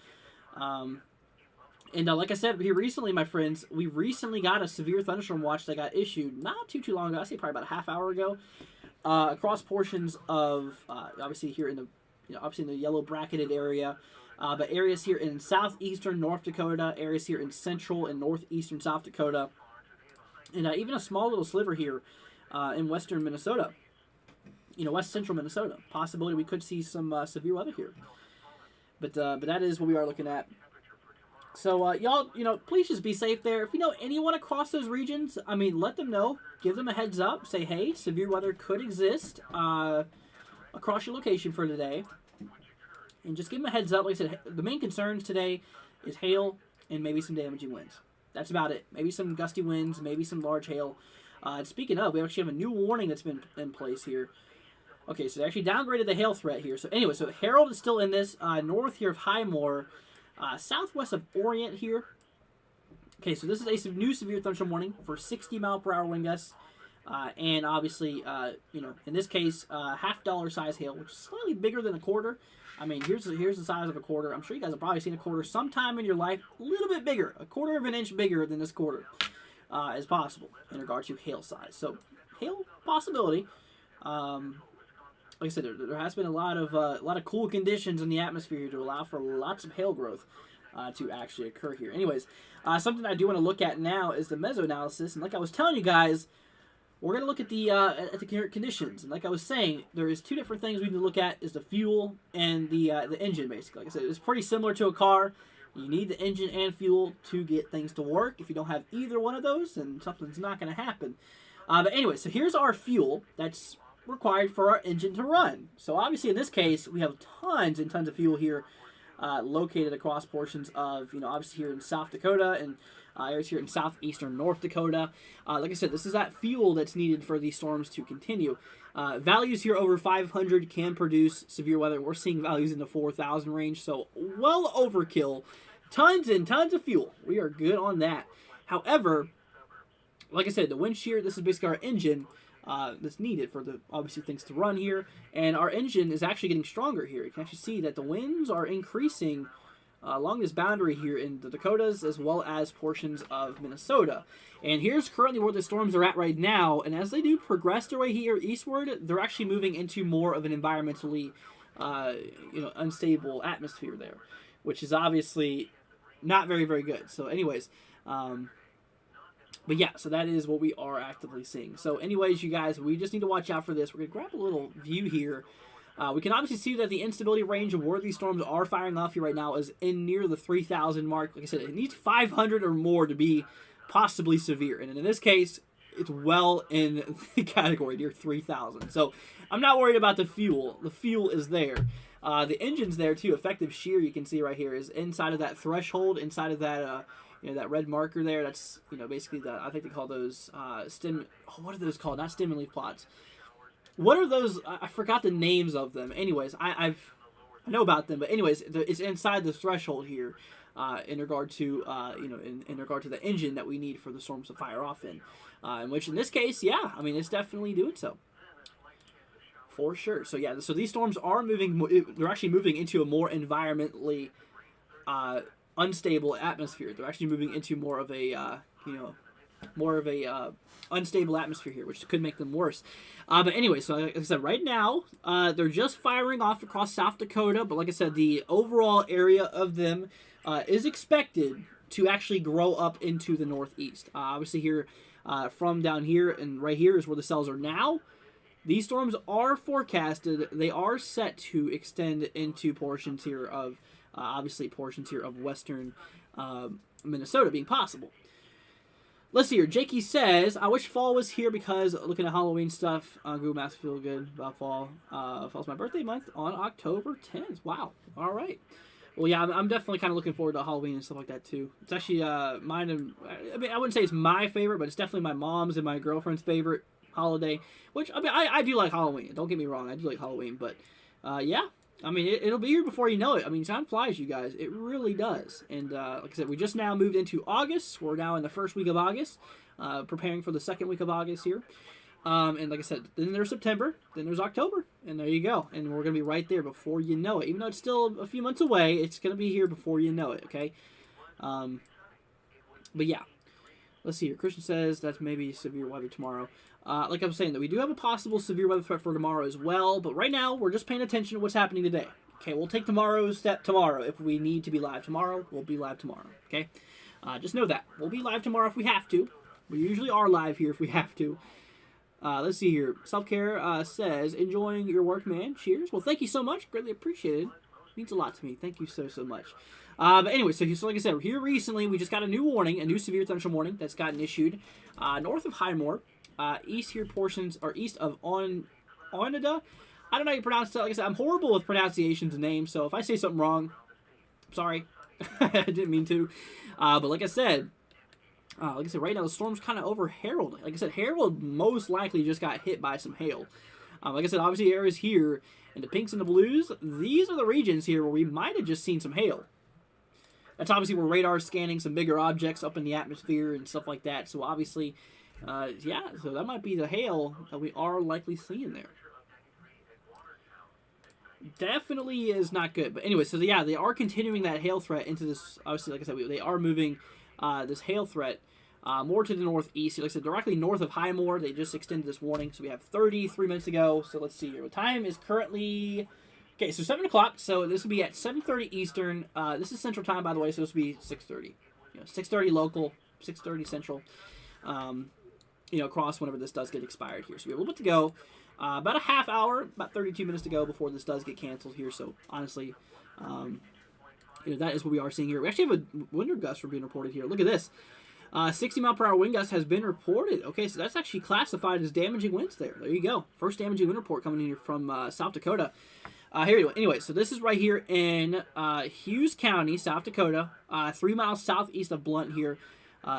And like I said here recently, my friends, we recently got a severe thunderstorm watch that got issued not too long ago. I'd say probably about a half hour ago, across portions of obviously here in the obviously in the yellow bracketed area, but areas here in southeastern North Dakota, areas here in central and northeastern South Dakota, and even a small little sliver here in western Minnesota. West central Minnesota. Possibility we could see some severe weather here. But that is what we are looking at. So, y'all, please just be safe there. If you know anyone across those regions, I mean, let them know. Give them a heads up. Say, hey, severe weather could exist across your location for today. And just give them a heads up. Like I said, the main concerns today is hail and maybe some damaging winds. That's about it. Maybe some gusty winds, maybe some large hail. And speaking of, we actually have a new warning that's been in place here. Okay, so they actually downgraded the hail threat here. So anyway, so Harold is still in this. North here of Highmore. Southwest of Orient here. Okay, so this is a new severe thunderstorm warning for 60 mile per hour wind gusts. And obviously, in this case, $half size hail, which is slightly bigger than a quarter. I mean, here's the size of a quarter. I'm sure you guys have probably seen a quarter sometime in your life. A little bit bigger. A quarter of an inch bigger than this quarter is possible in regard to hail size. So, hail possibility. like I said, there has been a lot of cool conditions in the atmosphere here to allow for lots of hail growth to actually occur here. Anyways, something I do want to look at now is the mesoanalysis, and like I was telling you guys, we're going to look at the current conditions. And like I was saying, there is two different things we need to look at: is the fuel and the engine. Basically, like I said, it's pretty similar to a car. You need the engine and fuel to get things to work. If you don't have either one of those, then something's not going to happen. But anyway, so here's our fuel that's required for our engine to run. So obviously in this case, we have tons and tons of fuel here located across portions of, obviously here in South Dakota and areas here in southeastern North Dakota. Like I said, this is that fuel that's needed for these storms to continue. Values here over 500 can produce severe weather. We're seeing values in the 4,000 range, so well overkill. Tons and tons of fuel. We are good on that. However, like I said, the wind shear, this is basically our engine that's needed for the obviously things to run here. And our engine is actually getting stronger here. You can actually see that the winds are increasing along this boundary here in the Dakotas as well as portions of Minnesota. And here's currently where the storms are at right now. And as they do progress their way here eastward, they're actually moving into more of an environmentally unstable atmosphere there, which is obviously not very, very good. So anyways, but yeah, so that is what we are actively seeing. So anyways, you guys, we just need to watch out for this. We're going to grab a little view here. We can obviously see that the instability range of where these storms are firing off here right now is in near the 3,000 mark. Like I said, it needs 500 or more to be possibly severe. And in this case, it's well in the category near 3,000. So I'm not worried about the fuel. The fuel is there. The engine's there too. Effective shear, you can see right here, is inside of that threshold, inside of that that red marker there. That's basically the, I think they call those stem. Oh, what are those called? Not stem and leaf plots. What are those? I forgot the names of them. Anyways, I know about them, but anyways, it's inside the threshold here in regard to in regard to the engine that we need for the storms to fire off in which in this case, yeah, I mean it's definitely doing so. For sure. So yeah, so these storms are moving. They're actually moving into a more environmentally unstable atmosphere. They're actually moving into more of a unstable atmosphere here, which could make them worse. But anyway, so like I said, right now they're just firing off across South Dakota. But like I said, the overall area of them is expected to actually grow up into the northeast. Obviously here, from down here and right here is where the cells are now. These storms are forecasted. They are set to extend into portions here of, western Minnesota being possible. Let's see here. Jakey says, I wish fall was here because looking at Halloween stuff, Google Maps feel good about fall. Fall's my birthday month on October 10th. Wow. All right. Well, yeah, I'm definitely kind of looking forward to Halloween and stuff like that, too. It's actually mine and, I mean, I wouldn't say it's my favorite, but it's definitely my mom's and my girlfriend's favorite holiday, which, I mean, I do like Halloween. Don't get me wrong, I do like Halloween, but, yeah, I mean, it'll be here before you know it. I mean, time flies, you guys. It really does. And, like I said, we just now moved into August. We're now in the first week of August, preparing for the second week of August here. And like I said, then there's September, then there's October, and there you go. And we're going to be right there before you know it. Even though it's still a few months away, it's going to be here before you know it, okay? But yeah. Let's see here. Christian says that's maybe severe weather tomorrow. Like I was saying, that we do have a possible severe weather threat for tomorrow as well, but right now we're just paying attention to what's happening today. Okay, we'll take tomorrow's step tomorrow. If we need to be live tomorrow, we'll be live tomorrow. Okay, just know that. We'll be live tomorrow if we have to. We usually are live here if we have to. Let's see here. Self-Care says, enjoying your work, man. Cheers. Well, thank you so much. Greatly appreciated. Means a lot to me. Thank you so much. But anyway, so like I said, here recently we just got a new warning, a new severe thunderstorm warning that's gotten issued north of Highmore, east here portions, or east of Onondaga. I don't know how you pronounce it. Like I said, I'm horrible with pronunciations and names, so if I say something wrong, I'm sorry. I didn't mean to. But like I said, right now the storm's kind of over Harold. Like I said, Harold most likely just got hit by some hail. Like I said, obviously areas here, and the pinks and the blues, these are the regions here where we might have just seen some hail. That's obviously where radar's scanning some bigger objects up in the atmosphere and stuff like that. So obviously, yeah, so that might be the hail that we are likely seeing there. Definitely is not good. But anyway, so yeah, they are continuing that hail threat into this. Obviously, like I said, they are moving this hail threat More to the northeast. Like I said, directly north of Highmore. They just extended this warning, so we have 33 minutes to go. So let's see here. The time is currently... Okay, so 7 o'clock. So this will be at 7:30 Eastern. This is Central Time, by the way, so this will be 6:30. 6:30 local, 6:30 Central. Across whenever this does get expired here. So we have a little bit to go. About a half hour, about 32 minutes to go before this does get canceled here. So honestly, that is what we are seeing here. We actually have a wind gust being reported here. Look at this. 60-mile-per-hour wind gust has been reported. Okay, so that's actually classified as damaging winds there. There you go. First damaging wind report coming in here from South Dakota. Here we go. Anyway, so this is right here in Hughes County, South Dakota, 3 miles southeast of Blunt here.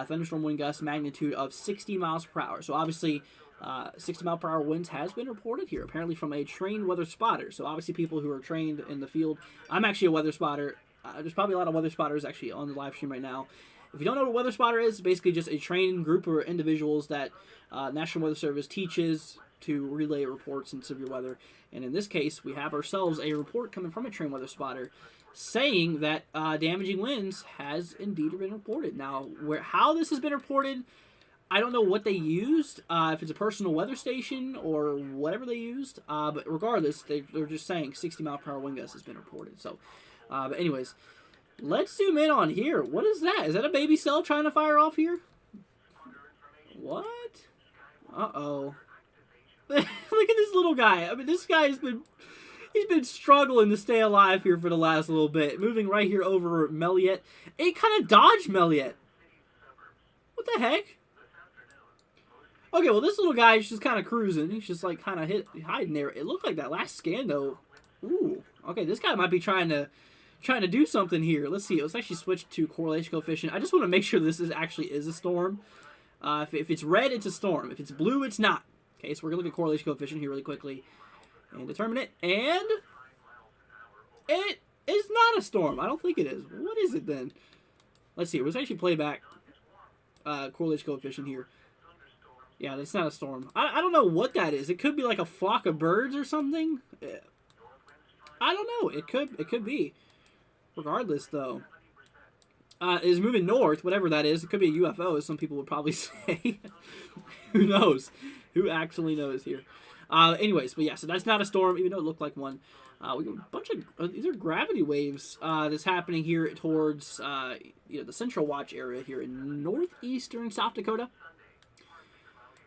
Thunderstorm wind gust magnitude of 60 miles per hour. So obviously, 60-mile-per-hour winds has been reported here, apparently from a trained weather spotter. So obviously people who are trained in the field. I'm actually a weather spotter. There's probably a lot of weather spotters actually on the live stream right now. If you don't know what a weather spotter is, it's basically just a trained group of individuals that National Weather Service teaches to relay reports in severe weather. And in this case, we have ourselves a report coming from a trained weather spotter saying that damaging winds has indeed been reported. Now, how this has been reported, I don't know what they used, if it's a personal weather station or whatever they used. But regardless, they're just saying 60-mile-per-hour wind gust has been reported. So, but anyways, let's zoom in on here. What is that? Is that a baby cell trying to fire off here? What? Uh-oh. Look at this little guy. I mean, this guy he's been struggling to stay alive here for the last little bit. Moving right here over Meliet. It kind of dodged Meliet. What the heck? Okay, well, this little guy is just kind of cruising. He's just, like, kind of hiding there. It looked like that last scan, though. Ooh. Okay, this guy might be trying to do something here. Let's see. Let's actually switch to correlation coefficient. I just want to make sure this actually is a storm. If it's red, it's a storm. If it's blue, it's not. Okay, so we're going to look at correlation coefficient here really quickly and determine it. And it is not a storm. I don't think it is. What is it then? Let's see. Let's actually play back correlation coefficient here. Yeah, that's not a storm. I don't know what that is. It could be like a flock of birds or something. I don't know. It could be. Regardless, though. It is moving north, whatever that is. It could be a UFO, as some people would probably say. Who knows? Who actually knows here? Anyways, but yeah, so that's not a storm, even though it looked like one. We got a bunch of these are gravity waves that's happening here towards the Central Watch area here in northeastern South Dakota.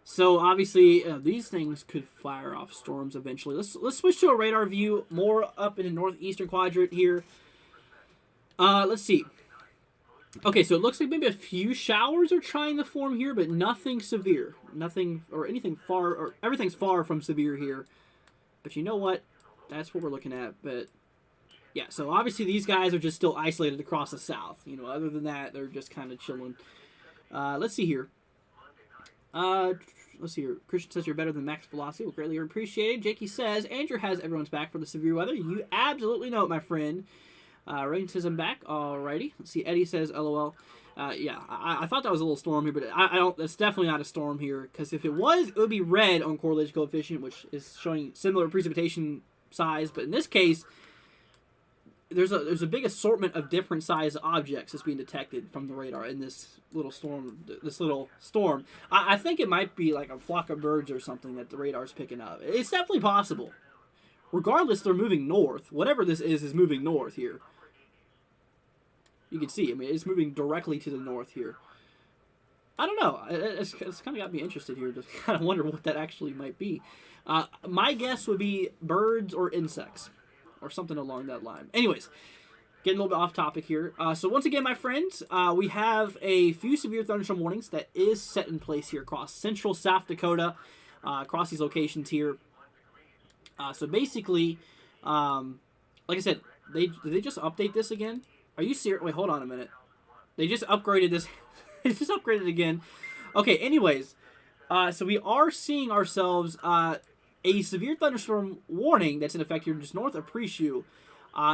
So obviously these things could fire off storms eventually. Let's switch to a radar view more up in the northeastern quadrant here. Let's see. Okay, so it looks like maybe a few showers are trying to form here, but nothing severe. Nothing, or anything far, or everything's far from severe here. But you know what? That's what we're looking at. But, yeah, so obviously these guys are just still isolated across the south. Other than that, they're just kind of chilling. Let's see here. Let's see here. Christian says you're better than max velocity. Well, greatly appreciated. Jakey says, Andrew has everyone's back for the severe weather. You absolutely know it, my friend. Rain says I'm back. Alrighty. Let's see. Eddie says LOL. Yeah, I thought that was a little storm here, but I don't. That's definitely not a storm here, because if it was, it would be red on correlation coefficient, which is showing similar precipitation size. But in this case, there's a big assortment of different size objects that's being detected from the radar in this little storm. I think it might be like a flock of birds or something that the radar's picking up. It's definitely possible. Regardless, they're moving north. Whatever this is moving north here. You can see, I mean, it's moving directly to the north here. I don't know. It's kind of got me interested here. Just kind of wonder what that actually might be. My guess would be birds or insects, or something along that line. Anyways, getting a little bit off topic here. So once again, my friends, we have a few severe thunderstorm warnings that is set in place here across central South Dakota, across these locations here. So basically, like I said, did they just update this again? Are you serious? Wait, hold on a minute. They just upgraded this. They just upgraded again. Okay, anyways. So we are seeing ourselves a severe thunderstorm warning that's in effect here just north of Preshu.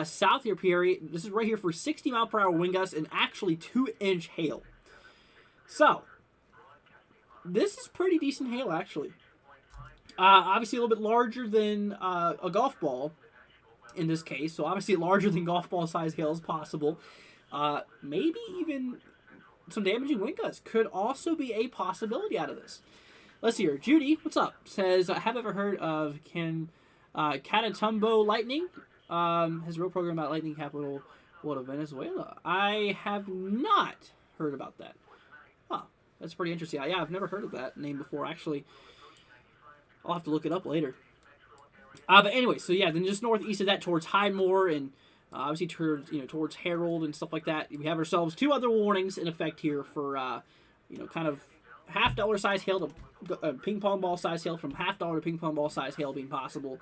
South here, Peoria. This is right here for 60-mile-per-hour wind gusts and actually 2-inch hail. So, this is pretty decent hail, actually. Obviously a little bit larger than a golf ball in this case. So obviously larger than golf ball size hail is possible. Maybe even some damaging wind gusts could also be a possibility out of this. Let's see here. Judy, what's up? Says, have ever heard of Catatumbo lightning? Has a real program about lightning capital of Venezuela. I have not heard about that. Huh. That's pretty interesting. Yeah, I've never heard of that name before, actually. I'll have to look it up later. But anyway, so yeah, then just northeast of that towards Highmore and obviously towards Harold and stuff like that. We have ourselves 2 other warnings in effect here for, kind of $half size hail to ping pong ball size hail, from $half to ping pong ball size hail being possible.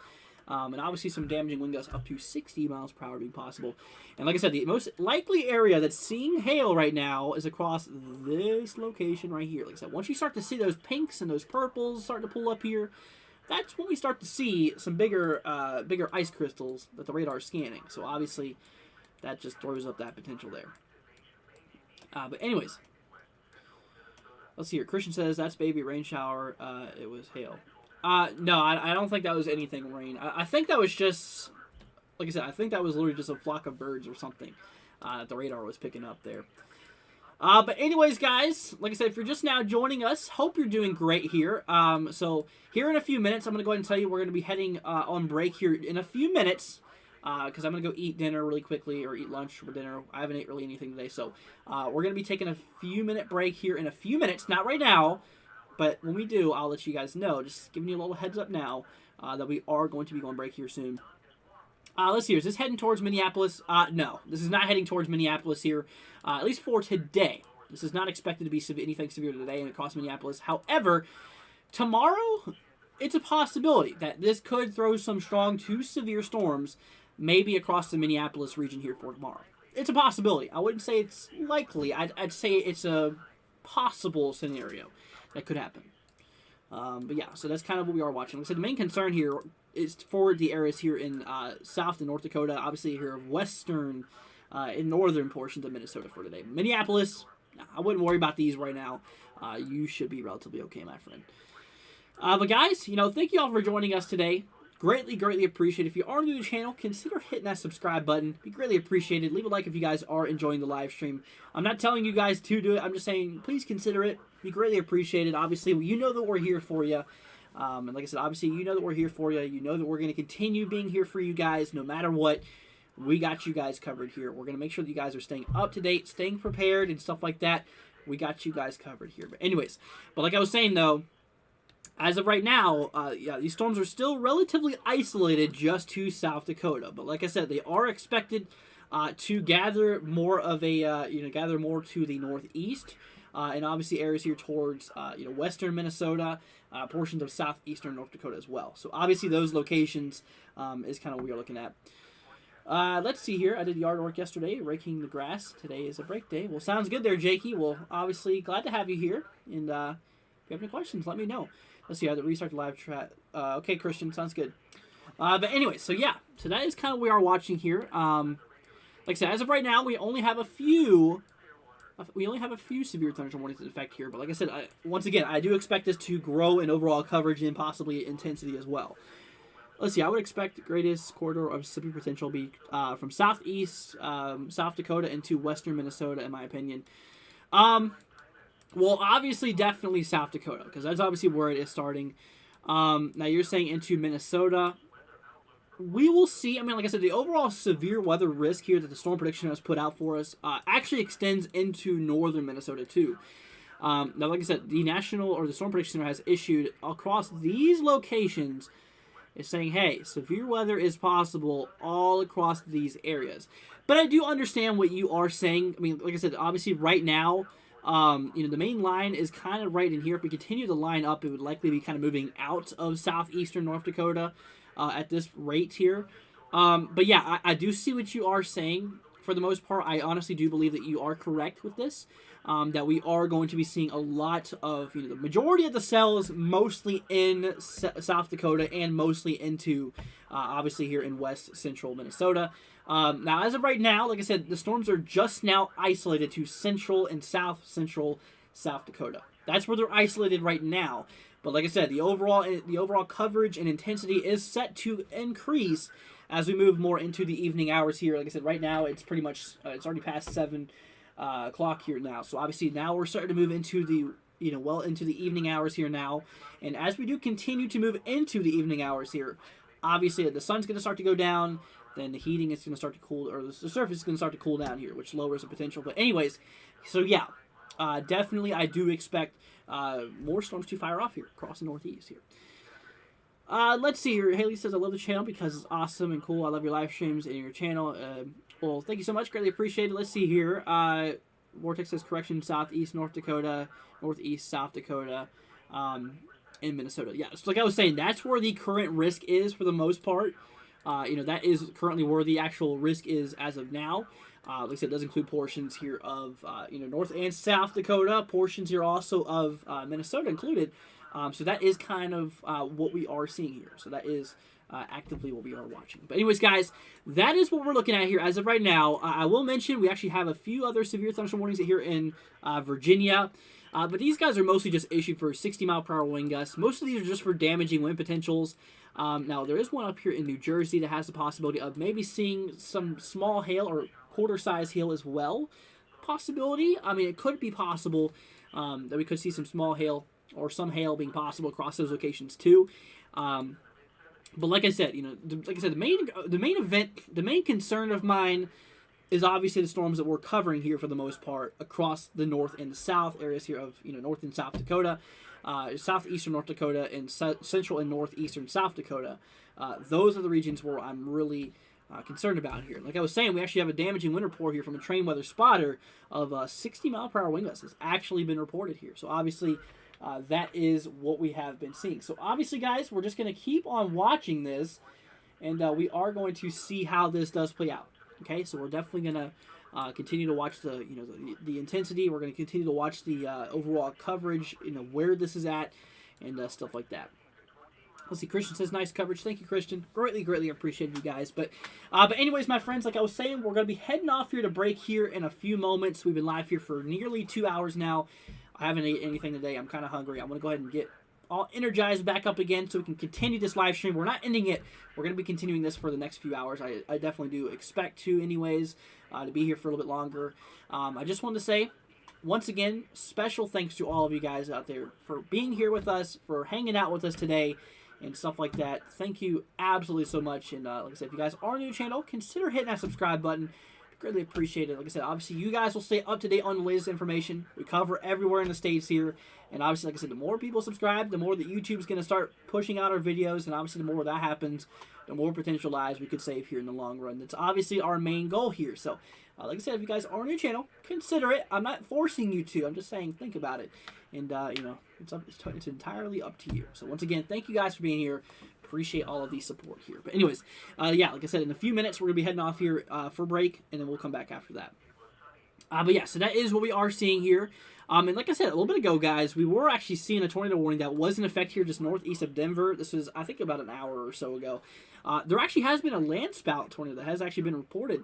And obviously some damaging wind gusts up to 60 miles per hour being possible. And like I said, the most likely area that's seeing hail right now is across this location right here. Like I said, once you start to see those pinks and those purples start to pull up here, that's when we start to see some bigger ice crystals that the radar is scanning. So obviously, that just throws up that potential there. But anyways, let's see here. Christian says, that's baby rain shower. It was hail. No, I don't think that was anything rain. I think that was just, like I said, I think that was literally just a flock of birds or something that the radar was picking up there. But anyways, guys, like I said, if you're just now joining us, hope you're doing great here. So here in a few minutes, I'm going to go ahead and tell you we're going to be heading on break here in a few minutes. Because I'm going to go eat dinner really quickly, or eat lunch for dinner. I haven't ate really anything today, so we're going to be taking a few-minute break here in a few minutes. Not right now, but when we do, I'll let you guys know. Just giving you a little heads up now that we are going to be going break here soon. Let's see, is this heading towards Minneapolis? No, this is not heading towards Minneapolis here, at least for today. This is not expected to be anything severe today and across Minneapolis. However, tomorrow, it's a possibility that this could throw some strong to severe storms maybe across the Minneapolis region here for tomorrow. It's a possibility. I wouldn't say it's likely. I'd say it's a possible scenario that could happen. But yeah, so that's kind of what we are watching. Like I said, the main concern here is for the areas here in South and North Dakota, obviously here western and northern portions of Minnesota for today. Minneapolis, I wouldn't worry about these right now. You should be relatively okay, my friend. But guys, thank you all for joining us today. Greatly appreciate it. If you are new to the channel, consider hitting that subscribe button. Be greatly appreciated. Leave a like if you guys are enjoying the live stream. I'm not telling you guys to do it. I'm just saying, please consider it. Be greatly appreciated. Obviously, you know that we're here for you. And like I said, obviously, you know that we're here for you. You know that we're going to continue being here for you guys no matter what. We got you guys covered here. We're going to make sure that you guys are staying up to date, staying prepared, and stuff like that. We got you guys covered here. But anyways, like I was saying, though, as of right now, these storms are still relatively isolated just to South Dakota. But like I said, they are expected to gather more of a, gather more to the northeast. And obviously areas here towards, western Minnesota, portions of southeastern North Dakota as well. So obviously those locations is kind of what we're looking at. Let's see here. I did yard work yesterday, raking the grass. Today is a break day. Well, sounds good there, Jakey. Well, obviously glad to have you here. And if you have any questions, let me know. Let's see, I had to restart the live chat. Okay, Christian, sounds good. But anyway, so yeah, so that is kind of what we are watching here. Like I said, as of right now, we only have a few severe thunderstorm warnings in effect here. But like I said, once again, I do expect this to grow in overall coverage and possibly intensity as well. Let's see, I would expect the greatest corridor of severe potential be from southeast South Dakota into western Minnesota, in my opinion. Well, obviously, definitely South Dakota, because that's obviously where it is starting. Now, you're saying into Minnesota. We will see. I mean, like I said, the overall severe weather risk here that the Storm Prediction has put out for us actually extends into northern Minnesota, too. Now, like I said, the Storm Prediction Center has issued across these locations is saying, hey, severe weather is possible all across these areas. But I do understand what you are saying. I mean, like I said, obviously right now, the main line is kind of right in here. If we continue to line up, it would likely be kind of moving out of southeastern North Dakota at this rate here. But yeah, I do see what you are saying. For the most part, I honestly do believe that you are correct with this. That we are going to be seeing a lot of, the majority of the cells mostly in South Dakota and mostly into, obviously here in west central Minnesota. Now, as of right now, like I said, the storms are just now isolated to central and south central South Dakota. That's where they're isolated right now. But like I said, the overall coverage and intensity is set to increase as we move more into the evening hours here. Like I said, right now it's pretty much it's already past 7 o'clock here now. So obviously now we're starting to move into the well into the evening hours here now, and as we do continue to move into the evening hours here, obviously the sun's going to start to go down, then the heating is going to start to cool, or the surface is going to start to cool down here, which lowers the potential. But anyways, so yeah, definitely I do expect more storms to fire off here across the Northeast here. Let's see here. Haley says, I love the channel because it's awesome and cool. I love your live streams and your channel. Well, thank you so much. Greatly appreciate it. Let's see here. Vortex says, correction, Southeast North Dakota, Northeast South Dakota, in Minnesota. Yeah, so like I was saying, that's where the current risk is for the most part. That is currently where the actual risk is as of now. Like I said, it does include portions here of, North and South Dakota, portions here also of Minnesota included. So that is kind of what we are seeing here. So that is actively what we are watching. But anyways, guys, that is what we're looking at here as of right now. I will mention we actually have a few other severe thunderstorm warnings here in Virginia. But these guys are mostly just issued for 60-mile-per-hour wind gusts. Most of these are just for damaging wind potentials. Now, there is one up here in New Jersey that has the possibility of maybe seeing some small hail or quarter-size hail as well. Possibility. I mean, it could be possible that we could see some small hail or some hail being possible across those locations too. But like I said, the main concern of mine is obviously the storms that we're covering here for the most part across the north and the south areas here of North and South Dakota, southeastern North Dakota, and central and northeastern South Dakota. Those are the regions where I'm really concerned about here. Like I was saying, we actually have a damaging wind report here from a train weather spotter of 60-mile-per-hour wind gusts has actually been reported here. So obviously, that is what we have been seeing. So obviously, guys, we're just going to keep on watching this, and we are going to see how this does play out. Okay, so we're definitely going to continue to watch the intensity. We're going to continue to watch the overall coverage, where this is at, and stuff like that. Let's see. Christian says, nice coverage. Thank you, Christian. Greatly appreciate you guys. But anyways, my friends, like I was saying, we're going to be heading off here to break here in a few moments. We've been live here for nearly 2 hours now. I haven't ate anything today. I'm kind of hungry. I'm going to go ahead and get all energized back up again so we can continue this live stream. We're not ending it. We're going to be continuing this for the next few hours. I definitely do expect to anyways, to be here for a little bit longer. I just wanted to say, once again, special thanks to all of you guys out there for being here with us, for hanging out with us today, and stuff like that. Thank you absolutely so much. And like I said, if you guys are new to the channel, consider hitting that subscribe button. Greatly appreciate it. Like I said, obviously you guys will stay up to date on the latest information. We cover everywhere in the States here. And obviously, like I said, the more people subscribe, the more that YouTube's going to start pushing out our videos. And obviously, the more that happens, the more potential lives we could save here in the long run. That's obviously our main goal here. So, like I said, if you guys are on your channel, consider it. I'm not forcing you to. I'm just saying, think about it. And, it's entirely up to you. So, once again, thank you guys for being here. Appreciate all of the support here. But anyways, like I said, in a few minutes, we're going to be heading off here for break, and then we'll come back after that. But yeah, so that is what we are seeing here. And like I said a little bit ago, guys, we were actually seeing a tornado warning that was in effect here just northeast of Denver. This was, I think, about an hour or so ago. There actually has been a land spout tornado that has actually been reported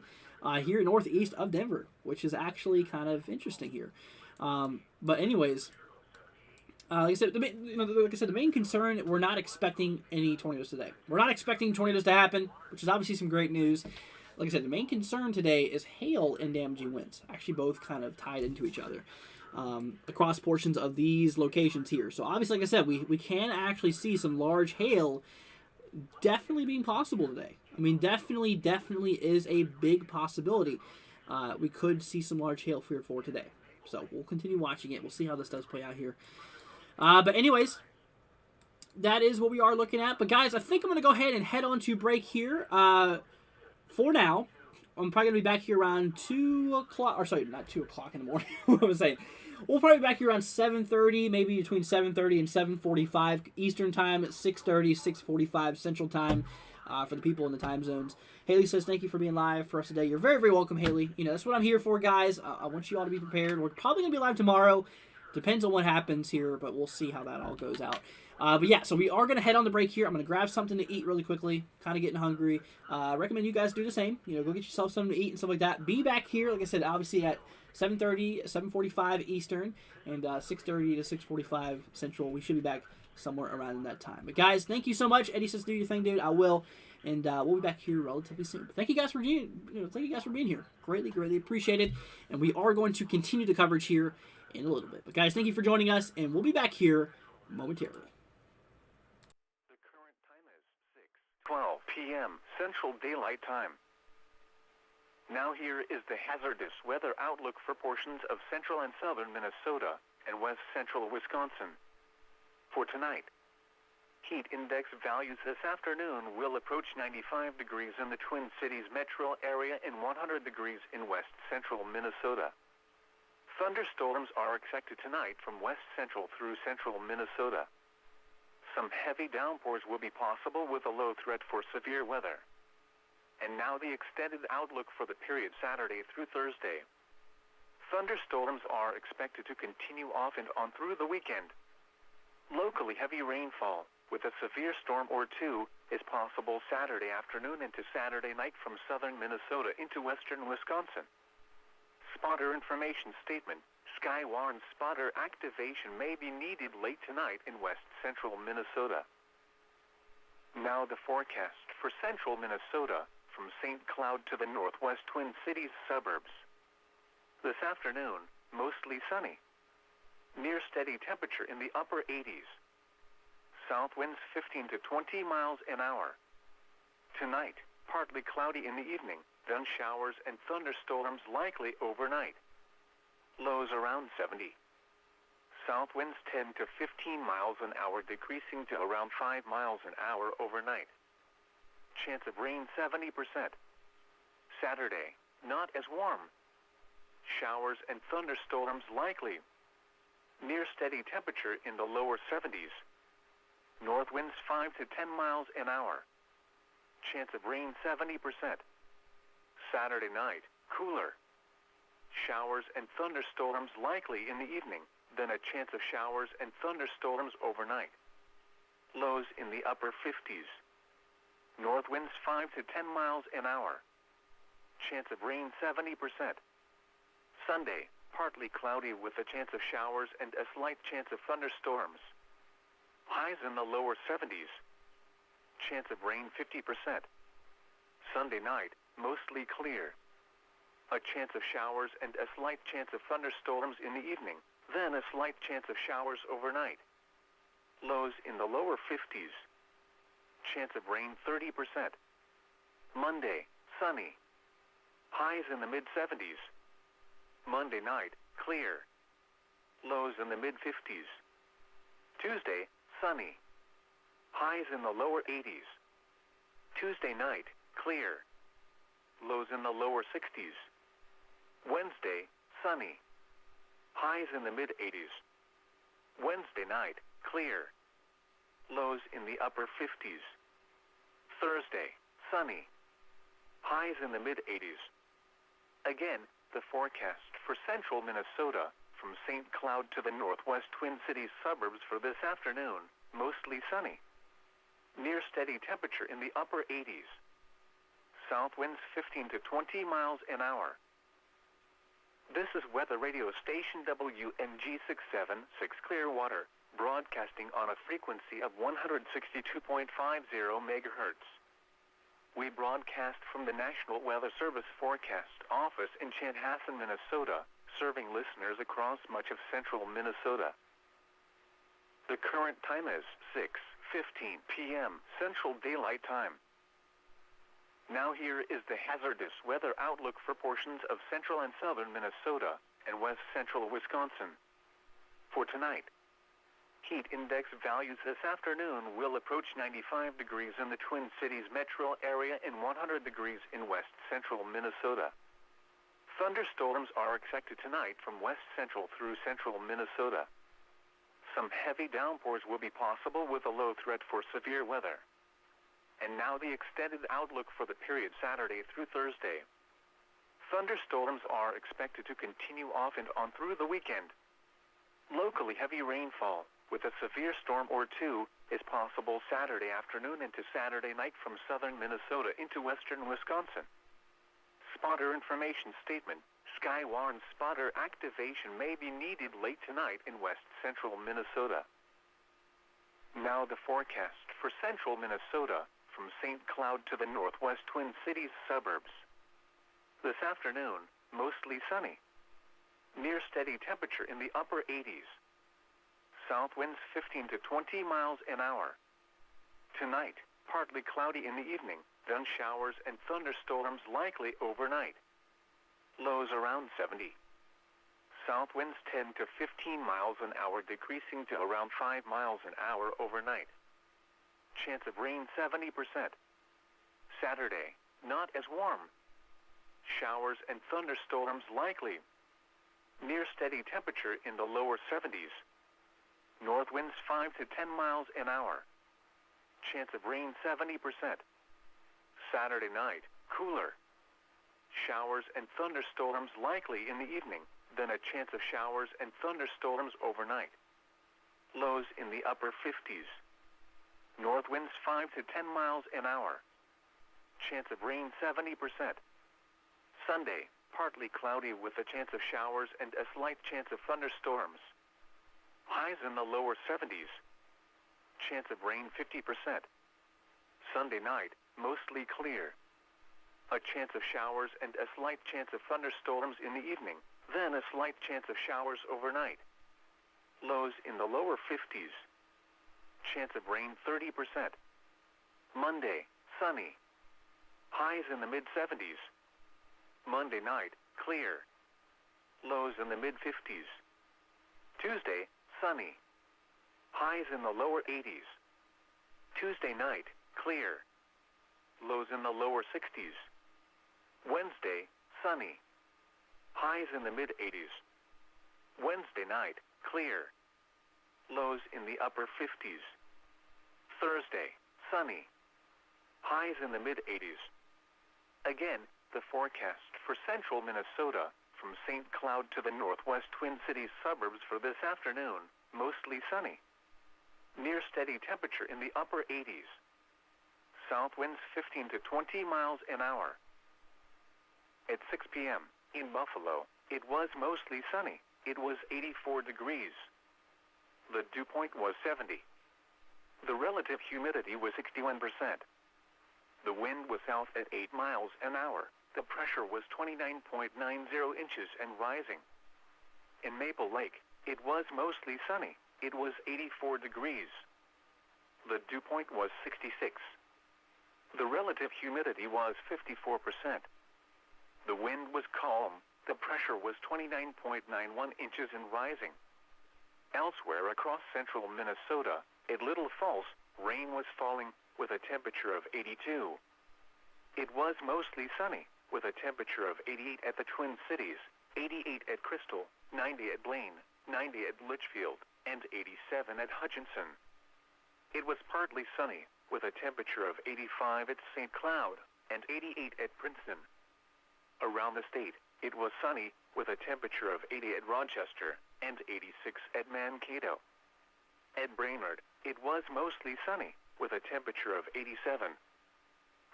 here northeast of Denver, which is actually kind of interesting here. But anyways, like I said, the main concern, we're not expecting any tornadoes today. We're not expecting tornadoes to happen, which is obviously some great news. Like I said, the main concern today is hail and damaging winds. Actually, both kind of tied into each other across portions of these locations here. So obviously, like I said, we can actually see some large hail definitely being possible today. I mean, definitely is a big possibility. We could see some large hail for today. So we'll continue watching it. We'll see how this does play out here. But anyways, that is what we are looking at. But guys, I think I'm going to go ahead and head on to break here. For now, I'm probably going to be back here around 2 o'clock. Or sorry, not 2 o'clock in the morning. What was I saying? We'll probably be back here around 7:30, maybe between 7:30 and 7:45 Eastern Time, 6:30, 6:45 Central Time for the people in the time zones. Haley says, thank you for being live for us today. You're very, very welcome, Haley. That's what I'm here for, guys. I want you all to be prepared. We're probably going to be live tomorrow. Depends on what happens here, but we'll see how that all goes out. But yeah, so we are going to head on the break here. I'm going to grab something to eat really quickly. Kind of getting hungry. I recommend you guys do the same. Go get yourself something to eat and stuff like that. Be back here, like I said, obviously at 7:30, 7:45 Eastern, and 6:30 to 6:45 Central. We should be back somewhere around that time. But guys, thank you so much. Eddie says, do your thing, dude. I will. and we'll be back here relatively soon. But thank you guys for being here. Greatly appreciated. And we are going to continue the coverage here in a little bit. But guys, thank you for joining us, and we'll be back here momentarily. The current time is 6:12 p.m. Central Daylight Time. Now here is the hazardous weather outlook for portions of central and southern Minnesota and west central Wisconsin. For tonight, heat index values this afternoon will approach 95 degrees in the Twin Cities metro area and 100 degrees in west central Minnesota. Thunderstorms are expected tonight from west central through central Minnesota. Some heavy downpours will be possible with a low threat for severe weather. And now the extended outlook for the period Saturday through Thursday. Thunderstorms are expected to continue off and on through the weekend. Locally heavy rainfall, with a severe storm or two, is possible Saturday afternoon into Saturday night from southern Minnesota into western Wisconsin. Spotter information statement. Sky warns spotter activation may be needed late tonight in west central Minnesota. Now the forecast for central Minnesota, from St. Cloud to the northwest Twin Cities suburbs. This afternoon, mostly sunny. Near steady temperature in the upper 80s. South winds 15 to 20 miles an hour. Tonight, partly cloudy in the evening, then showers and thunderstorms likely overnight. Lows around 70. South winds 10 to 15 miles an hour, decreasing to around 5 miles an hour overnight. Chance of rain 70%. Saturday, not as warm. Showers and thunderstorms likely. Near steady temperature in the lower 70s. North winds 5 to 10 miles an hour. Chance of rain 70%. Saturday night, cooler. Showers and thunderstorms likely in the evening, then a chance of showers and thunderstorms overnight. Lows in the upper 50s. North winds 5 to 10 miles an hour. Chance of rain 70%. Sunday, partly cloudy with a chance of showers and a slight chance of thunderstorms. Highs in the lower 70s. Chance of rain 50%. Sunday night, mostly clear. A chance of showers and a slight chance of thunderstorms in the evening, then a slight chance of showers overnight. Lows in the lower 50s. Chance of rain 30%. Monday, sunny. Highs in the mid-70s. Monday night, clear. Lows in the mid-50s. Tuesday, sunny. Highs in the lower 80s. Tuesday night, clear. Lows in the lower 60s. Wednesday, sunny. Highs in the mid-80s. Wednesday night, clear. Lows in the upper 50s. Thursday, sunny. Highs in the mid-80s. Again, the forecast for central Minnesota, from St. Cloud to the northwest Twin Cities suburbs for this afternoon, mostly sunny. Near steady temperature in the upper 80s. South winds 15 to 20 miles an hour. This is weather radio station WNG 676 Clearwater, broadcasting on a frequency of 162.50 megahertz. We broadcast from the National Weather Service Forecast Office in Chanhassen, Minnesota, serving listeners across much of central Minnesota. The current time is 6:15 p.m. Central Daylight Time. Now here is the hazardous weather outlook for portions of central and southern Minnesota and west central Wisconsin. For tonight, heat index values this afternoon will approach 95 degrees in the Twin Cities metro area and 100 degrees in west central Minnesota. Thunderstorms are expected tonight from west central through central Minnesota. Some heavy downpours will be possible with a low threat for severe weather. And now the extended outlook for the period Saturday through Thursday. Thunderstorms are expected to continue off and on through the weekend. Locally heavy rainfall, with a severe storm or two, is possible Saturday afternoon into Saturday night from southern Minnesota into western Wisconsin. Spotter information statement. Sky warns spotter activation may be needed late tonight in west central Minnesota. Now the forecast for central Minnesota, from St. Cloud to the northwest Twin Cities suburbs. This afternoon, mostly sunny. Near steady temperature in the upper 80s. South winds 15 to 20 miles an hour. Tonight, partly cloudy in the evening, then showers and thunderstorms likely overnight. Lows around 70. South winds 10 to 15 miles an hour, decreasing to around 5 miles an hour overnight. Chance of rain 70%. Saturday, not as warm. Showers and thunderstorms likely. Near steady temperature in the lower 70s. North winds 5 to 10 miles an hour. Chance of rain 70%. Saturday night, cooler. Showers and thunderstorms likely in the evening, then a chance of showers and thunderstorms overnight. Lows in the upper 50s. North winds 5 to 10 miles an hour. Chance of rain 70%. Sunday, partly cloudy with a chance of showers and a slight chance of thunderstorms. Highs in the lower 70s. Chance of rain 50%. Sunday night, mostly clear. A chance of showers and a slight chance of thunderstorms in the evening, then a slight chance of showers overnight. Lows in the lower 50s. Chance of rain 30%. Monday, sunny. Highs in the mid-70s. Monday night, clear. Lows in the mid-50s. Tuesday, sunny. Highs in the lower 80s. Tuesday night, clear. Lows in the lower 60s. Wednesday, sunny. Highs in the mid-80s. Wednesday night, clear. Lows in the upper 50s. Thursday, sunny. Highs in the mid-80s. Again, the forecast for central Minnesota, from St. Cloud to the northwest Twin Cities suburbs for this afternoon, mostly sunny. Near steady temperature in the upper 80s. South winds 15 to 20 miles an hour. At 6 p.m., in Buffalo, it was mostly sunny. It was 84 degrees. The dew point was 70. The relative humidity was 61%. The wind was south at 8 miles an hour. The pressure was 29.90 inches and rising. In Maple Lake, it was mostly sunny. It was 84 degrees. The dew point was 66. The relative humidity was 54%. The wind was calm. The pressure was 29.91 inches and rising. Elsewhere across central Minnesota, at Little Falls, rain was falling with a temperature of 82. It was mostly sunny, with a temperature of 88 at the Twin Cities, 88 at Crystal, 90 at Blaine, 90 at Litchfield, and 87 at Hutchinson. It was partly sunny, with a temperature of 85 at St. Cloud, and 88 at Princeton. Around the state, it was sunny, with a temperature of 80 at Rochester, and 86 at Mankato. At Brainerd, it was mostly sunny, with a temperature of 87.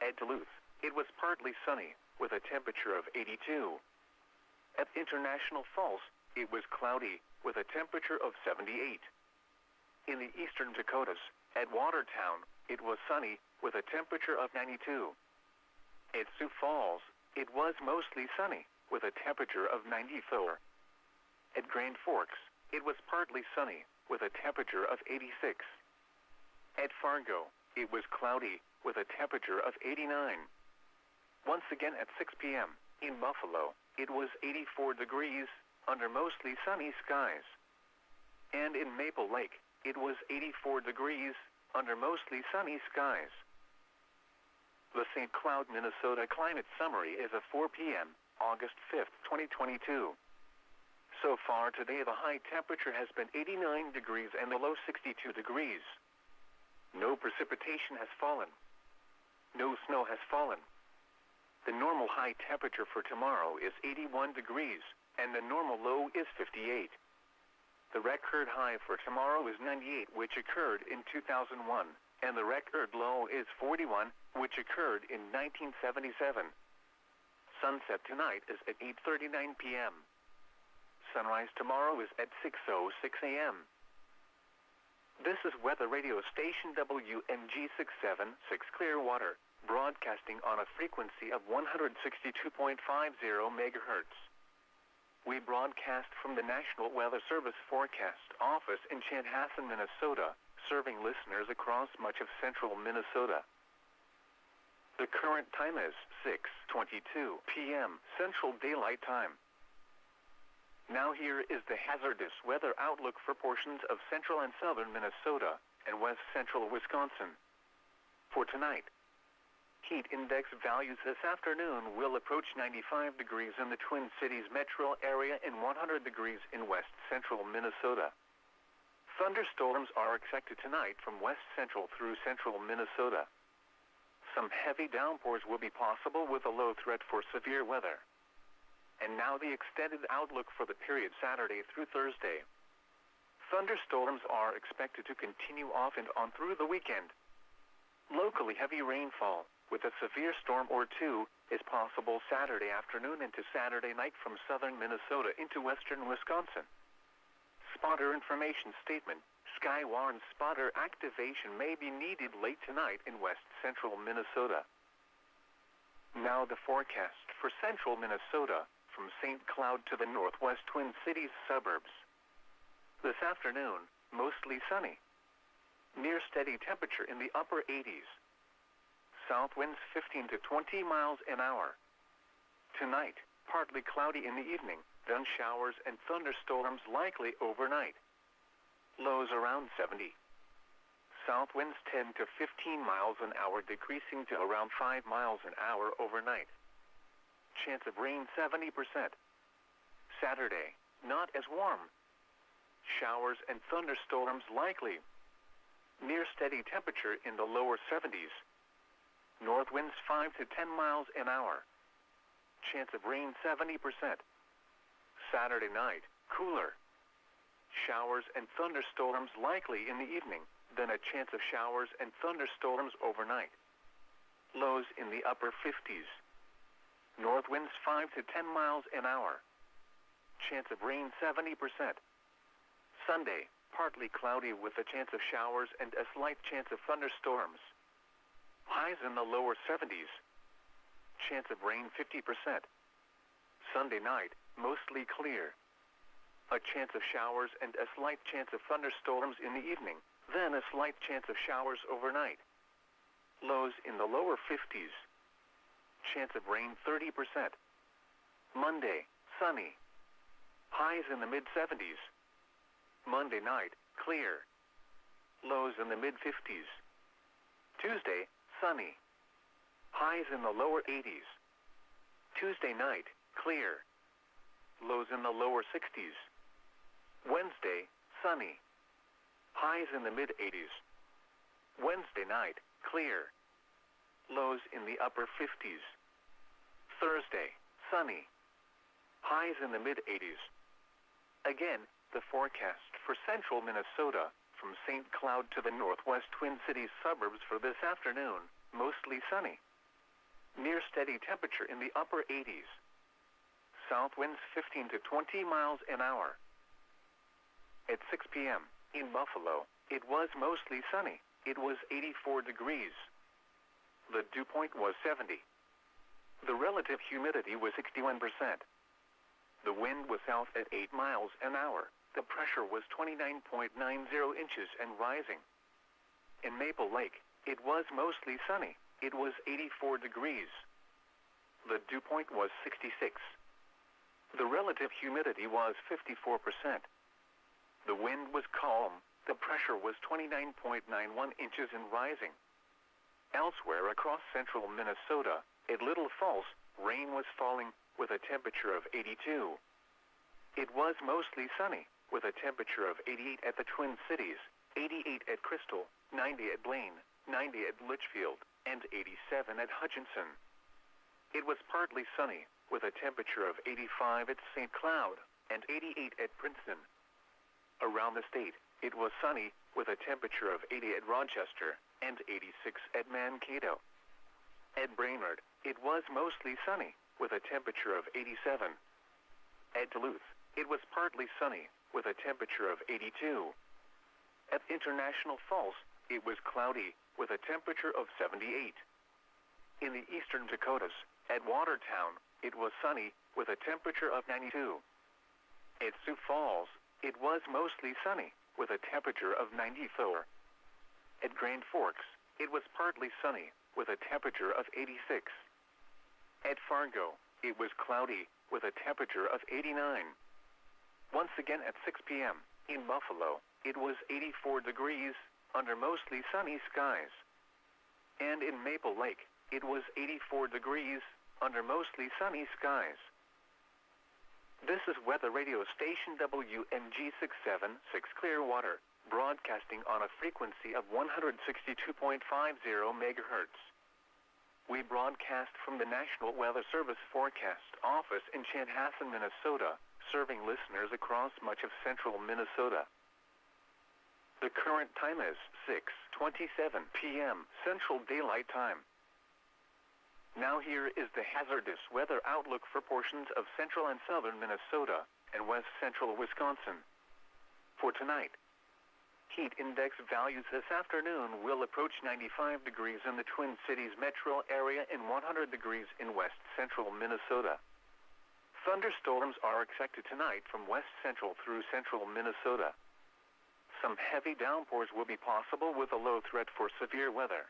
At Duluth, it was partly sunny, with a temperature of 82. At International Falls, it was cloudy, with a temperature of 78. In the eastern Dakotas, at Watertown, it was sunny, with a temperature of 92. At Sioux Falls, it was mostly sunny, with a temperature of 94. At Grand Forks, it was partly sunny, with a temperature of 86. At Fargo, it was cloudy, with a temperature of 89. Once again at 6 p.m., in Buffalo, it was 84 degrees, under mostly sunny skies. And in Maple Lake, it was 84 degrees, under mostly sunny skies. The St. Cloud, Minnesota Climate Summary is of 4 p.m., August 5th, 2022. So far today the high temperature has been 89 degrees and the low 62 degrees. No precipitation has fallen. No snow has fallen. The normal high temperature for tomorrow is 81 degrees, and the normal low is 58. The record high for tomorrow is 98, which occurred in 2001, and the record low is 41, which occurred in 1977. Sunset tonight is at 8:39 p.m. Sunrise tomorrow is at 6:06 a.m. This is weather radio station WMG676 Clearwater, broadcasting on a frequency of 162.50 megahertz. We broadcast from the National Weather Service Forecast Office in Chanhassen, Minnesota, serving listeners across much of central Minnesota. The current time is 6:22 p.m. Central Daylight Time. Now here is the hazardous weather outlook for portions of central and southern Minnesota and west central Wisconsin. For tonight, heat index values this afternoon will approach 95 degrees in the Twin Cities metro area and 100 degrees in west central Minnesota. Thunderstorms are expected tonight from west central through central Minnesota. Some heavy downpours will be possible with a low threat for severe weather. And now the extended outlook for the period Saturday through Thursday. Thunderstorms are expected to continue off and on through the weekend. Locally heavy rainfall, with a severe storm or two, is possible Saturday afternoon into Saturday night from southern Minnesota into western Wisconsin. Spotter information statement. Sky warns spotter activation may be needed late tonight in west central Minnesota. Now the forecast for central Minnesota, from St. Cloud to the northwest Twin Cities suburbs. This afternoon, mostly sunny. Near steady temperature in the upper 80s. South winds 15 to 20 miles an hour. Tonight, partly cloudy in the evening, then showers and thunderstorms likely overnight. Lows around 70. South winds 10 to 15 miles an hour, decreasing to around 5 miles an hour overnight. Chance of rain 70%. Saturday, not as warm. Showers and thunderstorms likely. Near steady temperature in the lower 70s. North winds 5 to 10 miles an hour. Chance of rain 70%. Saturday night, cooler. Showers and thunderstorms likely in the evening, then a chance of showers and thunderstorms overnight. Lows in the upper 50s. North winds 5 to 10 miles an hour. Chance of rain 70%. Sunday, partly cloudy with a chance of showers and a slight chance of thunderstorms. Highs in the lower 70s. Chance of rain 50%. Sunday night, mostly clear. A chance of showers and a slight chance of thunderstorms in the evening, then a slight chance of showers overnight. Lows in the lower 50s. Chance of rain 30%. Monday, sunny. Highs in the mid-70s. Monday night, clear. Lows in the mid-50s. Tuesday, sunny. Highs in the lower 80s. Tuesday night, clear. Lows in the lower 60s. Wednesday, sunny. Highs in the mid-80s. Wednesday night, clear. Lows in the upper 50s. Thursday, sunny. Highs in the mid-80s. Again, the forecast for central Minnesota, from St. Cloud to the northwest Twin Cities suburbs for this afternoon, mostly sunny. Near steady temperature in the upper 80s. South winds 15 to 20 miles an hour. At 6 p.m., in Buffalo, it was mostly sunny. It was 84 degrees. The dew point was 70. The relative humidity was 61%. The wind was south at 8 miles an hour. The pressure was 29.90 inches and rising. In Maple Lake, it was mostly sunny. It was 84 degrees. The dew point was 66. The relative humidity was 54%. The wind was calm. The pressure was 29.91 inches and rising. Elsewhere across central Minnesota, at Little Falls, rain was falling with a temperature of 82. It was mostly sunny, with a temperature of 88 at the Twin Cities, 88 at Crystal, 90 at Blaine, 90 at Litchfield, and 87 at Hutchinson. It was partly sunny, with a temperature of 85 at St. Cloud, and 88 at Princeton. Around the state, it was sunny, with a temperature of 80 at Rochester, and 86 at Mankato. At Brainerd, it was mostly sunny, with a temperature of 87. At Duluth, it was partly sunny, with a temperature of 82. At International Falls, it was cloudy, with a temperature of 78. In the eastern Dakotas, at Watertown, it was sunny, with a temperature of 92. At Sioux Falls, it was mostly sunny, with a temperature of 94. At Grand Forks, it was partly sunny, with a temperature of 86. At Fargo, it was cloudy, with a temperature of 89. Once again at 6 p.m., in Buffalo, it was 84 degrees, under mostly sunny skies. And in Maple Lake, it was 84 degrees, under mostly sunny skies. This is weather radio station WNG676 Clearwater, broadcasting on a frequency of 162.50 megahertz. We broadcast from the National Weather Service Forecast Office in Chanhassen, Minnesota, serving listeners across much of central Minnesota. The current time is 6:27 p.m. Central Daylight Time. Now here is the hazardous weather outlook for portions of central and southern Minnesota and west central Wisconsin. For tonight, heat index values this afternoon will approach 95 degrees in the Twin Cities metro area and 100 degrees in west central Minnesota. Thunderstorms are expected tonight from west central through central Minnesota. Some heavy downpours will be possible with a low threat for severe weather.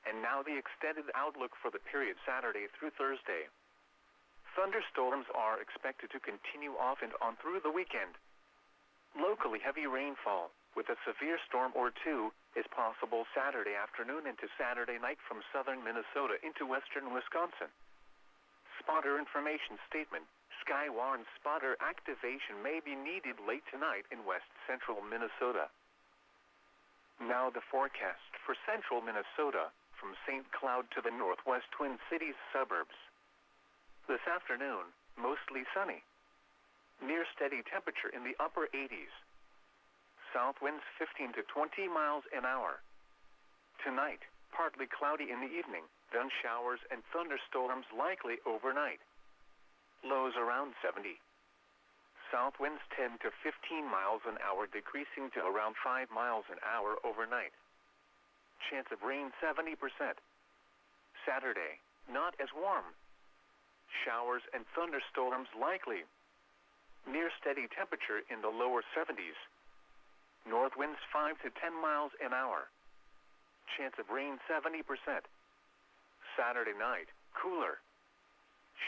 And now the extended outlook for the period Saturday through Thursday. Thunderstorms are expected to continue off and on through the weekend. Locally heavy rainfall, with a severe storm or two, is possible Saturday afternoon into Saturday night from southern Minnesota into western Wisconsin. Spotter information statement. Skywarn spotter activation may be needed late tonight in west central Minnesota. Now the forecast for central Minnesota, from St. Cloud to the northwest Twin Cities suburbs. This afternoon, mostly sunny. Near steady temperature in the upper 80s. South winds 15 to 20 miles an hour. Tonight, partly cloudy in the evening, then showers and thunderstorms likely overnight. Lows around 70. South winds 10 to 15 miles an hour, decreasing to around 5 miles an hour overnight. Chance of rain 70%. Saturday, not as warm. Showers and thunderstorms likely. Near steady temperature in the lower 70s. North winds 5 to 10 miles an hour. Chance of rain 70%. Saturday night, cooler.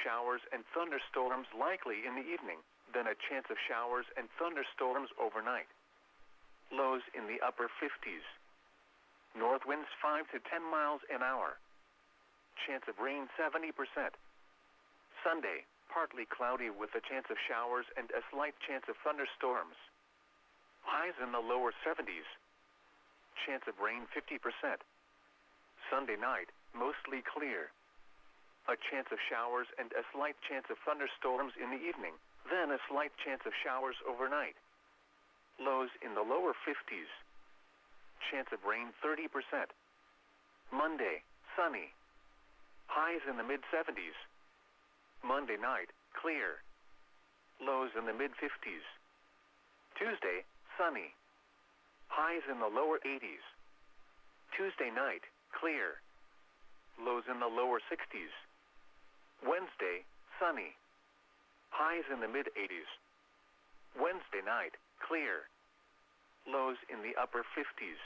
Showers and thunderstorms likely in the evening, then a chance of showers and thunderstorms overnight. Lows in the upper 50s. North winds 5 to 10 miles an hour. Chance of rain 70%. Sunday, partly cloudy with a chance of showers and a slight chance of thunderstorms. Highs in the lower 70s. Chance of rain 50%. Sunday night, mostly clear. A chance of showers and a slight chance of thunderstorms in the evening, then a slight chance of showers overnight. Lows in the lower 50s. Chance of rain 30%. Monday, sunny. Highs in the mid-70s. Monday night, clear. Lows in the mid-50s. Tuesday, sunny. Highs in the lower 80s. Tuesday night, clear. Lows in the lower 60s. Wednesday, sunny. Highs in the mid-80s. Wednesday night, clear. Lows in the upper 50s.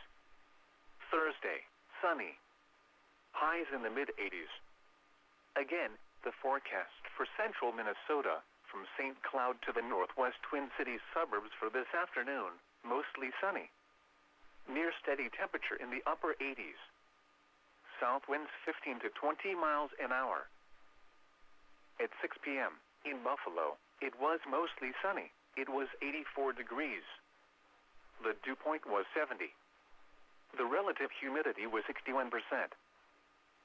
Thursday, sunny. Highs in the mid-80s. Again, the forecast for central Minnesota, from St. Cloud to the northwest Twin Cities suburbs for this afternoon, mostly sunny. Near steady temperature in the upper 80s. South winds 15 to 20 miles an hour. At 6 p.m., in Buffalo, it was mostly sunny. It was 84 degrees. The dew point was 70. The relative humidity was 61%.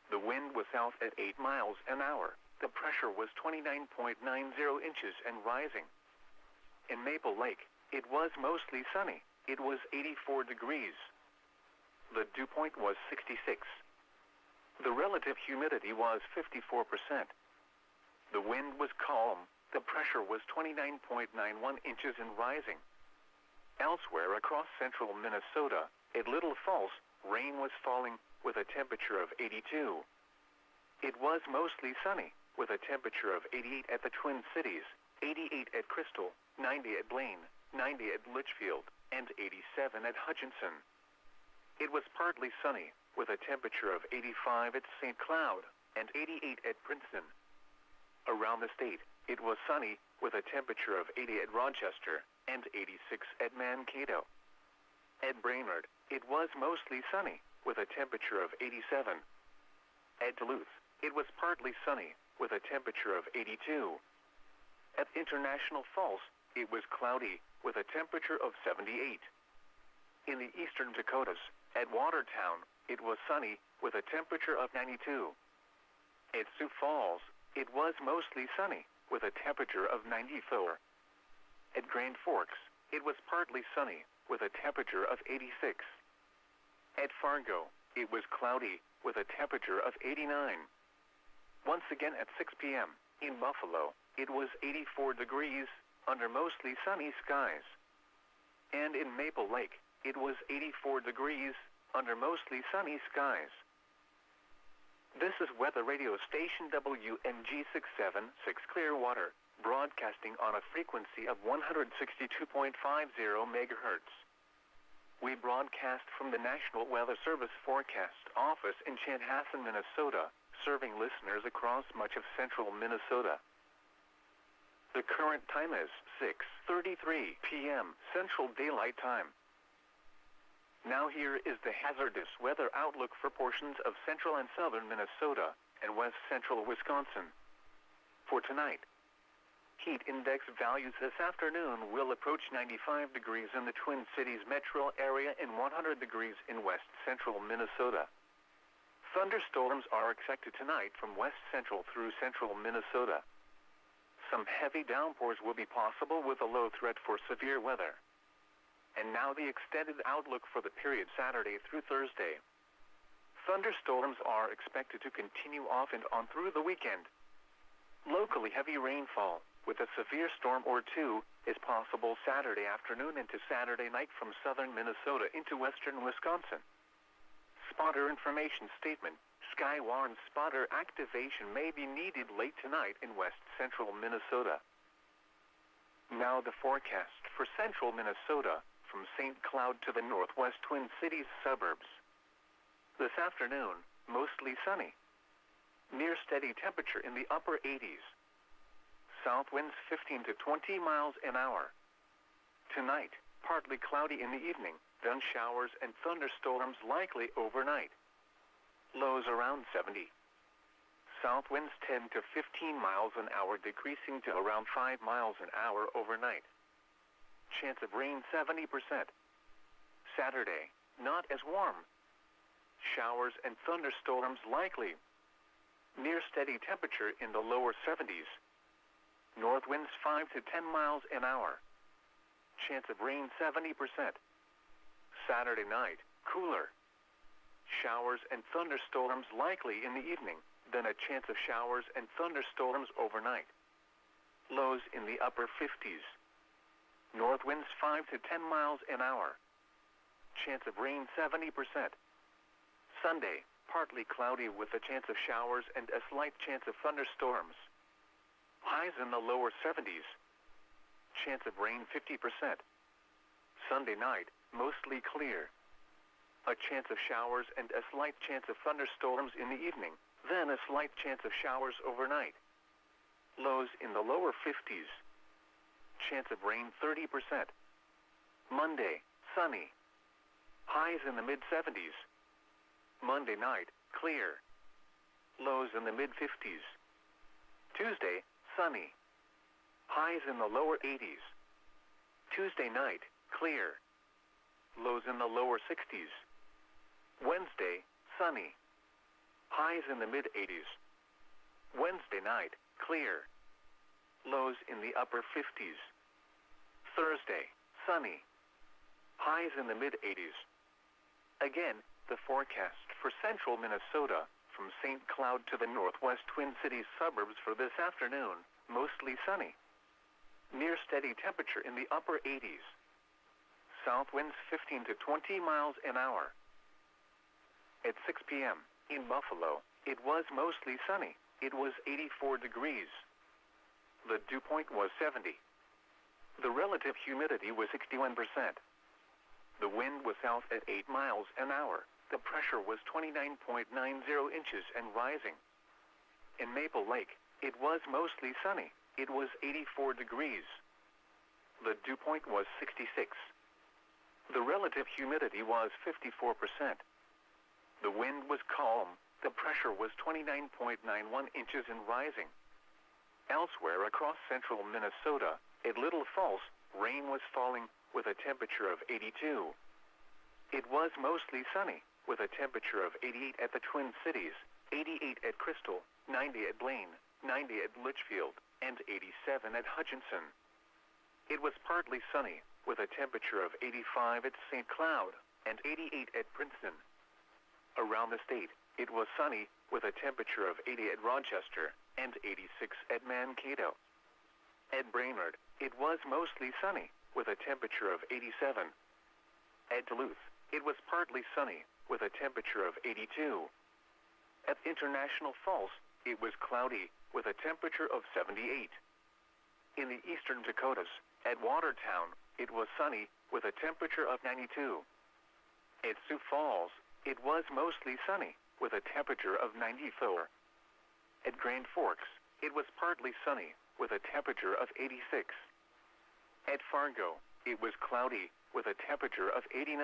The wind was south at 8 miles an hour. The pressure was 29.90 inches and rising. In Maple Lake, it was mostly sunny. It was 84 degrees. The dew point was 66. The relative humidity was 54%. The wind was calm. The pressure was 29.91 inches and rising. Elsewhere across central Minnesota, at Little Falls, rain was falling, with a temperature of 82. It was mostly sunny, with a temperature of 88 at the Twin Cities, 88 at Crystal, 90 at Blaine, 90 at Litchfield, and 87 at Hutchinson. It was partly sunny, with a temperature of 85 at St. Cloud, and 88 at Princeton. Around the state, it was sunny, with a temperature of 80 at Rochester, and 86 at Mankato. At Brainerd, it was mostly sunny, with a temperature of 87. At Duluth, it was partly sunny, with a temperature of 82. At International Falls, it was cloudy, with a temperature of 78. In the eastern Dakotas, at Watertown, it was sunny, with a temperature of 92. At Sioux Falls, it was mostly sunny, with a temperature of 94. At Grand Forks, it was partly sunny, with a temperature of 86. At Fargo, it was cloudy, with a temperature of 89. Once again at 6 p.m., in Buffalo, it was 84 degrees, under mostly sunny skies. And in Maple Lake, it was 84 degrees, under mostly sunny skies. This is Weather Radio Station WNG676 Clearwater, broadcasting on a frequency of 162.50 megahertz. We broadcast from the National Weather Service Forecast Office in Chanhassen, Minnesota, serving listeners across much of central Minnesota. The current time is 6:33 p.m. Central Daylight Time. Now here is the hazardous weather outlook for portions of central and southern Minnesota and west central Wisconsin. For tonight, heat index values this afternoon will approach 95 degrees in the Twin Cities metro area and 100 degrees in west central Minnesota. Thunderstorms are expected tonight from west central through central Minnesota. Some heavy downpours will be possible with a low threat for severe weather. And now the extended outlook for the period Saturday through Thursday. Thunderstorms are expected to continue off and on through the weekend. Locally heavy rainfall, with a severe storm or two, is possible Saturday afternoon into Saturday night from southern Minnesota into western Wisconsin. Spotter information statement: Skywarn spotter activation may be needed late tonight in west central Minnesota. Now the forecast for central Minnesota, from St. Cloud to the northwest Twin Cities suburbs. This afternoon, mostly sunny. Near steady temperature in the upper 80s. South winds 15 to 20 miles an hour. Tonight, partly cloudy in the evening, then showers and thunderstorms likely overnight. Lows around 70. South winds 10 to 15 miles an hour, decreasing to around 5 miles an hour overnight. Chance of rain 70%. Saturday, not as warm. Showers and thunderstorms likely. Near steady temperature in the lower 70s. North winds 5 to 10 miles an hour. Chance of rain 70%. Saturday night, cooler. Showers and thunderstorms likely in the evening, then a chance of showers and thunderstorms overnight. Lows in the upper 50s. North winds 5 to 10 miles an hour. Chance of rain 70%. Sunday, partly cloudy with a chance of showers and a slight chance of thunderstorms. Highs in the lower 70s. Chance of rain 50%. Sunday night, mostly clear. A chance of showers and a slight chance of thunderstorms in the evening, then a slight chance of showers overnight. Lows in the lower 50s. Chance of rain 30%. Monday, sunny. Highs in the mid-70s. Monday night, clear. Lows in the mid-50s. Tuesday, sunny. Highs in the lower 80s. Tuesday night, clear. Lows in the lower 60s. Wednesday, sunny. Highs in the mid-80s. Wednesday night, clear. Lows in the upper 50s. Thursday, sunny. Highs in the mid-80s. Again, the forecast for central Minnesota, from St. Cloud to the northwest Twin Cities suburbs for this afternoon, mostly sunny. Near steady temperature in the upper 80s. South winds 15 to 20 miles an hour. At 6 p.m. in Buffalo, it was mostly sunny. It was 84 degrees. The dew point was 70. The relative humidity was 61%. The wind was south at 8 miles an hour. The pressure was 29.90 inches and rising. In Maple Lake, it was mostly sunny. It was 84 degrees. The dew point was 66. The relative humidity was 54%. The wind was calm. The pressure was 29.91 inches and rising. Elsewhere across central Minnesota, at Little Falls, rain was falling with a temperature of 82. It was mostly sunny with a temperature of 88 at the Twin Cities, 88 at Crystal, 90 at Blaine, 90 at Litchfield, and 87 at Hutchinson. It was partly sunny with a temperature of 85 at St. Cloud and 88 at Princeton. Around the state, it was sunny with a temperature of 80 at Rochester and 86 at Mankato. At Brainerd, it was mostly sunny with a temperature of 87. At Duluth, it was partly sunny with a temperature of 82. At International Falls, it was cloudy with a temperature of 78. In the eastern Dakotas, at Watertown, it was sunny with a temperature of 92. At Sioux Falls, it was mostly sunny with a temperature of 94. At Grand Forks, it was partly sunny with a temperature of 86. At Fargo, it was cloudy with a temperature of 89.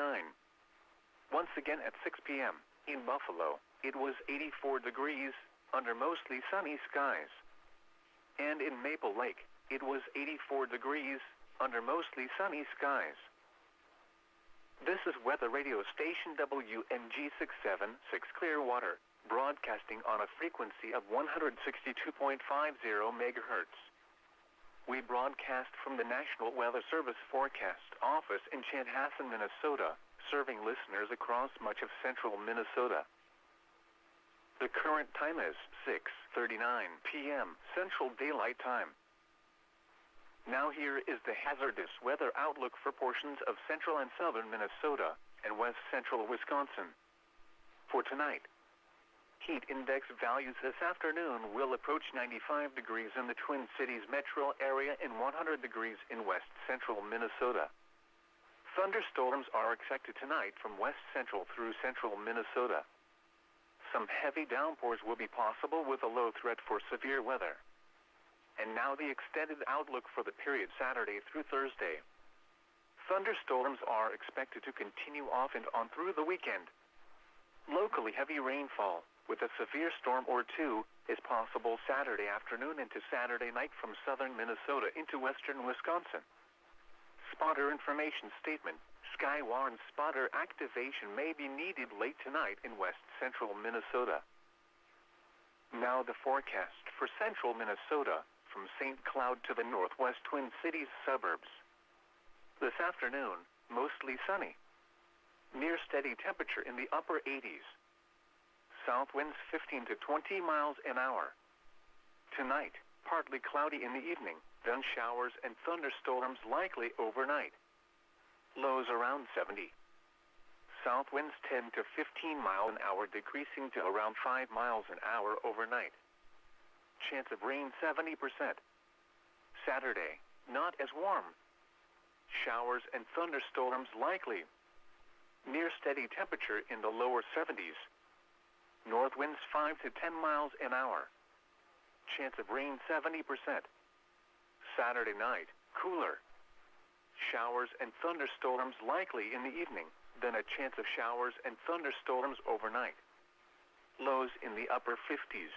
Once again at 6 p.m. in Buffalo, it was 84 degrees under mostly sunny skies. And in Maple Lake, it was 84 degrees under mostly sunny skies. This is Weather Radio Station WNG676 Clearwater, broadcasting on a frequency of 162.50 megahertz. We broadcast from the National Weather Service Forecast Office in Chanhassen, Minnesota, serving listeners across much of central Minnesota. The current time is 6:39 p.m. Central Daylight Time. Now here is the hazardous weather outlook for portions of central and southern Minnesota and west central Wisconsin. For tonight, heat index values this afternoon will approach 95 degrees in the Twin Cities metro area and 100 degrees in west central Minnesota. Thunderstorms are expected tonight from west central through central Minnesota. Some heavy downpours will be possible with a low threat for severe weather. And now the extended outlook for the period Saturday through Thursday. Thunderstorms are expected to continue off and on through the weekend. Locally heavy rainfall with a severe storm or two is possible Saturday afternoon into Saturday night from southern Minnesota into western Wisconsin. Spotter information statement. Skywarn spotter activation may be needed late tonight in west central Minnesota. Now the forecast for central Minnesota from St. Cloud to the northwest Twin Cities suburbs. This afternoon, mostly sunny. Near steady temperature in the upper 80s. South winds 15 to 20 miles an hour. Tonight, partly cloudy in the evening, then showers and thunderstorms likely overnight. Lows around 70. South winds 10 to 15 miles an hour decreasing to around 5 miles an hour overnight. Chance of rain 70%. Saturday, not as warm. Showers and thunderstorms likely. Near steady temperature in the lower 70s. North winds 5 to 10 miles an hour. Chance of rain 70%. Saturday night, cooler. Showers and thunderstorms likely in the evening, then a chance of showers and thunderstorms overnight. Lows in the upper 50s.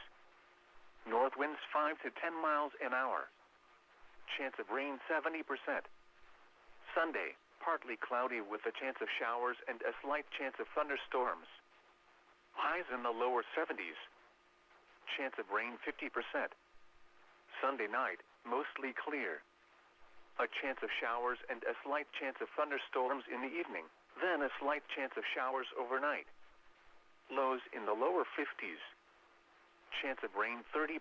North winds 5 to 10 miles an hour. Chance of rain 70%. Sunday, partly cloudy with a chance of showers and a slight chance of thunderstorms. Highs in the lower 70s. Chance of rain 50%. Sunday night, mostly clear. A chance of showers and a slight chance of thunderstorms in the evening, then a slight chance of showers overnight. Lows in the lower 50s. Chance of rain 30%.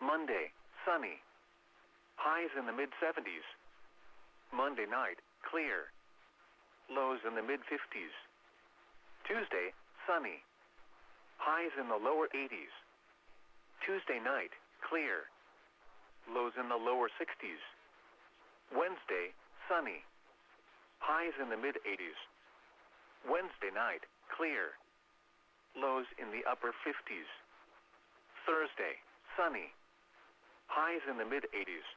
Monday, sunny. Highs in the mid-70s. Monday night, clear. lows in the mid-50s. Tuesday, sunny, highs in the lower 80s. Tuesday night, clear, lows in the lower 60s. Wednesday, sunny, highs in the mid-80s. Wednesday night, clear, lows in the upper 50s. Thursday, sunny, highs in the mid-80s.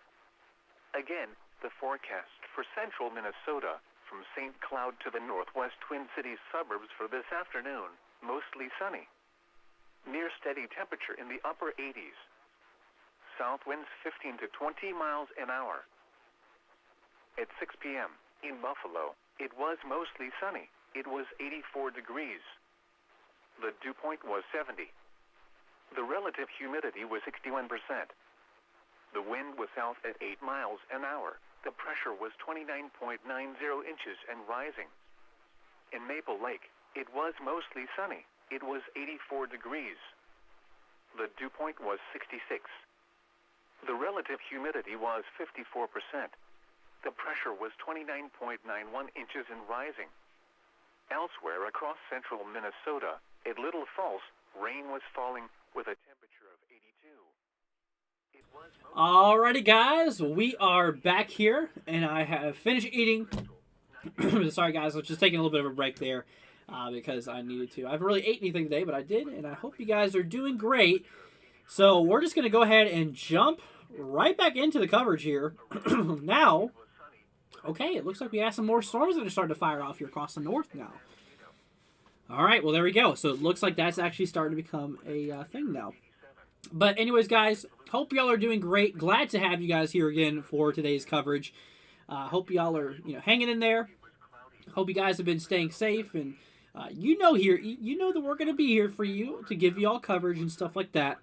Again, the forecast for central Minnesota from St. Cloud to the northwest Twin Cities suburbs for this afternoon, mostly sunny. Near steady temperature in the upper 80s. South winds 15 to 20 miles an hour. At 6 p.m. in Buffalo, it was mostly sunny. It was 84 degrees. The dew point was 70. The relative humidity was 61%. The wind was south at 8 miles an hour. The pressure was 29.90 inches and rising. In Maple Lake, it was mostly sunny. It was 84 degrees. The dew point was 66. The relative humidity was 54%. The pressure was 29.91 inches and rising. Elsewhere across central Minnesota, at Little Falls, rain was falling with a temperature of 82. Alrighty, guys, we are back here, and I have finished eating. Sorry, guys, I was just taking a little bit of a break there because I needed to. I haven't really ate anything today, but I did, and I hope you guys are doing great. So we're just going to go ahead and jump right back into the coverage here. Now, okay, it looks like we have some more storms that are starting to fire off here across the north now. All right, well, there we go. So it looks like that's actually starting to become a thing now. But anyways, guys, hope y'all are doing great. Glad to have you guys here again for today's coverage. Hope y'all are hanging in there. Hope you guys have been staying safe. And you know that we're going to be here for you to give you all coverage and stuff like that.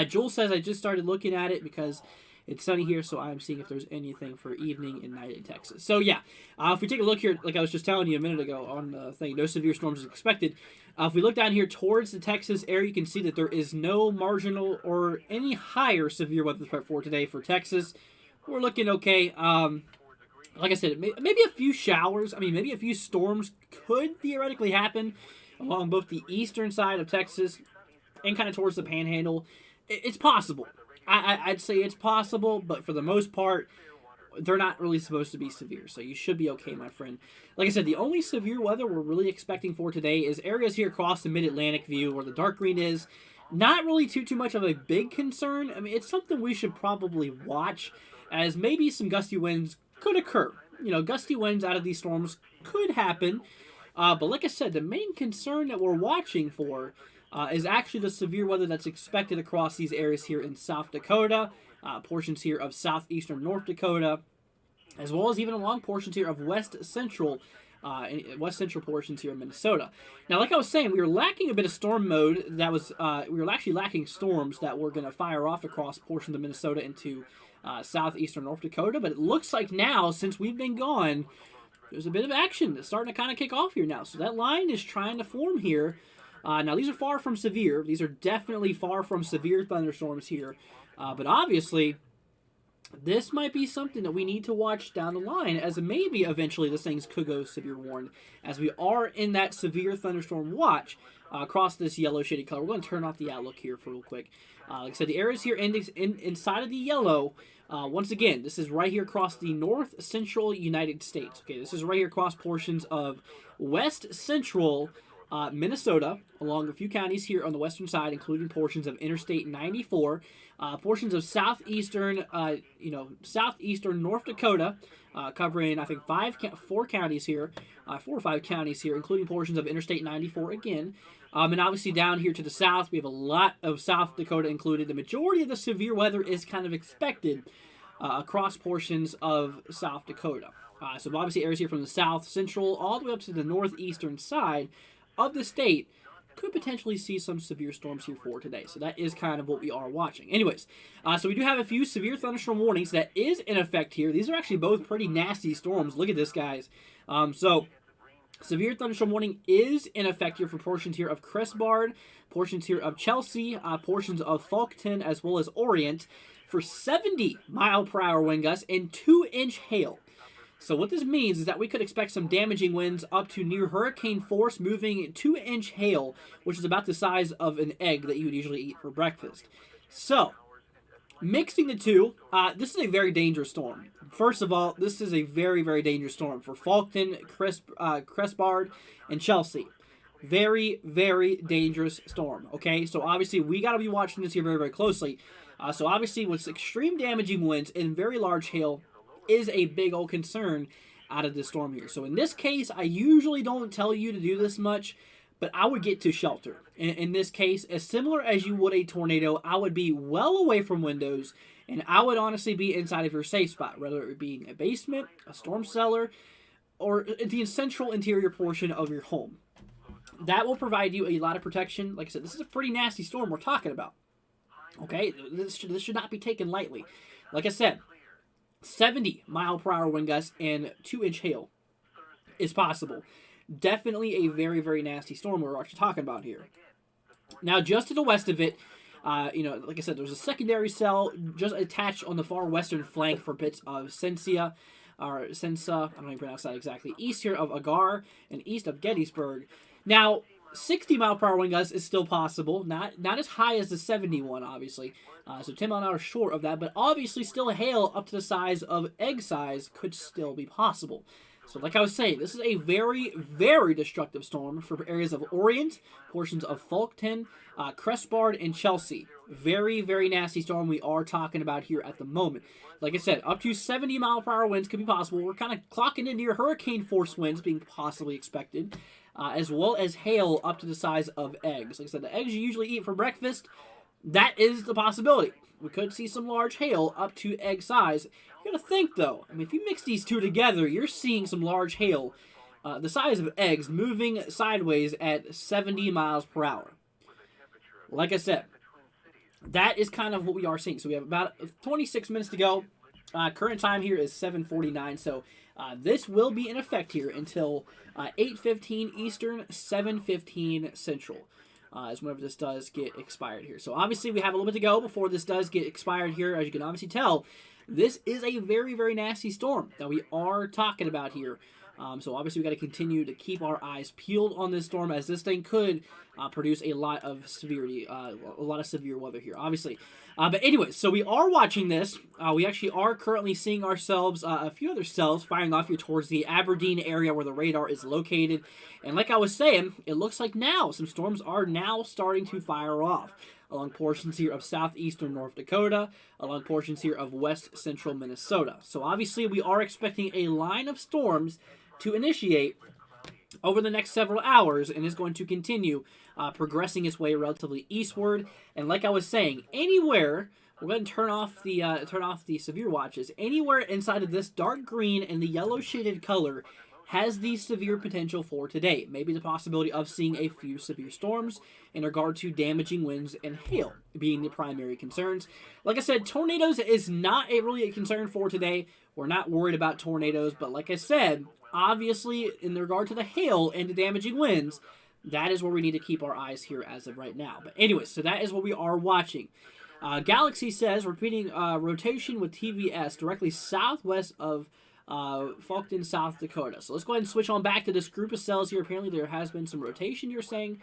Joel says I just started looking at it because it's sunny here, so I'm seeing if there's anything for evening and night in Texas. So yeah, if we take a look here, like I was just telling you a minute ago on the thing, no severe storms is expected. If we look down here towards the Texas area, you can see that there is no marginal or any higher severe weather threat for today for Texas. We're looking okay. Like I said, maybe a few showers. I mean, maybe a few storms could theoretically happen along both the eastern side of Texas and kind of towards the Panhandle. It's possible. I'd say it's possible, but for the most part, they're not really supposed to be severe, so you should be okay, my friend. Like I said, the only severe weather we're really expecting for today is areas here across the mid-Atlantic view where the dark green is. Not really too much of a big concern. I mean, it's something we should probably watch, as maybe some gusty winds could occur. Gusty winds out of these storms could happen, but like I said, the main concern that we're watching for is actually the severe weather that's expected across these areas here in South Dakota, portions here of southeastern North Dakota, as well as even along portions here of west central portions here in Minnesota. Now, like I was saying, we were lacking a bit of storm mode. We were actually lacking storms that were going to fire off across portions of Minnesota into southeastern North Dakota, but it looks like now, since we've been gone, there's a bit of action that's starting to kind of kick off here now. So that line is trying to form here. Now, these are far from severe. These are definitely far from severe thunderstorms here. But obviously, this might be something that we need to watch down the line, as maybe eventually this things could go severe warned, as we are in that severe thunderstorm watch across this yellow shaded color. We're going to turn off the outlook here for real quick. Like I said, the areas here inside of the yellow, once again, this is right here across the north central United States. Okay, this is right here across portions of west central Minnesota, along a few counties here on the western side, including portions of Interstate 94, portions of southeastern North Dakota, covering I think 4 counties here, 4 or 5 counties here, including portions of Interstate 94 again, and obviously down here to the south, we have a lot of South Dakota included. The majority of the severe weather is kind of expected across portions of South Dakota. So obviously areas here from the south central all the way up to the northeastern side of the state could potentially see some severe storms here for today. So that is kind of what we are watching. Anyways, so we do have a few severe thunderstorm warnings that is in effect here. These are actually both pretty nasty storms. Look at this, guys. So severe thunderstorm warning is in effect here for portions here of Crestbard, portions here of Chelsea, portions of Fulton, as well as Orient, for 70 mile per hour wind gusts and 2-inch hail. So what this means is that we could expect some damaging winds up to near hurricane force, moving 2-inch hail, which is about the size of an egg that you would usually eat for breakfast. So, mixing the two, this is a very dangerous storm. First of all, this is a very, very dangerous storm for Falkton, Crespard, and Chelsea. Very, very dangerous storm, okay? So obviously, we got to be watching this here very, very closely. So obviously, with extreme damaging winds and very large hail is a big old concern out of this storm here. So in this case, I usually don't tell you to do this much, but I would get to shelter. In this case, as similar as you would a tornado, I would be well away from windows, and I would honestly be inside of your safe spot, whether it be a basement, a storm cellar, or the central interior portion of your home. That will provide you a lot of protection. Like I said, this is a pretty nasty storm we're talking about. Okay, this should not be taken lightly. Like I said, 70-mile-per-hour wind gusts and 2-inch hail is possible. Definitely a very, very nasty storm we're actually talking about here. Now, just to the west of it, like I said, there's a secondary cell just attached on the far western flank for bits of Sensa, I don't even pronounce that exactly, east here of Agar and east of Gettysburg. Now, 60-mile-per-hour wind gusts is still possible, not as high as the 71, obviously. So 10 mile an hour short of that, but obviously still hail up to the size of egg size could still be possible. So like I was saying, this is a very, very destructive storm for areas of Orient, portions of Falkton, Crespard, and Chelsea. Very, very nasty storm we are talking about here at the moment. Like I said, up to 70-mile-per-hour winds could be possible. We're kind of clocking into your hurricane force winds being possibly expected, as well as hail up to the size of eggs. Like I said, the eggs you usually eat for breakfast, that is the possibility. We could see some large hail up to egg size. You gotta think, though. I mean, if you mix these two together, you're seeing some large hail the size of eggs moving sideways at 70 miles per hour. Like I said, that is kind of what we are seeing. So we have about 26 minutes to go. Current time here is 7:49. So this will be in effect here until 8:15 Eastern, 7:15 Central. Is whenever this does get expired here. So obviously we have a little bit to go before this does get expired here. As you can obviously tell, this is a very, very nasty storm that we are talking about here. So obviously we got to continue to keep our eyes peeled on this storm, as this thing could produce a lot of severity, a lot of severe weather here, obviously. But anyways, so we are watching this. We actually are currently seeing ourselves, a few other cells firing off here towards the Aberdeen area where the radar is located. And like I was saying, it looks like now some storms are now starting to fire off along portions here of southeastern North Dakota, along portions here of west central Minnesota. So obviously we are expecting a line of storms to initiate over the next several hours, and is going to continue progressing its way relatively eastward. And like I was saying, anywhere, we're going to turn off the severe watches. Anywhere inside of this dark green and the yellow shaded color has the severe potential for today. Maybe the possibility of seeing a few severe storms in regard to damaging winds and hail being the primary concerns. Like I said, tornadoes is not really a concern for today. We're not worried about tornadoes, but like I said, obviously in regard to the hail and the damaging winds, that is where we need to keep our eyes here as of right now. But anyways, so that is what we are watching. Galaxy says, repeating rotation with TVS directly southwest of Falkton, South Dakota. So let's go ahead and switch on back to this group of cells here. Apparently there has been some rotation, you're saying,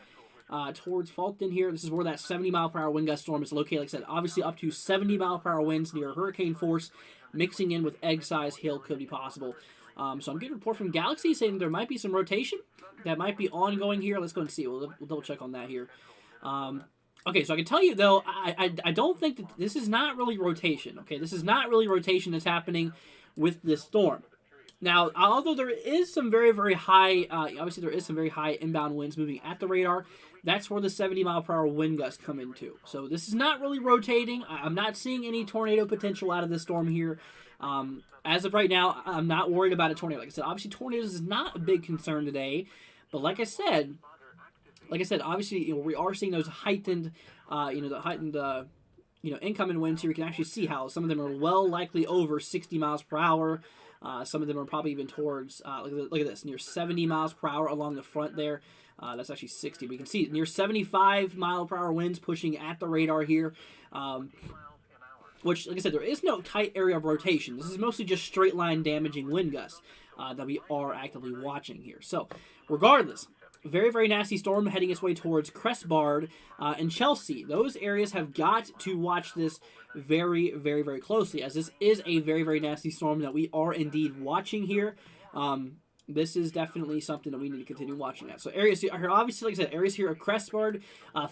towards Falkton here. This is where that 70-mile-per-hour wind gust storm is located. Like I said, obviously up to 70-mile-per-hour winds near hurricane force, mixing in with egg-sized hail could be possible. So I'm getting a report from Galaxy saying there might be some rotation that might be ongoing here. Let's go and see. We'll double check on that here. Okay, so I can tell you, though, I don't think that this is not really rotation. Okay, this is not really rotation that's happening with this storm. Now, although there is some very, very high, obviously there is some very high inbound winds moving at the radar, that's where the 70-mile-per-hour wind gusts come into. So this is not really rotating. I'm not seeing any tornado potential out of this storm here. As of right now, I'm not worried about a tornado. Like I said, obviously tornadoes is not a big concern today. But like I said, obviously we are seeing those heightened, incoming winds here. You can actually see how some of them are well likely over 60 miles per hour. Some of them are probably even towards, look at this, near 70 miles per hour along the front there. That's actually 60. We can see near 75 mile per hour winds pushing at the radar here. which, like I said, there is no tight area of rotation. This is mostly just straight line damaging wind gusts that we are actively watching here. So, regardless, very, very nasty storm heading its way towards Crestbard and Chelsea. Those areas have got to watch this very, very, very closely, as this is a very, very nasty storm that we are indeed watching here. This is definitely something that we need to continue watching at. So areas here, obviously, like I said, areas here of Crestbard.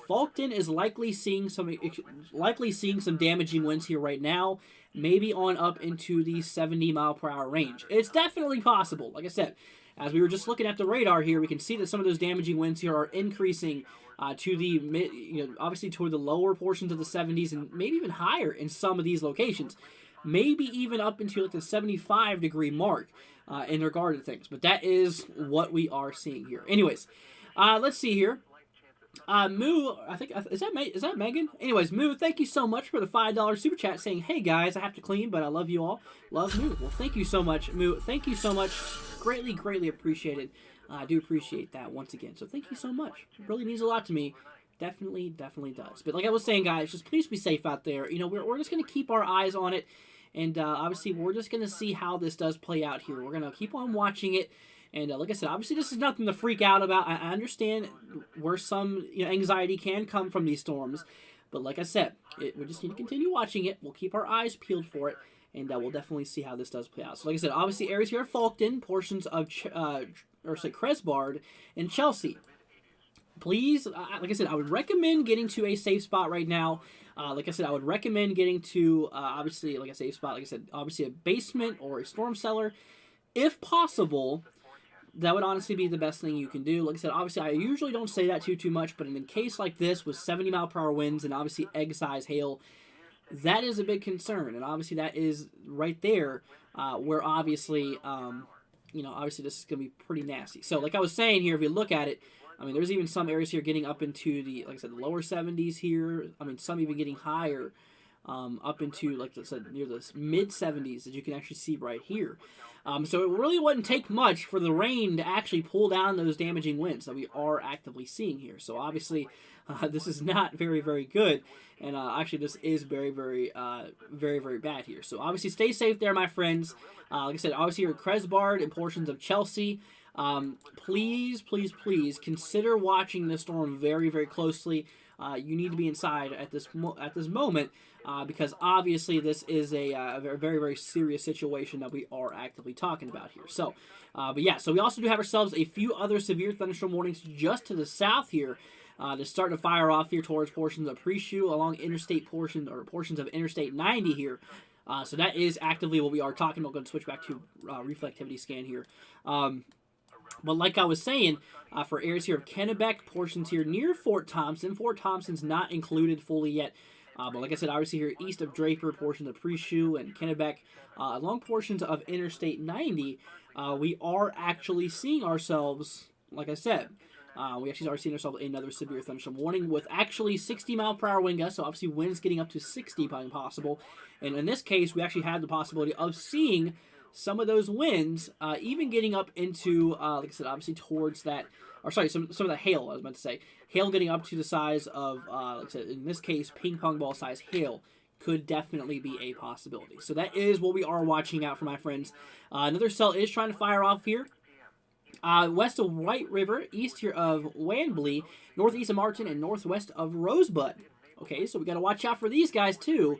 Falkton is likely seeing some damaging winds here right now, maybe on up into the 70-mile-per-hour range. It's definitely possible. Like I said, as we were just looking at the radar here, we can see that some of those damaging winds here are increasing to the mid, obviously toward the lower portions of the 70s and maybe even higher in some of these locations. Maybe even up into like the 75-degree mark in regard to things. But that is what we are seeing here. Anyways, let's see here. Moo, I think, is that Megan? Anyways, Moo, thank you so much for the $5 super chat saying, hey guys, I have to clean, but I love you all. Love Moo. Well, thank you so much, Moo. Thank you so much. Greatly, greatly appreciated. I do appreciate that once again. So thank you so much. It really means a lot to me. Definitely, definitely does. But like I was saying, guys, just please be safe out there. We're just going to keep our eyes on it. And obviously, we're just going to see how this does play out here. We're going to keep on watching it. And like I said, obviously, this is nothing to freak out about. I understand where some anxiety can come from these storms. But like I said, we just need to continue watching it. We'll keep our eyes peeled for it. And we'll definitely see how this does play out. So like I said, obviously, areas here are Falkton, portions of Crestbard, and Chelsea. Please, like I said, I would recommend getting to a safe spot right now. Like I said, I would recommend getting to, obviously, like a safe spot. Like I said, obviously a basement or a storm cellar. If possible, that would honestly be the best thing you can do. Like I said, obviously, I usually don't say that too much, but in a case like this with 70-mile-per-hour winds and obviously egg-size hail, that is a big concern. And obviously, that is right there where obviously, obviously this is going to be pretty nasty. So like I was saying here, if you look at it, I mean, there's even some areas here getting up into the, like I said, the lower 70s here. I mean, some even getting higher up into, like I said, near the mid-70s that you can actually see right here. So it really wouldn't take much for the rain to actually pull down those damaging winds that we are actively seeing here. So obviously, this is not very, very good. And actually, this is very, very, very, very bad here. So obviously, stay safe there, my friends. Like I said, obviously, you're Crestbard and portions of Chelsea. Please, please, please consider watching this storm very, very closely. You need to be inside at this moment because obviously this is a very, very serious situation that we are actively talking about here. So, but yeah, so we also do have ourselves a few other severe thunderstorm warnings just to the south here. To start to fire off here towards portions of Preshu along interstate portions of Interstate 90 here. So that is actively what we are talking about. I'm going to switch back to reflectivity scan here. But like I was saying, for areas here of Kennebec, portions here near Fort Thompson. Fort Thompson's not included fully yet. But like I said, obviously here east of Draper, portions of Preshu and Kennebec, along portions of Interstate 90, we are actually seeing ourselves, like I said, we actually are seeing ourselves another severe thunderstorm warning with actually 60-mile-per-hour wind gusts. So obviously winds getting up to 60 being possible. And in this case, we actually have the possibility of seeing some of those winds, even getting up into, like I said, obviously towards that, or sorry, some of the hail, I was meant to say. Hail getting up to the size of, like I said, in this case, ping pong ball size hail could definitely be a possibility. So that is what we are watching out for, my friends. Another cell is trying to fire off here. West of White River, east here of Wambley, northeast of Martin, and northwest of Rosebud. Okay, so we got to watch out for these guys, too.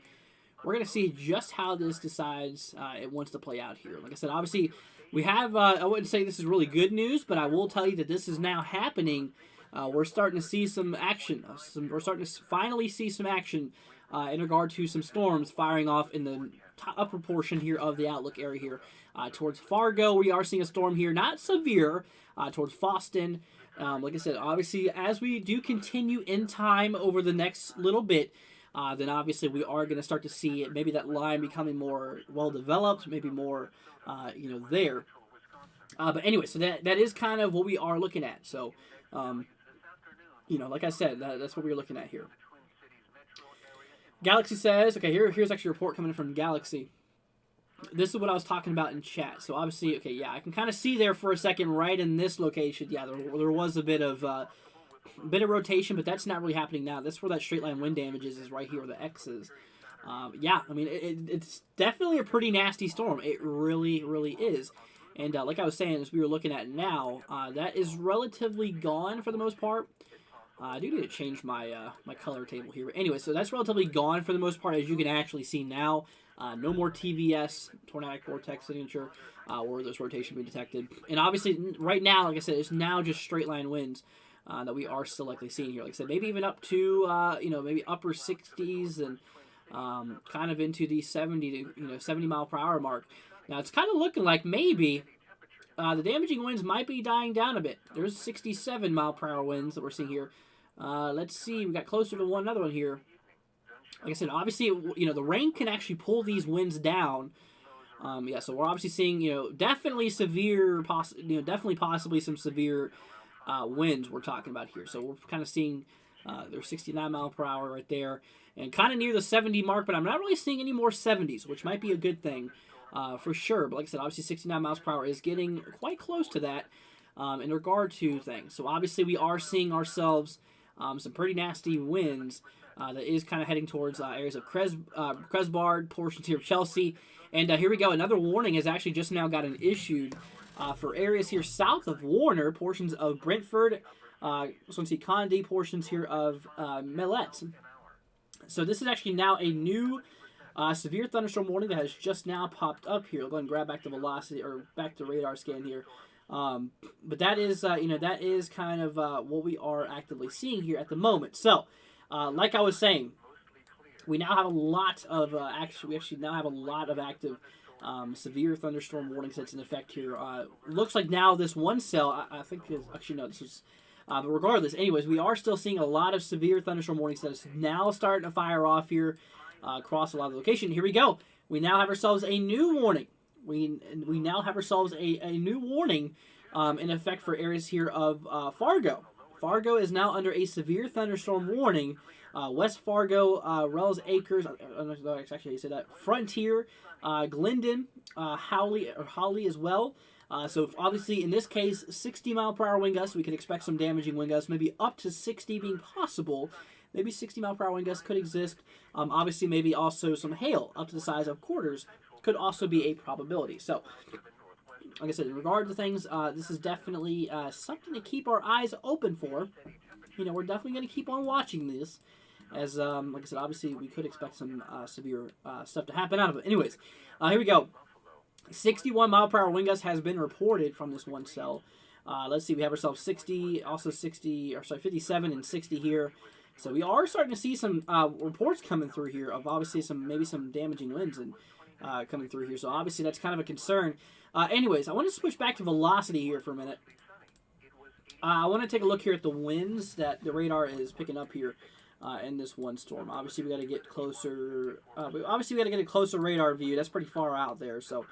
We're going to see just how this decides it wants to play out here. Like I said, obviously, we have, I wouldn't say this is really good news, but I will tell you that this is now happening. We're starting to see some action. We're starting to finally see some action in regard to some storms firing off in the upper portion here of the outlook area here. Towards Fargo, we are seeing a storm here, not severe, towards Foston. Like I said, obviously, as we do continue in time over the next little bit, then obviously we are going to start to see maybe that line becoming more well-developed, maybe more, there. But anyway, so that is kind of what we are looking at. So, like I said, that's what we're looking at here. Galaxy says, okay, here's actually a report coming in from Galaxy. This is what I was talking about in chat. So obviously, okay, yeah, I can kind of see there for a second right in this location. Yeah, there was a bit of rotation, but that's not really happening now. That's where that straight line wind damage is right here, where the X is. Yeah, I mean, it's definitely a pretty nasty storm. It really, really is. And like I was saying, as we were looking at now, that is relatively gone for the most part. I do need to change my my color table here. But anyway, so that's relatively gone for the most part, as you can actually see now. No more TVS, tornadic vortex signature, or this rotation being detected. And obviously, right now, like I said, it's now just straight line winds that we are still likely seeing here. Like I said, maybe even up to maybe upper 60s and kind of into the 70 to 70 mile per hour mark. Now it's kind of looking like maybe the damaging winds might be dying down a bit. There's 67 mile per hour winds that we're seeing here. Let's see, we got closer to another one here. Like I said, obviously, the rain can actually pull these winds down. Yeah, so we're obviously seeing, definitely severe, definitely possibly some severe winds we're talking about here. So we're kind of seeing there's 69 mile per hour right there, and kind of near the 70 mark, but I'm not really seeing any more 70s, which might be a good thing for sure. But like I said, obviously 69 miles per hour is getting quite close to that in regard to things. So obviously we are seeing ourselves some pretty nasty winds that is kind of heading towards areas of Cresbard, portions here of Chelsea. And here we go. Another warning has actually just now gotten issued for areas here south of Warner, portions of Brentford, Swansea Conde, portions here of Millet. So this is actually now a new severe thunderstorm warning that has just now popped up here. I'll go ahead and grab back the velocity or back to radar scan here. But that is, that is kind of what we are actively seeing here at the moment. So, like I was saying, we now have a lot of we actually now have a lot of active severe thunderstorm warnings that's in effect here. Looks like now this one cell, I think is actually no, this is. But regardless, anyways, we are still seeing a lot of severe thunderstorm warnings that is now starting to fire off here across a lot of the location. Here we go. We now have ourselves a new warning. We now have ourselves a new warning in effect for areas here of Fargo. Fargo is now under a severe thunderstorm warning. West Fargo, Rells Acres, actually how you say that, Frontier, Glendon, Holly as well. So obviously in this case, 60 mile per hour wind gusts. We could expect some damaging wind gusts, maybe up to 60 being possible. Maybe 60 mile per hour wind gusts could exist. Obviously maybe also some hail up to the size of quarters could also be a probability. So like I said, in regard to things, this is definitely something to keep our eyes open for. We're definitely going to keep on watching this. As, like I said, obviously we could expect some severe stuff to happen out of it. Anyways, here we go. 61 mile per hour wind gust has been reported from this one cell. Let's see, we have ourselves 60, also 57 and 60 here. So we are starting to see some reports coming through here of obviously maybe some damaging winds and coming through here. So obviously that's kind of a concern. Anyways, I want to switch back to velocity here for a minute. I want to take a look here at the winds that the radar is picking up here in this one storm. Obviously, we got to get closer. Obviously, we got to get a closer radar view. That's pretty far out there. So,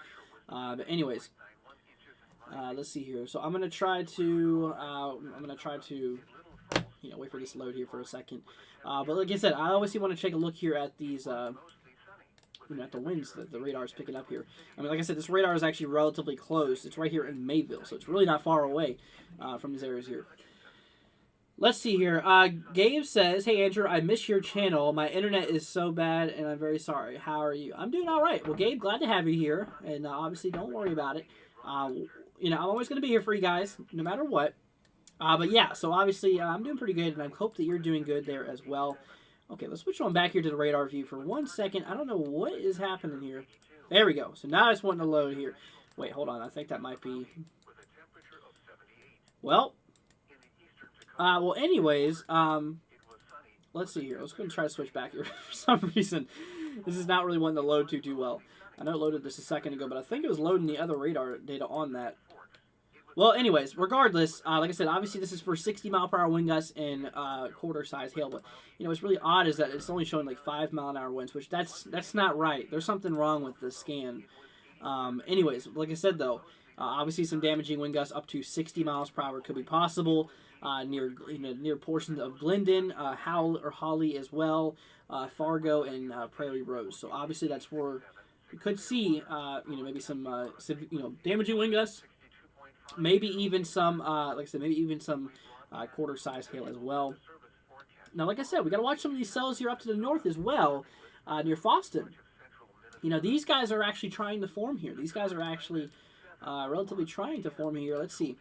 but anyways, let's see here. So I'm gonna try to. Wait for this to load here for a second. But like I said, I obviously want to take a look here at these. At the winds that the radar is picking up here. I mean, like I said, this radar is actually relatively close. It's right here in Mayville, so it's really not far away from these areas here. Let's see here. Gabe says, "Hey Andrew, I miss your channel. My internet is so bad, and I'm very sorry. How are you?" I'm doing all right. Well, Gabe, glad to have you here, and obviously, don't worry about it. I'm always going to be here for you guys, no matter what. But yeah, so obviously, I'm doing pretty good, and I hope that you're doing good there as well. Okay, let's switch on back here to the radar view for 1 second. I don't know what is happening here. There we go. So now it's wanting to load here. Wait, hold on. I think that might be... Well, anyways, let's see here. Let's go and try to switch back here. For some reason, this is not really wanting to load too well. I know it loaded this a second ago, but I think it was loading the other radar data on that. Well, anyways, regardless, like I said, obviously this is for 60 mile per hour wind gusts and quarter size hail. But what's really odd is that it's only showing like 5 mile an hour winds, which that's not right. There's something wrong with the scan. Anyways, like I said though, obviously some damaging wind gusts up to 60 miles per hour could be possible near portions of Glendon, Holly as well, Fargo and Prairie Rose. So obviously that's where we could see maybe some damaging wind gusts. Maybe even some, like I said, quarter-size hail as well. Now, like I said, we got to watch some of these cells here up to the north as well. near Foston. These guys are actually trying to form here. These guys are actually relatively trying to form here. Let's see.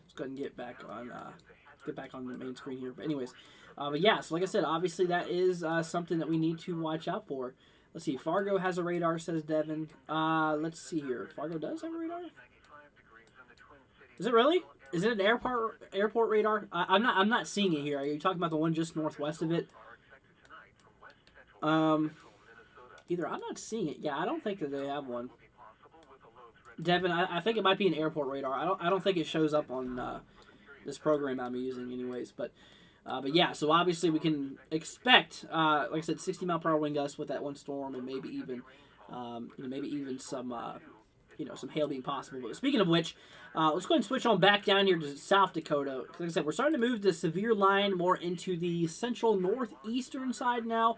Let's go ahead and get back on the main screen here. But anyways, but yeah, so like I said, obviously that is something that we need to watch out for. Let's see. Fargo has a radar, says Devin. Let's see here. Fargo does have a radar? Is it really? Is it an airport radar? I'm not seeing it here. Are you talking about the one just northwest of it? Either I'm not seeing it. Yeah, I don't think that they have one. Devin, I think it might be an airport radar. I don't think it shows up on this program I'm using, anyways. But yeah, so obviously we can expect, like I said, 60-mile-per-hour wind gusts with that one storm, and maybe even some some hail being possible. But speaking of which, let's go ahead and switch on back down here to South Dakota. Like I said, we're starting to move the severe line more into the central northeastern side now.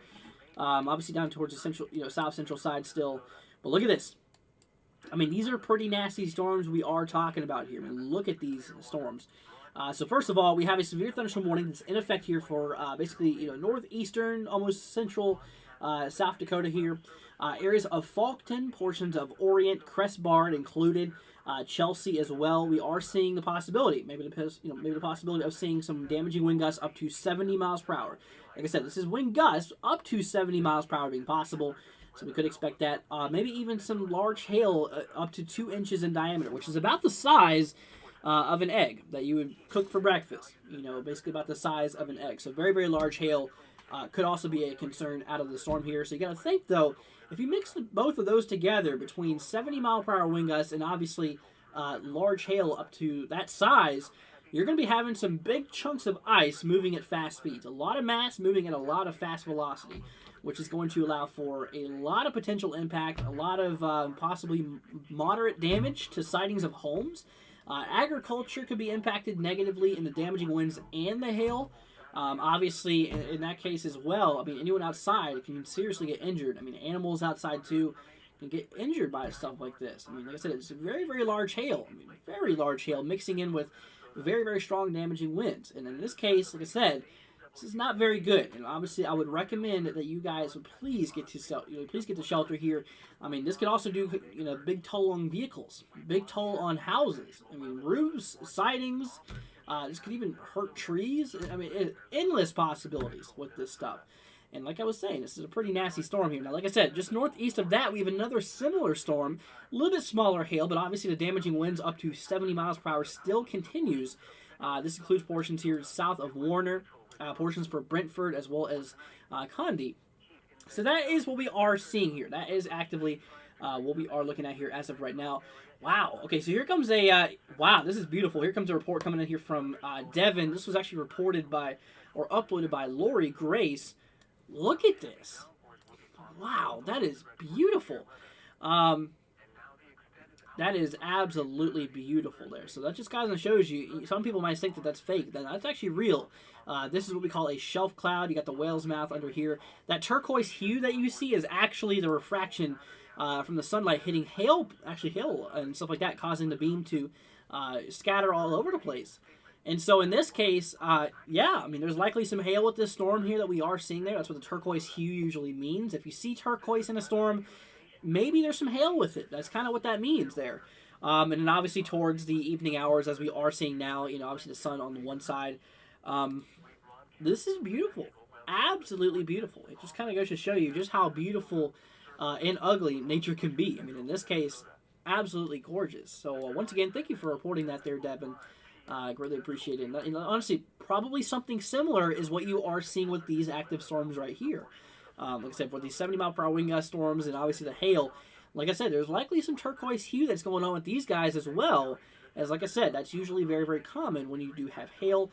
Obviously down towards the central, south central side still. But look at this. I mean, these are pretty nasty storms we are talking about here. I mean, look at these storms. So first of all, we have a severe thunderstorm warning that's in effect here for basically northeastern, almost central South Dakota here. Areas of Faulkton, portions of Orient, Crest Bard included, Chelsea as well. We are seeing the possibility, maybe the possibility of seeing some damaging wind gusts up to 70 miles per hour. Like I said, this is wind gusts up to 70 miles per hour being possible, so we could expect that. Maybe even some large hail up to 2 inches in diameter, which is about the size of an egg that you would cook for breakfast. Basically about the size of an egg. So very, very large hail could also be a concern out of the storm here. So you got to think, though, if you mix both of those together, between 70-mile-per-hour wind gusts and obviously large hail up to that size, you're going to be having some big chunks of ice moving at fast speeds. A lot of mass moving at a lot of fast velocity, which is going to allow for a lot of potential impact, a lot of possibly moderate damage to sidings of homes. Agriculture could be impacted negatively in the damaging winds and the hail. Obviously, in that case as well, I mean, anyone outside can seriously get injured. I mean, animals outside too can get injured by stuff like this. I mean, like I said, it's very, very large hail. I mean, very large hail mixing in with very, very strong damaging winds. And in this case, like I said, this is not very good. And obviously, I would recommend that you guys would please get to shelter here. I mean, this could also do big toll on vehicles, big toll on houses. I mean, roofs, sidings. This could even hurt trees. I mean, endless possibilities with this stuff. And like I was saying, this is a pretty nasty storm here. Now, like I said, just northeast of that, we have another similar storm. A little bit smaller hail, but obviously the damaging winds up to 70 miles per hour still continues. This includes portions here south of Warner, portions for Brentford, as well as Condi. So that is what we are seeing here. That is actively what we are looking at here as of right now. Wow. Okay, so here comes wow, this is beautiful. Here comes a report coming in here from Devin. This was actually reported by, or uploaded by Lori Grace. Look at this. Wow, that is beautiful. That is absolutely beautiful there. So that just kind of shows you, some people might think that that's fake. That's actually real. This is what we call a shelf cloud. You got the whale's mouth under here. That turquoise hue that you see is actually the refraction from the sunlight hitting hail and stuff like that, causing the beam to scatter all over the place. And so in this case, yeah, I mean, there's likely some hail with this storm here that we are seeing there. That's what the turquoise hue usually means. If you see turquoise in a storm, maybe there's some hail with it. That's kind of what that means there. And then obviously towards the evening hours, as we are seeing now, obviously the sun on the one side. This is beautiful. Absolutely beautiful. It just kind of goes to show you just how beautiful and ugly nature can be. I mean, in this case, absolutely gorgeous. So once again, thank you for reporting that there, Devin. I greatly appreciate it. And honestly, probably something similar is what you are seeing with these active storms right here. Like I said, for these 70-mile-per-hour wind gust storms and obviously the hail, like I said, there's likely some turquoise hue that's going on with these guys as well. As like I said, that's usually very, very common when you do have hail.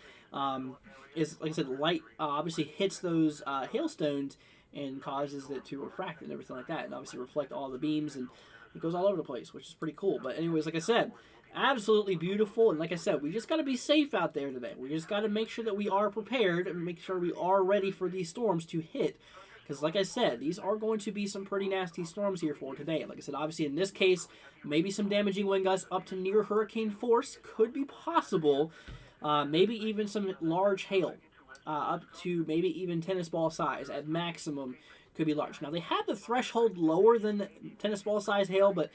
Is like I said, light obviously hits those hailstones and causes it to refract and everything like that, and obviously reflect all the beams, and it goes all over the place, which is pretty cool. But anyways, like I said, absolutely beautiful. And like I said, we just got to be safe out there today. We just got to make sure that we are prepared and make sure we are ready for these storms to hit. Because like I said, these are going to be some pretty nasty storms here for today. Like I said, obviously in this case, maybe some damaging wind gusts up to near hurricane force could be possible. Maybe even some large hail. up to maybe even tennis ball size at maximum could be large. Now, they have the threshold lower than tennis ball size hail, but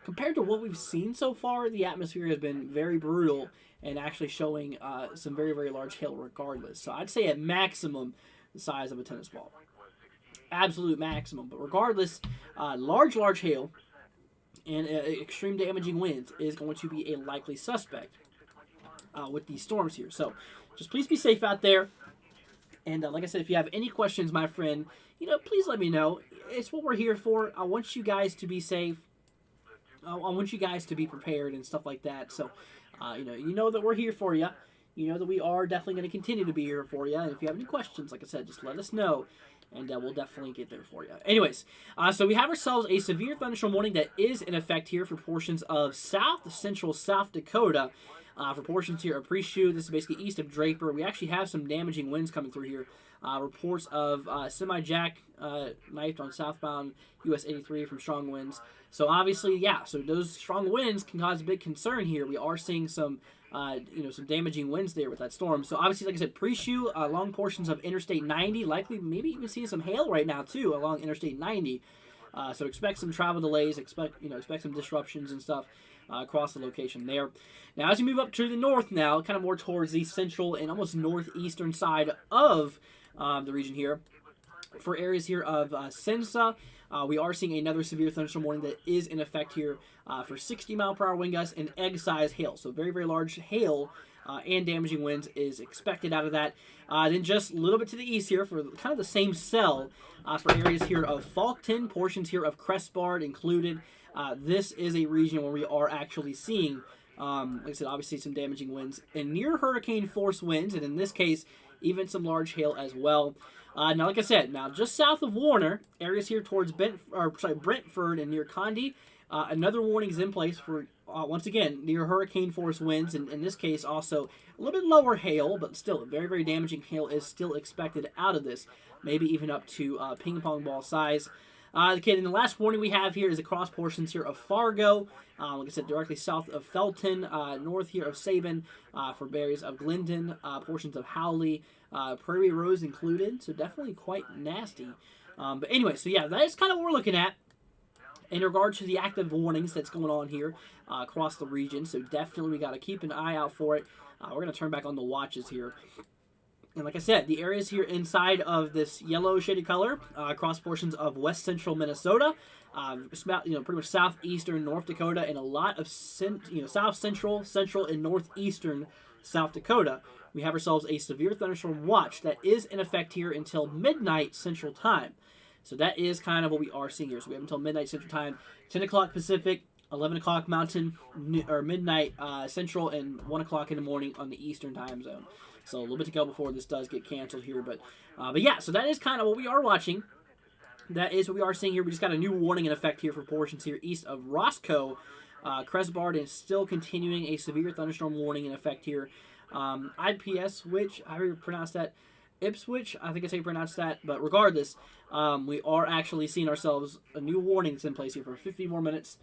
compared to what we've seen so far, the atmosphere has been very brutal and actually showing some very, very large hail regardless. So I'd say at maximum the size of a tennis ball. Absolute maximum. But regardless, large hail and extreme damaging winds is going to be a likely suspect with these storms here. So just please be safe out there. And like I said, if you have any questions, my friend, please let me know. It's what we're here for. I want you guys to be safe. I want you guys to be prepared and stuff like that. So, you know that we're here for you. You know that we are definitely going to continue to be here for you. And if you have any questions, like I said, just let us know. And we'll definitely get there for you. Anyways, so we have ourselves a severe thunderstorm warning that is in effect here for portions of central South Dakota. For portions here of Preshoe, this is basically east of Draper. We actually have some damaging winds coming through here. Reports of semi-jack knifed on southbound US 83 from strong winds. So obviously, so those strong winds can cause a big concern here. We are seeing some some damaging winds there with that storm. So obviously, like I said, Preshoe, along portions of Interstate 90, likely maybe even seeing some hail right now too along Interstate 90. So expect some travel delays, expect some disruptions and stuff across the location there. Now, as you move up to the north now, kind of more towards the central and almost northeastern side of the region here, for areas here of Sensa, we are seeing another severe thunderstorm warning that is in effect here for 60-mile-per-hour wind gusts and egg-size hail. So very, very large hail and damaging winds is expected out of that. Then just a little bit to the east here for kind of the same cell for areas here of Faulkton, portions here of Crestbard included. This is a region where we are actually seeing, like I said, obviously some damaging winds and near hurricane force winds, and in this case, even some large hail as well. Now, like I said, just south of Warner, areas here towards Brentford and near Condi, another warning is in place for, once again, near hurricane force winds, and in this case also a little bit lower hail, but still very, very damaging hail is still expected out of this, maybe even up to ping pong ball size. Okay, and the last warning we have here is across portions here of Fargo, like I said, directly south of Felton, north here of Sabin, for areas of Glendon, portions of Howley, Prairie Rose included, so definitely quite nasty. But anyway, so that is kind of what we're looking at in regard to the active warnings that's going on here across the region, so definitely we got to keep an eye out for it. We're going to turn back on the watches here. And like I said, the areas here inside of this yellow shaded color, across portions of west central Minnesota, pretty much southeastern North Dakota, and a lot of south central, and northeastern South Dakota. We have ourselves a severe thunderstorm watch that is in effect here until midnight Central Time. So that is kind of what we are seeing here. So we have until midnight Central Time, 10 o'clock Pacific, 11 o'clock Mountain, or midnight Central, and 1 o'clock in the morning on the Eastern Time Zone. So a little bit to go before this does get canceled here. But so that is kind of what we are watching. That is what we are seeing here. We just got a new warning in effect here for portions here east of Roscoe. Crestbard is still continuing a severe thunderstorm warning in effect here. IPS, which, however you pronounce that, Ipswich, I think that's how you pronounce that. But regardless, we are actually seeing ourselves a new warning that's in place here for 50 more minutes.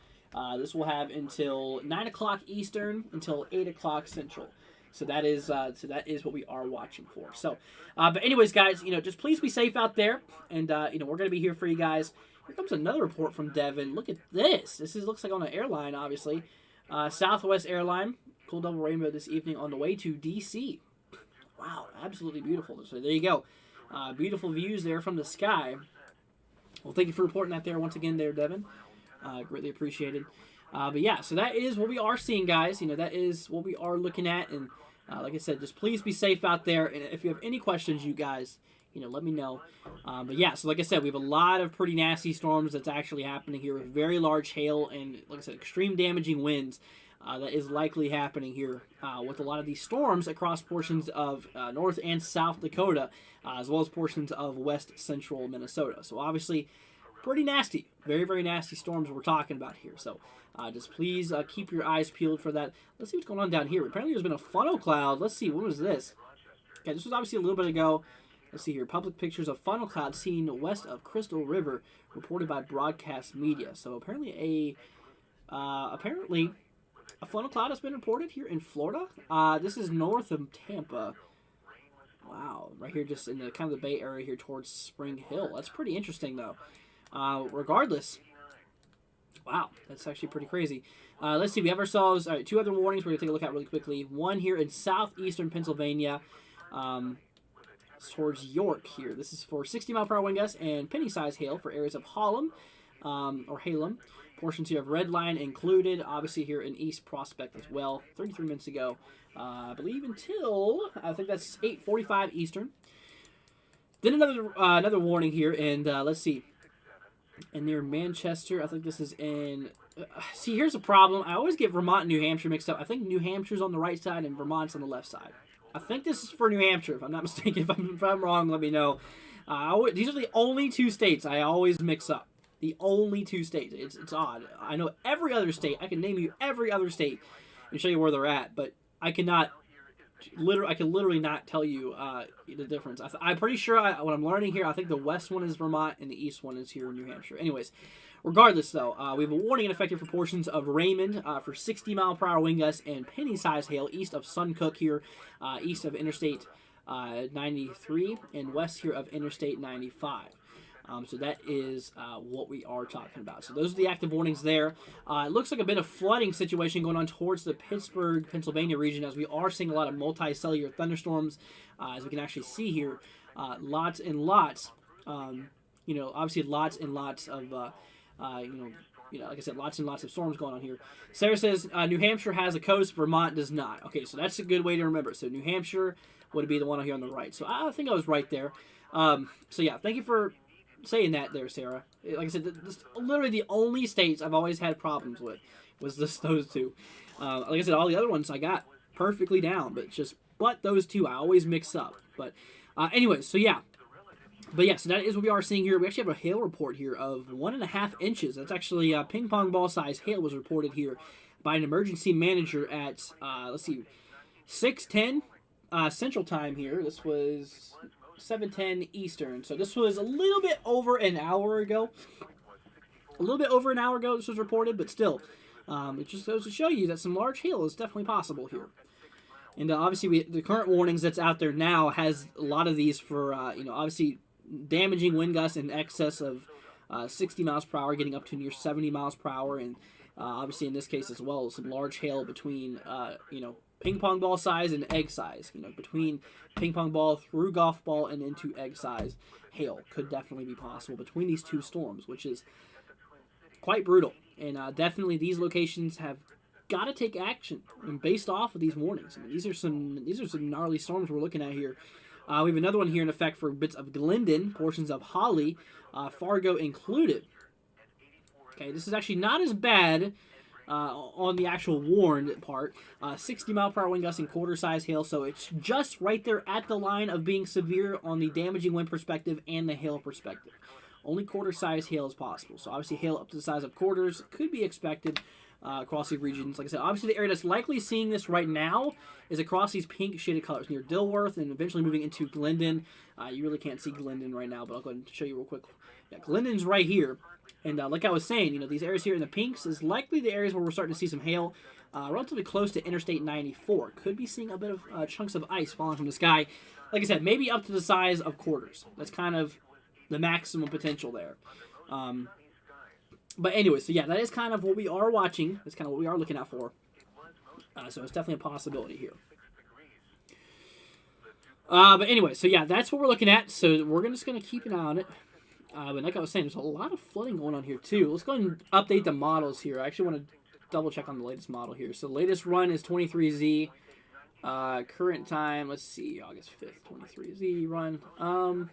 This will have until 9 o'clock Eastern, until 8 o'clock Central. So that is what we are watching for. So, but anyways, guys, just please be safe out there, and we're gonna be here for you guys. Here comes another report from Devin. Look at this. Looks like on an airline, obviously. Southwest Airline, cool double rainbow this evening on the way to DC. Wow, absolutely beautiful. So there you go. Beautiful views there from the sky. Well, thank you for reporting that there once again, there, Devin. Greatly appreciated. But so that is what we are seeing, guys. That is what we are looking at, and like I said, just please be safe out there. And if you have any questions, you guys, let me know. So like I said, we have a lot of pretty nasty storms that's actually happening here with very large hail and, like I said, extreme damaging winds. That is likely happening here with a lot of these storms across portions of North and South Dakota, as well as portions of west central Minnesota. So obviously, pretty nasty, very, very nasty storms we're talking about here. So just please keep your eyes peeled for that. Let's see what's going on down here. Apparently there's been a funnel cloud. Let's see, when was this? Okay, this was obviously a little bit ago. Let's see here. Public pictures of funnel cloud seen west of Crystal River, reported by broadcast media. So apparently a funnel cloud has been reported here in Florida. This is north of Tampa. Wow, right here just in the kind of the Bay Area here towards Spring Hill. That's pretty interesting though. Regardless, wow, that's actually pretty crazy. Let's see, we have ourselves two other warnings we're going to take a look at really quickly. One here in southeastern Pennsylvania, towards York here. This is for 60-mile-per-hour wind gusts and penny-sized hail for areas of Hallam, or Halem. Portions here of Red Line included, obviously here in East Prospect as well. 33 minutes ago, I believe until, I think that's 8:45 Eastern. Then another warning here, and let's see. And near Manchester, I think this is in... see, here's a problem. I always get Vermont and New Hampshire mixed up. I think New Hampshire's on the right side and Vermont's on the left side. I think this is for New Hampshire, if I'm not mistaken. If I'm wrong, let me know. These are the only two states I always mix up. The only two states. It's odd. I know every other state. I can name you every other state and show you where they're at, but I cannot... I can literally not tell you the difference. I'm pretty sure what I'm learning here, I think the west one is Vermont and the east one is here in New Hampshire. Anyways, regardless though, we have a warning in effect here for portions of Raymond for 60-mile-per-hour wind gusts and penny-sized hail east of Suncook here, east of Interstate 93 and west here of Interstate 95. So that is what we are talking about. So those are the active warnings there. It looks like a bit of flooding situation going on towards the Pittsburgh, Pennsylvania region, as we are seeing a lot of multicellular thunderstorms, as we can actually see here. Lots and lots, obviously lots and lots of, like I said, lots and lots of storms going on here. Sarah says New Hampshire has a coast, Vermont does not. Okay, so that's a good way to remember. So New Hampshire would be the one here on the right. So I think I was right there. So yeah, thank you for saying that there, Sarah. Like I said, this literally the only states I've always had problems with was those two. Like I said, all the other ones I got perfectly down, but those two I always mix up. But anyways, so yeah. But yeah, so that is what we are seeing here. We actually have a hail report here of 1.5 inches. That's actually ping pong ball size hail was reported here by an emergency manager at, let's see, 6:10 Central Time here. This was 7:10 Eastern. So this was a little bit over an hour ago. This was reported, but still, it just goes to show you that some large hail is definitely possible here. And obviously, the current warnings that's out there now has a lot of these for, obviously damaging wind gusts in excess of 60 miles per hour, getting up to near 70 miles per hour, and obviously in this case as well, some large hail between, ping pong ball size and egg size. Between ping pong ball through golf ball and into egg size, hail could definitely be possible between these two storms, which is quite brutal. And definitely these locations have got to take action based off of these warnings. These are some gnarly storms we're looking at here. We have another one here in effect for bits of Glendon, portions of Holly, Fargo included. Okay, this is actually not as bad on the actual warned part. 60-mile-per-hour wind gusts and quarter-size hail, so it's just right there at the line of being severe on the damaging wind perspective and the hail perspective. Only quarter-size hail is possible, so obviously hail up to the size of quarters could be expected across these regions. Like I said, obviously the area that's likely seeing this right now is across these pink shaded colors near Dilworth and eventually moving into Glendon. You really can't see Glendon right now, but I'll go ahead and show you real quick. Yeah, Glendon's right here. And like I was saying, these areas here in the pinks is likely the areas where we're starting to see some hail relatively close to Interstate 94. Could be seeing a bit of chunks of ice falling from the sky. Like I said, maybe up to the size of quarters. That's kind of the maximum potential there. But anyway, so yeah, that is kind of what we are watching. That's kind of what we are looking out for. So it's definitely a possibility here. But anyway, so yeah, that's what we're looking at. So we're just going to keep an eye on it. But like I was saying, there's a lot of flooding going on here too. Let's go ahead and update the models here. I actually want to double check on the latest model here. So the latest run is 23Z. Current time, let's see, August 5th, 23Z run.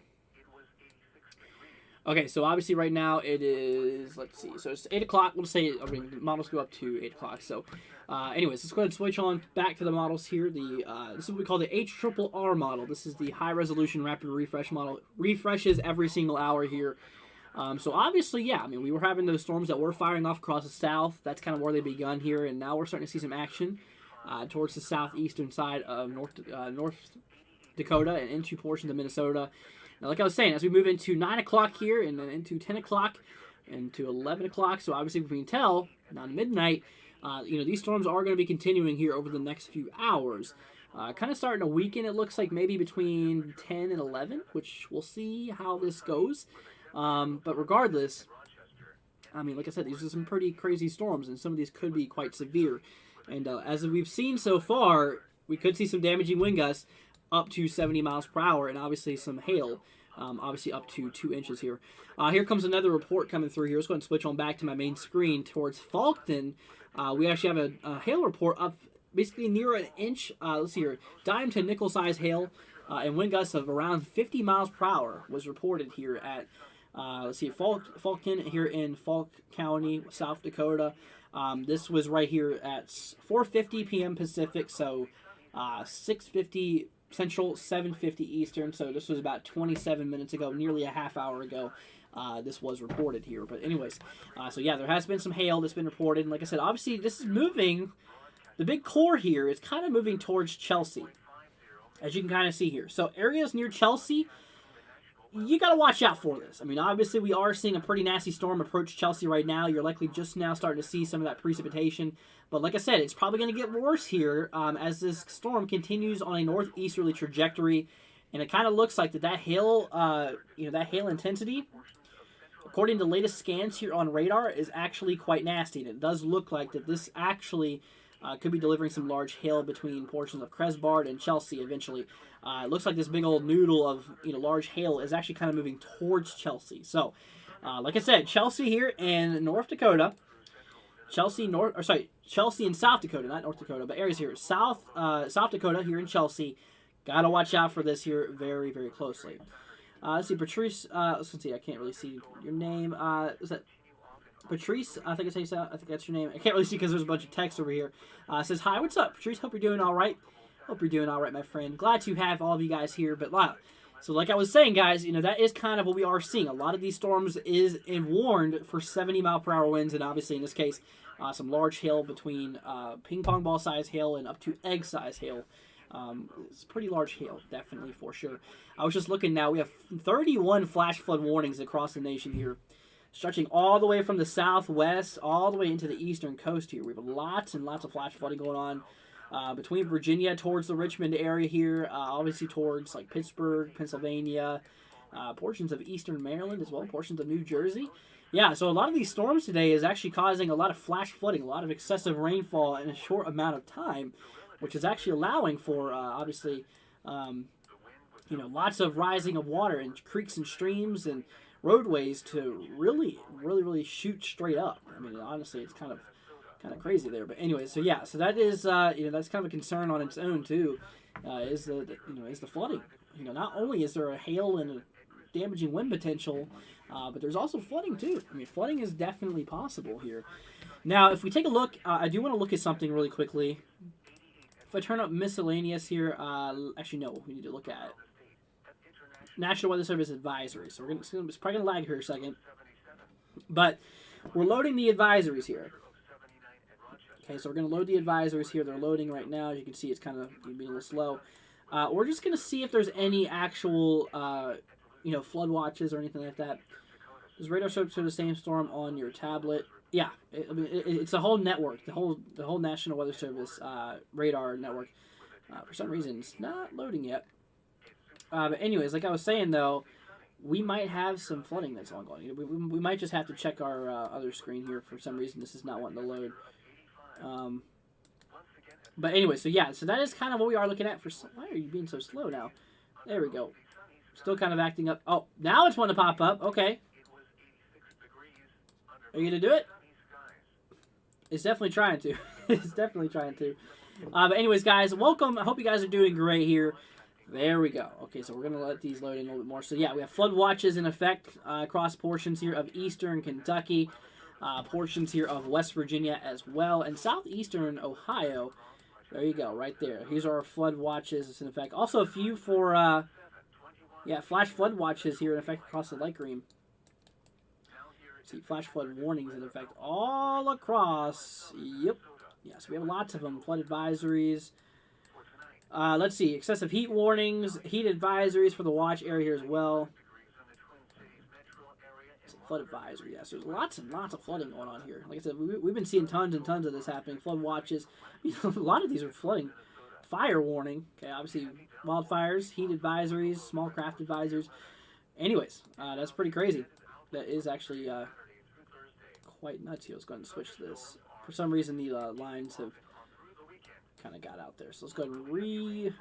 Okay, so obviously right now it is, let's see, so it's 8 o'clock. We'll say, models go up to 8 o'clock. So anyways, let's go ahead and switch on back to the models here. This is what we call the HRRR model. This is the high resolution rapid refresh model. Refreshes every single hour here. So obviously, yeah, we were having those storms that were firing off across the south. That's kind of where they begun here, and now we're starting to see some action towards the southeastern side of North Dakota and into portions of Minnesota. Now, like I was saying, as we move into 9 o'clock here and then into 10 o'clock and to 11 o'clock, so obviously we can tell, now midnight, these storms are going to be continuing here over the next few hours. Kind of starting to weaken, it looks like maybe between 10 and 11, which we'll see how this goes. But regardless, I mean, like I said, these are some pretty crazy storms, and some of these could be quite severe. And as we've seen so far, we could see some damaging wind gusts up to 70 miles per hour, and obviously some hail, obviously up to 2 inches here. Here comes another report coming through here. Let's go ahead and switch on back to my main screen towards Falkton. We actually have a hail report up basically near an inch. Let's see here, dime to nickel size hail, and wind gusts of around 50 miles per hour was reported here at let's see, Falkton here in Falk County, South Dakota. This was right here at 4:50 p.m. Pacific, so 6:50 Central, 7:50 Eastern. So this was about 27 minutes ago, nearly a half hour ago. This was reported here. But anyways, so yeah, there has been some hail that's been reported. And like I said, obviously this is moving. The big core here is kind of moving towards Chelsea, as you can kind of see here. So areas near Chelsea, you got to watch out for this. I mean, obviously we are seeing a pretty nasty storm approach Chelsea right now. You're likely just now starting to see some of that precipitation. But like I said, it's probably going to get worse here as this storm continues on a northeasterly trajectory. And it kind of looks like that hail, that hail intensity, according to the latest scans here on radar, is actually quite nasty. And it does look like that this actually could be delivering some large hail between portions of Cresbard and Chelsea eventually. It looks like this big old noodle of large hail is actually kind of moving towards Chelsea. So, like I said, Chelsea here in North Dakota, Chelsea in South Dakota, not North Dakota, but areas here, South Dakota here in Chelsea. Gotta watch out for this here very, very closely. Let's see, Patrice. Let's see, I can't really see your name. Is that Patrice? I think that's your name. I can't really see because there's a bunch of text over here. Says, hi, what's up, Patrice? Hope you're doing all right. Hope you're doing all right, my friend. Glad to have all of you guys here. But so like I was saying, guys, that is kind of what we are seeing. A lot of these storms is warned for 70 mile per hour winds, and obviously in this case, some large hail between ping pong ball size hail and up to egg size hail. It's pretty large hail, definitely for sure. I was just looking now. We have 31 flash flood warnings across the nation here, stretching all the way from the southwest all the way into the eastern coast here. We have lots and lots of flash flooding going on. Between Virginia towards the Richmond area here, obviously towards like Pittsburgh, Pennsylvania, portions of eastern Maryland as well, portions of New Jersey. Yeah, so a lot of these storms today is actually causing a lot of flash flooding, a lot of excessive rainfall in a short amount of time, which is actually allowing for, obviously, lots of rising of water in creeks and streams and roadways to really, really, really shoot straight up. I mean, honestly, it's kind of crazy there. But anyway, so yeah, so that is that's kind of a concern on its own too, is the flooding. Not only is there a hail and a damaging wind potential, but there's also flooding too. I mean, flooding is definitely possible here. Now, if we take a look, I do want to look at something really quickly. If I turn up miscellaneous here, actually no, we need to look at National Weather Service advisory. So it's probably gonna lag here a second, but we're loading the advisories here. Okay, so we're going to load the advisories here. They're loading right now. As you can see, it's kind of being a little slow. We're just going to see if there's any actual, flood watches or anything like that. Does radar show the same storm on your tablet? Yeah, it's a whole network, the whole National Weather Service radar network. For some reason, it's not loading yet. But anyways, like I was saying, though, we might have some flooding that's ongoing. We might just have to check our other screen here. For some reason, this is not wanting to load. But anyway, so yeah, so that is kind of what we are looking at. Why are you being so slow now? There we go. Still kind of acting up. Oh, now it's wanting to pop up. Okay. Are you going to do it? It's definitely trying to. It's definitely trying to. But anyways, guys, welcome. I hope you guys are doing great here. There we go. Okay, so we're going to let these load in a little bit more. So yeah, we have flood watches in effect across portions here of eastern Kentucky. Portions here of West Virginia as well, and southeastern Ohio. There you go, right there. Here's our flood watches. It's in effect. Also a few for, flash flood watches here in effect across the Lake Green. See, flash flood warnings in effect all across. Yep. Yeah, so we have lots of them. Flood advisories. Let's see, excessive heat warnings, heat advisories for the watch area here as well. Flood advisory, yes. There's lots and lots of flooding going on here. Like I said, we've been seeing tons and tons of this happening. Flood watches. A lot of these are flooding fire warning. Okay, obviously wildfires, heat advisories, small craft advisories. Anyways, that's pretty crazy. That is actually quite nuts here. Let's go ahead and switch this. For some reason, the lines have kind of got out there. So let's go ahead and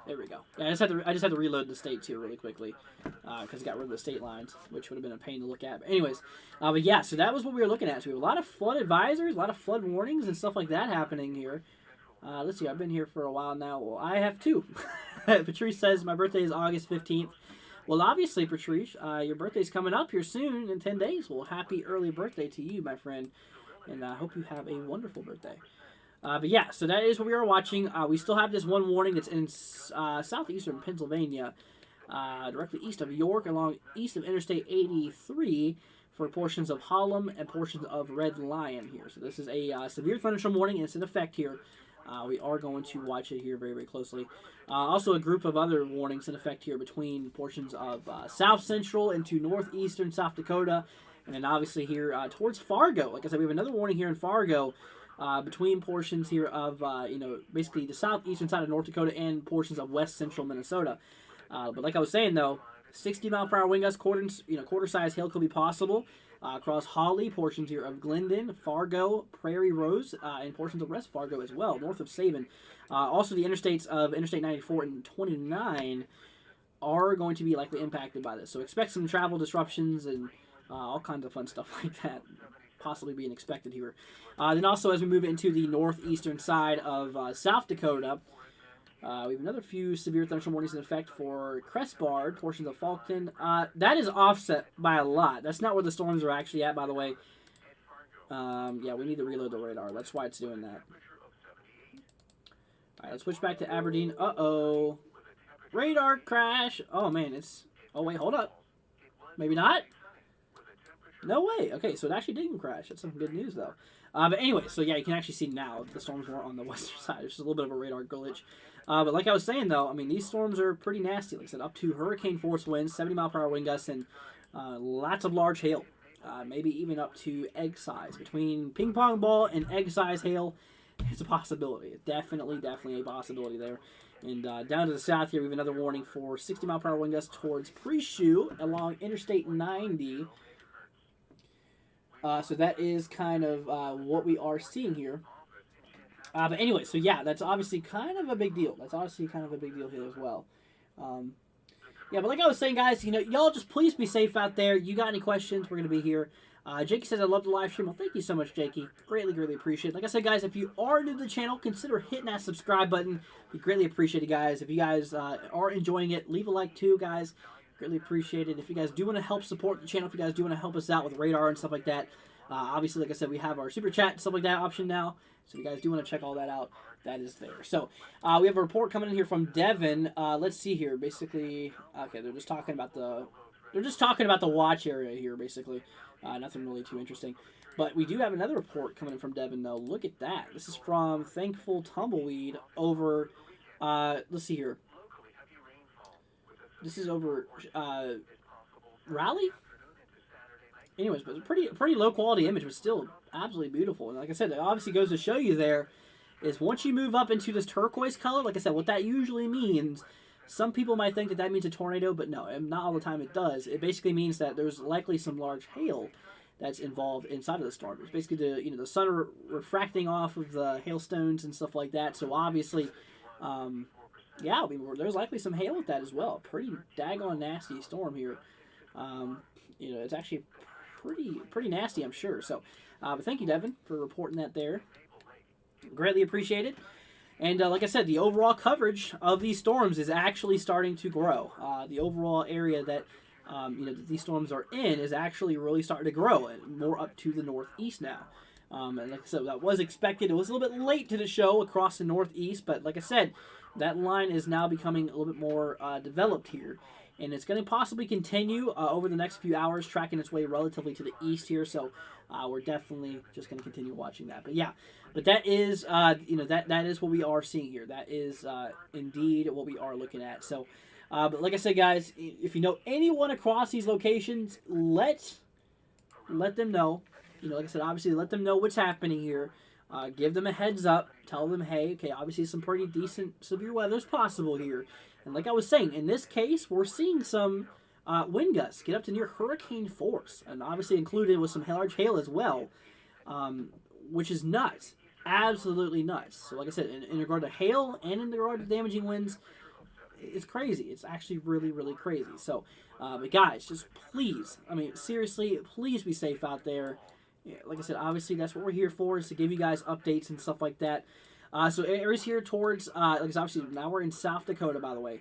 There we go. Yeah, I just had to reload the states here really quickly because it got rid of the state lines, which would have been a pain to look at. But anyways, but yeah, so that was what we were looking at. So we have a lot of flood advisories, a lot of flood warnings, and stuff like that happening here. Let's see. I've been here for a while now. Well, I have too. Patrice says my birthday is August 15th. Well, obviously, Patrice, your birthday's coming up here soon in 10 days. Well, happy early birthday to you, my friend, and I hope you have a wonderful birthday. But yeah, so that is what we are watching. We still have this one warning that's in southeastern Pennsylvania, directly east of York, along east of Interstate 83 for portions of Harlem and portions of Red Lion here. So this is a severe thunderstorm warning, and it's in effect here. We are going to watch it here very, very closely. Also, a group of other warnings in effect here between portions of south central into northeastern South Dakota, and then obviously here towards Fargo. Like I said, we have another warning here in Fargo. Between portions here of, basically the southeastern side of North Dakota and portions of west central Minnesota. But like I was saying, though, 60-mile-per-hour wind gusts, quarter-size hail could be possible across Holly, portions here of Glendon, Fargo, Prairie Rose, and portions of West Fargo as well, north of Sabin. Also, the interstates of Interstate 94 and 29 are going to be likely impacted by this. So expect some travel disruptions and all kinds of fun stuff like that possibly being expected here. Then also, as we move into the northeastern side of South Dakota, we have another few severe thunderstorm warnings in effect for Crestbard, portions of Falkton. That is offset by a lot. That's not where the storms are actually at, by the way. Yeah, we need to reload the radar. That's why it's doing that. All right, let's switch back to Aberdeen. Uh-oh. Radar crash. Oh, man, it's... Oh, wait, hold up. Maybe not? No way. Okay, so it actually didn't crash. That's some good news, though. But anyway, so yeah, you can actually see now the storms were on the western side. There's just a little bit of a radar glitch. But like I was saying, though, I mean, these storms are pretty nasty. Like I said, up to hurricane force winds, 70-mile-per-hour wind gusts, and lots of large hail. Maybe even up to egg size. Between ping pong ball and egg size hail, it's a possibility. Definitely a possibility there. And down to the south here, we have another warning for 60-mile-per-hour wind gusts towards Pre-Shoe along Interstate 90. So that is kind of what we are seeing here. But anyway, so yeah, that's obviously kind of a big deal. That's obviously kind of a big deal here as well. Yeah, but like I was saying, guys, y'all just please be safe out there. You got any questions, we're going to be here. Jakey says, I love the live stream. Well, thank you so much, Jakey. Greatly appreciate it. Like I said, guys, if you are new to the channel, consider hitting that subscribe button. We greatly appreciate it, guys. If you guys are enjoying it, leave a like too, guys. Greatly appreciate it. If you guys do want to help support the channel, if you guys do want to help us out with radar and stuff like that, obviously, like I said, we have our super chat and stuff like that option now. So if you guys do want to check all that out, that is there. So we have a report coming in here from Devon. Let's see here. Basically, okay, they're just talking about the watch area here. Basically, nothing really too interesting. But we do have another report coming in from Devon, though. Look at that. This is from Thankful Tumbleweed over. Let's see here. This is over Raleigh. Anyways, but it's a pretty low quality image, but still absolutely beautiful. And like I said, it obviously goes to show you there is once you move up into this turquoise color, like I said, what that usually means, some people might think that means a tornado, but no, not all the time it does. It basically means that there's likely some large hail that's involved inside of the storm. It's basically the sun refracting off of the hailstones and stuff like that. So obviously, yeah, I mean, there's likely some hail with that as well. Pretty daggone nasty storm here. It's actually pretty nasty, I'm sure. So, but thank you, Devin, for reporting that there. Greatly appreciated. And like I said, the overall coverage of these storms is actually starting to grow. The overall area that that these storms are in is actually really starting to grow, and more up to the northeast now. And like I said, that was expected. It was a little bit late to the show across the northeast, but like I said, that line is now becoming a little bit more developed here. And it's going to possibly continue over the next few hours, tracking its way relatively to the east here. So we're definitely just going to continue watching that. But yeah, but that is, that is what we are seeing here. That is indeed what we are looking at. So, but like I said, guys, if you know anyone across these locations, let them know. Like I said, obviously let them know what's happening here. Give them a heads up. Tell them, hey, okay, obviously some pretty decent severe weather is possible here. And like I was saying, in this case, we're seeing some wind gusts get up to near hurricane force. And obviously included with some large hail as well, which is nuts. Absolutely nuts. So like I said, in regard to hail and in regard to damaging winds, it's crazy. It's actually really, really crazy. So, but guys, just please, I mean, seriously, please be safe out there. Yeah, like I said, obviously that's what we're here for, is to give you guys updates and stuff like that. So areas here towards, like obviously now we're in South Dakota, by the way.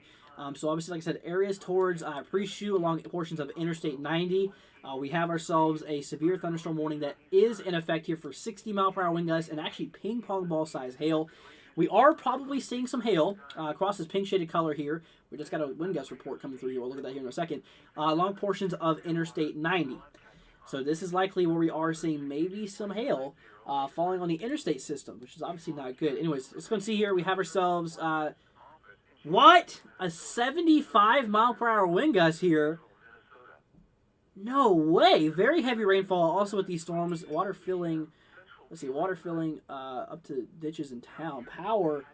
So obviously, like I said, areas towards Pre-Shoe along portions of Interstate 90. We have ourselves a severe thunderstorm warning that is in effect here for 60-mile-per-hour wind gusts and actually ping pong ball size hail. We are probably seeing some hail across this pink shaded color here. We just got a wind gust report coming through here. We'll look at that here in a second. Along portions of Interstate 90. So this is likely where we are seeing maybe some hail falling on the interstate system, which is obviously not good. Anyways, let's go and see here. We have ourselves, what? A 75-mile-per-hour wind gust here. No way. Very heavy rainfall also with these storms. Water filling, let's see, water filling up to ditches in town. Power,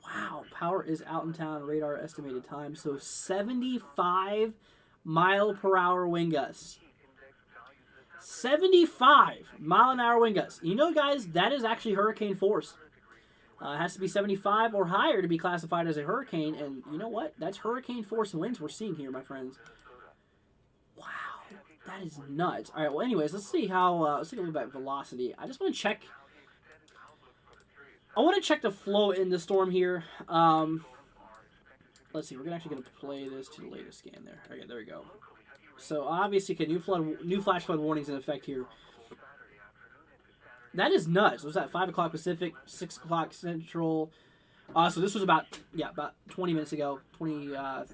wow, power is out in town. Radar estimated time. So 75-mile-per-hour wind gusts. 75-mile-an-hour wind gusts. You know, guys, that is actually hurricane force. It has to be 75 or higher to be classified as a hurricane. And you know what? That's hurricane force winds we're seeing here, my friends. Wow, that is nuts. All right, well, anyways, let's see how, let's take a look at velocity. I just want to check. I want to check the flow in the storm here. Let's see, we're actually going to play this to the latest scan there. Okay, there we go. So obviously, okay, new flash flood warnings in effect here. That is nuts. Was that 5 o'clock Pacific, 6 o'clock Central? So this was about 20 minutes ago.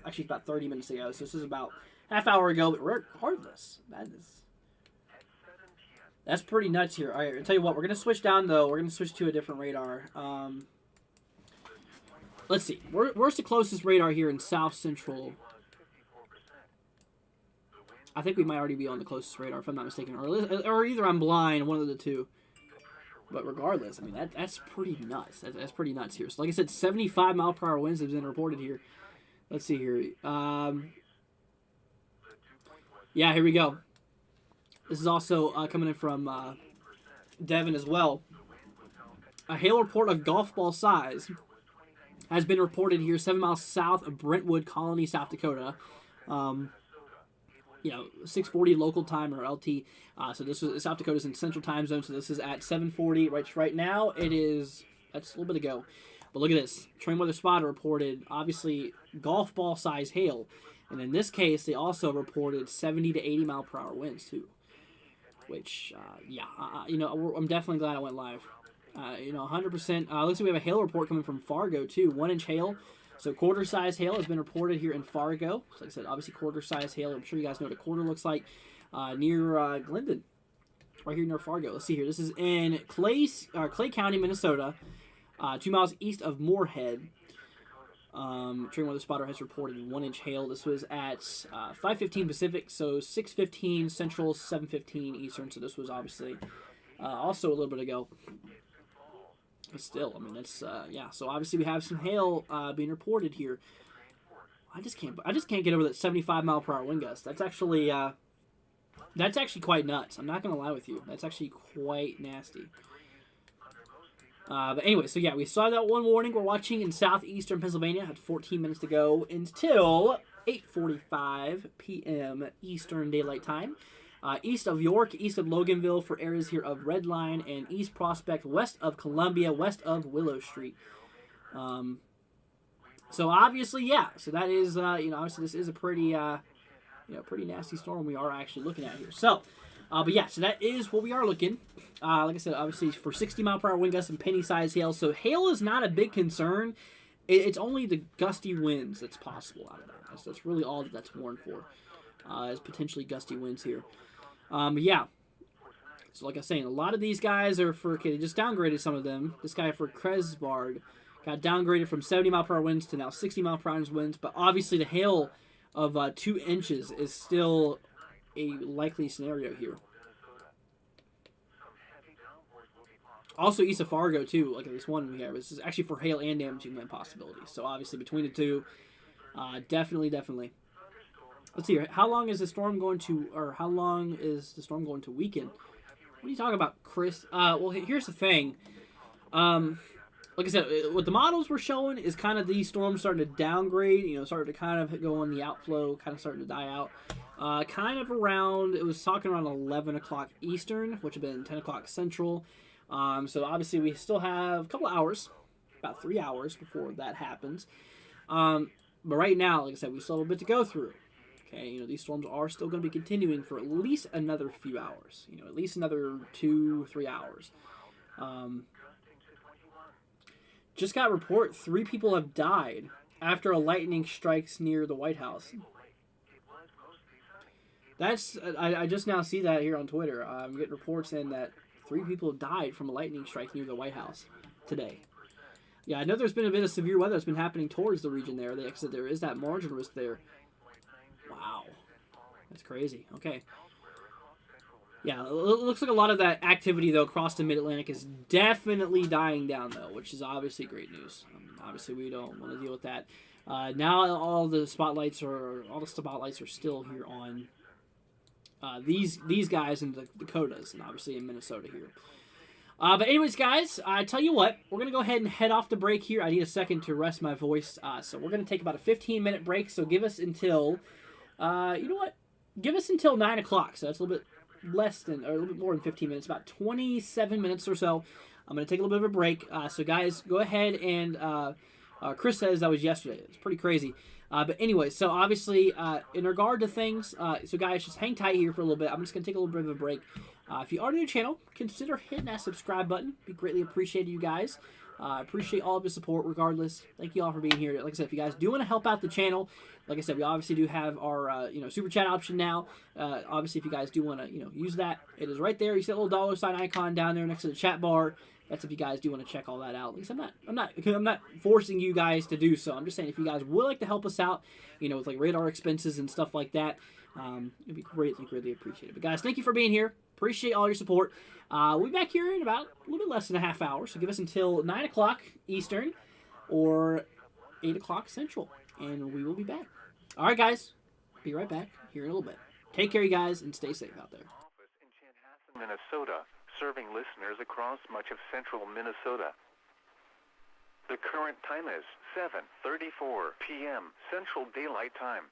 Actually about 30 minutes ago. So this is about half hour ago. But regardless, that's pretty nuts here. All right, I'll tell you what. We're gonna switch down though. We're gonna switch to a different radar. Let's see. Where's the closest radar here in South Central? I think we might already be on the closest radar, if I'm not mistaken. Or either I'm blind, one of the two. But regardless, I mean, that's pretty nuts. That's pretty nuts here. So like I said, 75-mile-per-hour winds have been reported here. Let's see here. Yeah, here we go. This is also coming in from Devon as well. A hail report of golf ball size has been reported here 7 miles south of Brentwood Colony, South Dakota. 6:40 local time, or LT. So this was South Dakota's in Central Time Zone. So this is at 7:40. Right now it is. That's a little bit ago. But look at this. Train Weather Spotter reported obviously golf ball size hail, and in this case they also reported 70 to 80 mile per hour winds too. Which I'm definitely glad I went live. 100%. Looks like we have a hail report coming from Fargo too. 1-inch hail. So quarter-size hail has been reported here in Fargo. So like I said, obviously quarter-size hail. I'm sure you guys know what a quarter looks like near Glendon, right here near Fargo. Let's see here. This is in Clay County, Minnesota, 2 miles east of Moorhead. Train Weather Spotter has reported 1-inch hail. This was at 5:15 Pacific, so 6:15 Central, 7:15 Eastern. So this was obviously also a little bit ago. But still, I mean, it's So obviously we have some hail being reported here. I just can't get over that 75-mile-per-hour wind gust. That's actually quite nuts. I'm not gonna lie with you. That's actually quite nasty. But anyway, so yeah, we saw that one warning. We're watching in southeastern Pennsylvania. Had 14 minutes to go until 8:45 p.m. Eastern Daylight Time. East of York, east of Loganville for areas here of Red Line and East Prospect, west of Columbia, west of Willow Street. So obviously, yeah. So that is, obviously this is a pretty nasty storm we are actually looking at here. So, but yeah, so that is what we are looking. Like I said, obviously for 60-mile-per-hour wind gusts and penny-sized hail. So hail is not a big concern. It's only the gusty winds that's possible out of that. That's really all that's warned for. Is potentially gusty winds here. Yeah. So like I was saying, a lot of these guys are for, okay, they just downgraded some of them. This guy for Cresbard got downgraded from 70-mile-per-hour winds to now 60-mile-per-hour winds. But obviously the hail of 2 inches is still a likely scenario here. Also, east of Fargo, too, like this one we have. This is actually for hail and damaging wind possibilities. So, obviously, between the two, definitely. Let's see here. How long is the storm going to, or how long is the storm going to weaken? What are you talking about, Chris? Well, here's the thing. Like I said, what the models were showing is kind of these storms starting to downgrade, starting to kind of go on the outflow, kind of starting to die out. Kind of around, it was talking around 11 o'clock Eastern, which would have been 10 o'clock Central. So obviously we still have a couple of hours, about 3 hours before that happens. But right now, like I said, we still have a bit to go through. Okay, these storms are still going to be continuing for at least another few hours. At least another 2-3 hours. Just got a report 3 people have died after a lightning strikes near the White House. I just now see that here on Twitter. I'm getting reports saying that 3 people have died from a lightning strike near the White House today. Yeah, I know there's been a bit of severe weather that's been happening towards the region there. They said there is that margin risk there. Wow. That's crazy. Okay. Yeah, it looks like a lot of that activity, though, across the Mid-Atlantic is definitely dying down, though, which is obviously great news. Obviously, we don't want to deal with that. Now all the spotlights are still here on these guys in the Dakotas, and obviously in Minnesota here. But anyways, guys, I tell you what, we're going to go ahead and head off the break here. I need a second to rest my voice, so we're going to take about a 15-minute break, so give us until, give us until 9 o'clock, so that's a little bit less than, or a little bit more than 15 minutes, about 27 minutes or so. I'm going to take a little bit of a break. So guys, go ahead and, Chris says that was yesterday. It's pretty crazy. But anyway, so obviously, in regard to things, so guys, just hang tight here for a little bit. I'm just going to take a little bit of a break. If you are new to the channel, consider hitting that subscribe button. Be greatly appreciated, you guys. Appreciate all of the support regardless. Thank you all for being here. Like I said, if you guys do want to help out the channel, like I said, we obviously do have our super chat option now. Obviously, if you guys do want to use that, it is right there. You see a little $sign icon down there next to the chat bar. That's if you guys do want to check all that out. At least I'm not forcing you guys to do so. I'm just saying if you guys would like to help us out, with like radar expenses and stuff like that, it'd be greatly appreciated. But guys, thank you for being here. Appreciate all your support. We'll be back here in about a little bit less than a half hour, so give us until 9 o'clock Eastern or 8 o'clock Central, and we will be back. All right, guys. Be right back here in a little bit. Take care, you guys, and stay safe out there. Office in Chanhassen, Minnesota, serving listeners across much of central Minnesota. The current time is 7:34 p.m. Central Daylight Time.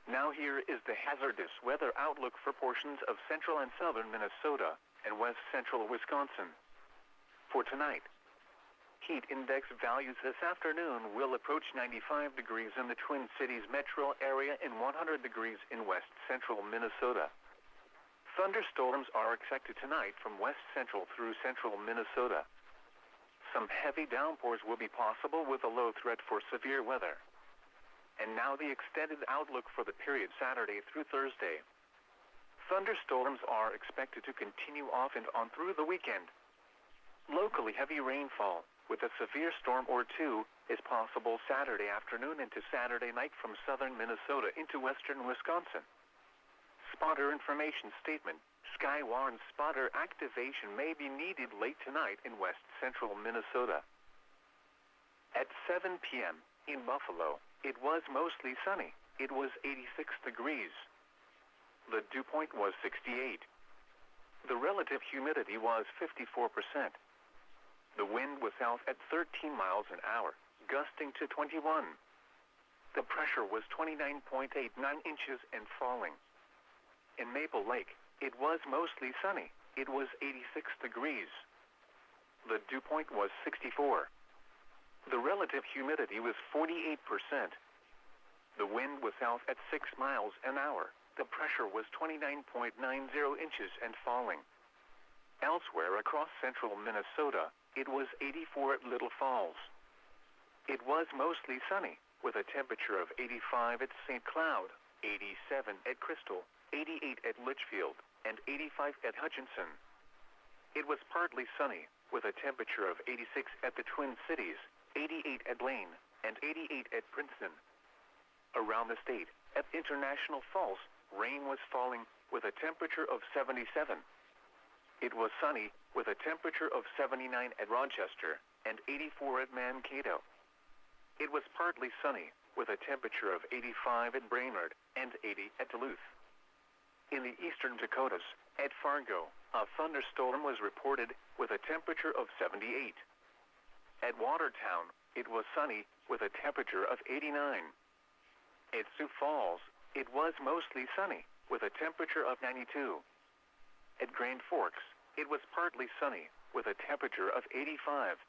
Now here is the hazardous weather outlook for portions of central and southern Minnesota and west central Wisconsin. For tonight, heat index values this afternoon will approach 95 degrees in the Twin Cities metro area and 100 degrees in west central Minnesota. Thunderstorms are expected tonight from west central through central Minnesota. Some heavy downpours will be possible with a low threat for severe weather. And now the extended outlook for the period Saturday through Thursday. Thunderstorms are expected to continue off and on through the weekend. Locally heavy rainfall, with a severe storm or two, is possible Saturday afternoon into Saturday night from southern Minnesota into western Wisconsin. Spotter information statement. Skywarn spotter activation may be needed late tonight in west central Minnesota. At 7 p.m. in Buffalo, it was mostly sunny. It was 86 degrees. The dew point was 68. The relative humidity was 54%. The wind was south at 13 miles an hour, gusting to 21. The pressure was 29.89 inches and falling. In Maple Lake, it was mostly sunny. It was 86 degrees. The dew point was 64. The relative humidity was 48%. The wind was south at 6 miles an hour. The pressure was 29.90 inches and falling. Elsewhere across central Minnesota, it was 84 at Little Falls. It was mostly sunny, with a temperature of 85 at St. Cloud, 87 at Crystal, 88 at Litchfield, and 85 at Hutchinson. It was partly sunny, with a temperature of 86 at the Twin Cities, 88 at Blaine, and 88 at Princeton. Around the state, at International Falls, rain was falling with a temperature of 77. It was sunny with a temperature of 79 at Rochester and 84 at Mankato. It was partly sunny, with a temperature of 85 at Brainerd and 80 at Duluth. In the eastern Dakotas, at Fargo, a thunderstorm was reported with a temperature of 78. At Watertown, it was sunny, with a temperature of 89. At Sioux Falls, it was mostly sunny, with a temperature of 92. At Grand Forks, it was partly sunny, with a temperature of 85.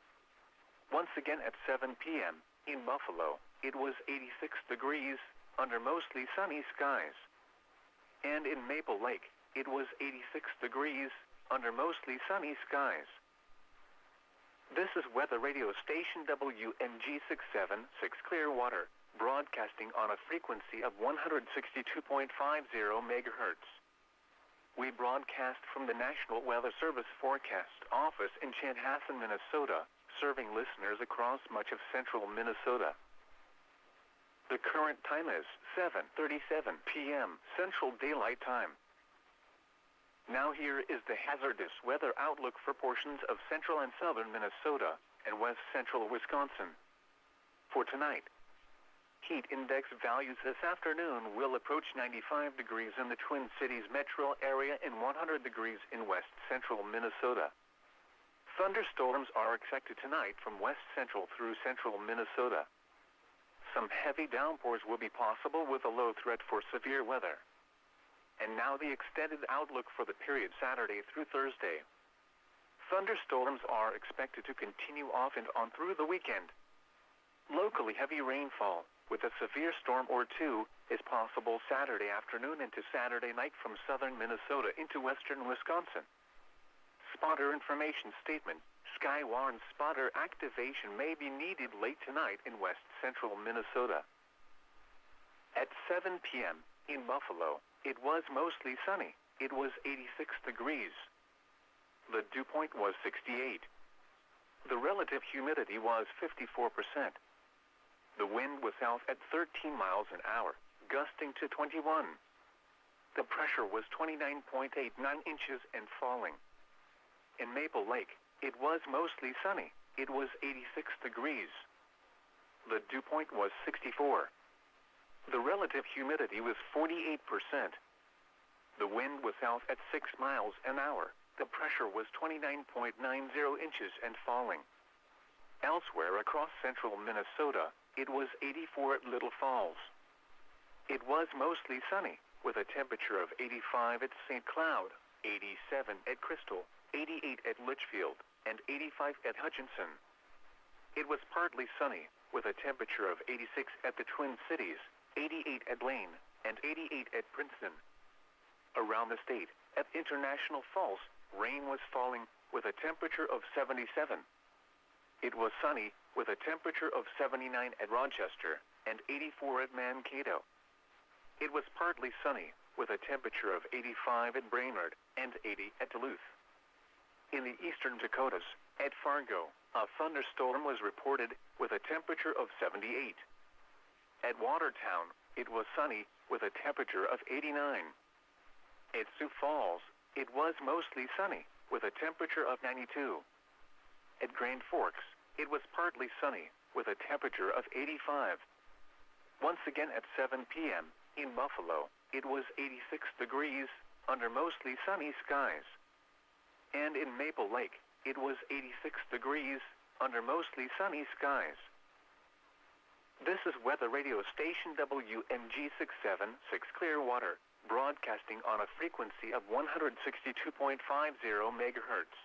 Once again at 7 p.m., in Buffalo, it was 86 degrees, under mostly sunny skies. And in Maple Lake, it was 86 degrees, under mostly sunny skies. This is weather radio station WMG676 Clearwater, broadcasting on a frequency of 162.50 megahertz. We broadcast from the National Weather Service Forecast Office in Chanhassen, Minnesota, serving listeners across much of central Minnesota. The current time is 7:37 p.m. Central Daylight Time. Now here is the hazardous weather outlook for portions of central and southern Minnesota and west central Wisconsin. For tonight, heat index values this afternoon will approach 95 degrees in the Twin Cities metro area and 100 degrees in west central Minnesota. Thunderstorms are expected tonight from west central through central Minnesota. Some heavy downpours will be possible with a low threat for severe weather. And now the extended outlook for the period Saturday through Thursday. Thunderstorms are expected to continue off and on through the weekend. Locally heavy rainfall, with a severe storm or two, is possible Saturday afternoon into Saturday night from southern Minnesota into western Wisconsin. Spotter information statement: Skywarn spotter activation may be needed late tonight in west central Minnesota. At 7 p.m. in Buffalo, it was mostly sunny. It was 86 degrees. The dew point was 68. The relative humidity was 54%. The wind was south at 13 miles an hour, gusting to 21. The pressure was 29.89 inches and falling. In Maple Lake, it was mostly sunny. It was 86 degrees. The dew point was 64. The relative humidity was 48%. The wind was south at 6 miles an hour. The pressure was 29.90 inches and falling. Elsewhere across central Minnesota, it was 84 at Little Falls. It was mostly sunny, with a temperature of 85 at St. Cloud, 87 at Crystal, 88 at Litchfield, and 85 at Hutchinson. It was partly sunny, with a temperature of 86 at the Twin Cities, 88 at Blaine, and 88 at Princeton. Around the state, at International Falls, rain was falling, with a temperature of 77. It was sunny, with a temperature of 79 at Rochester, and 84 at Mankato. It was partly sunny, with a temperature of 85 at Brainerd, and 80 at Duluth. In the eastern Dakotas, at Fargo, a thunderstorm was reported with a temperature of 78. At Watertown, it was sunny, with a temperature of 89. At Sioux Falls, it was mostly sunny, with a temperature of 92. At Grand Forks, it was partly sunny, with a temperature of 85. Once again at 7 p.m. in Buffalo, it was 86 degrees, under mostly sunny skies. And in Maple Lake, it was 86 degrees, under mostly sunny skies. This is weather radio station WMG676 Clearwater, broadcasting on a frequency of 162.50 megahertz.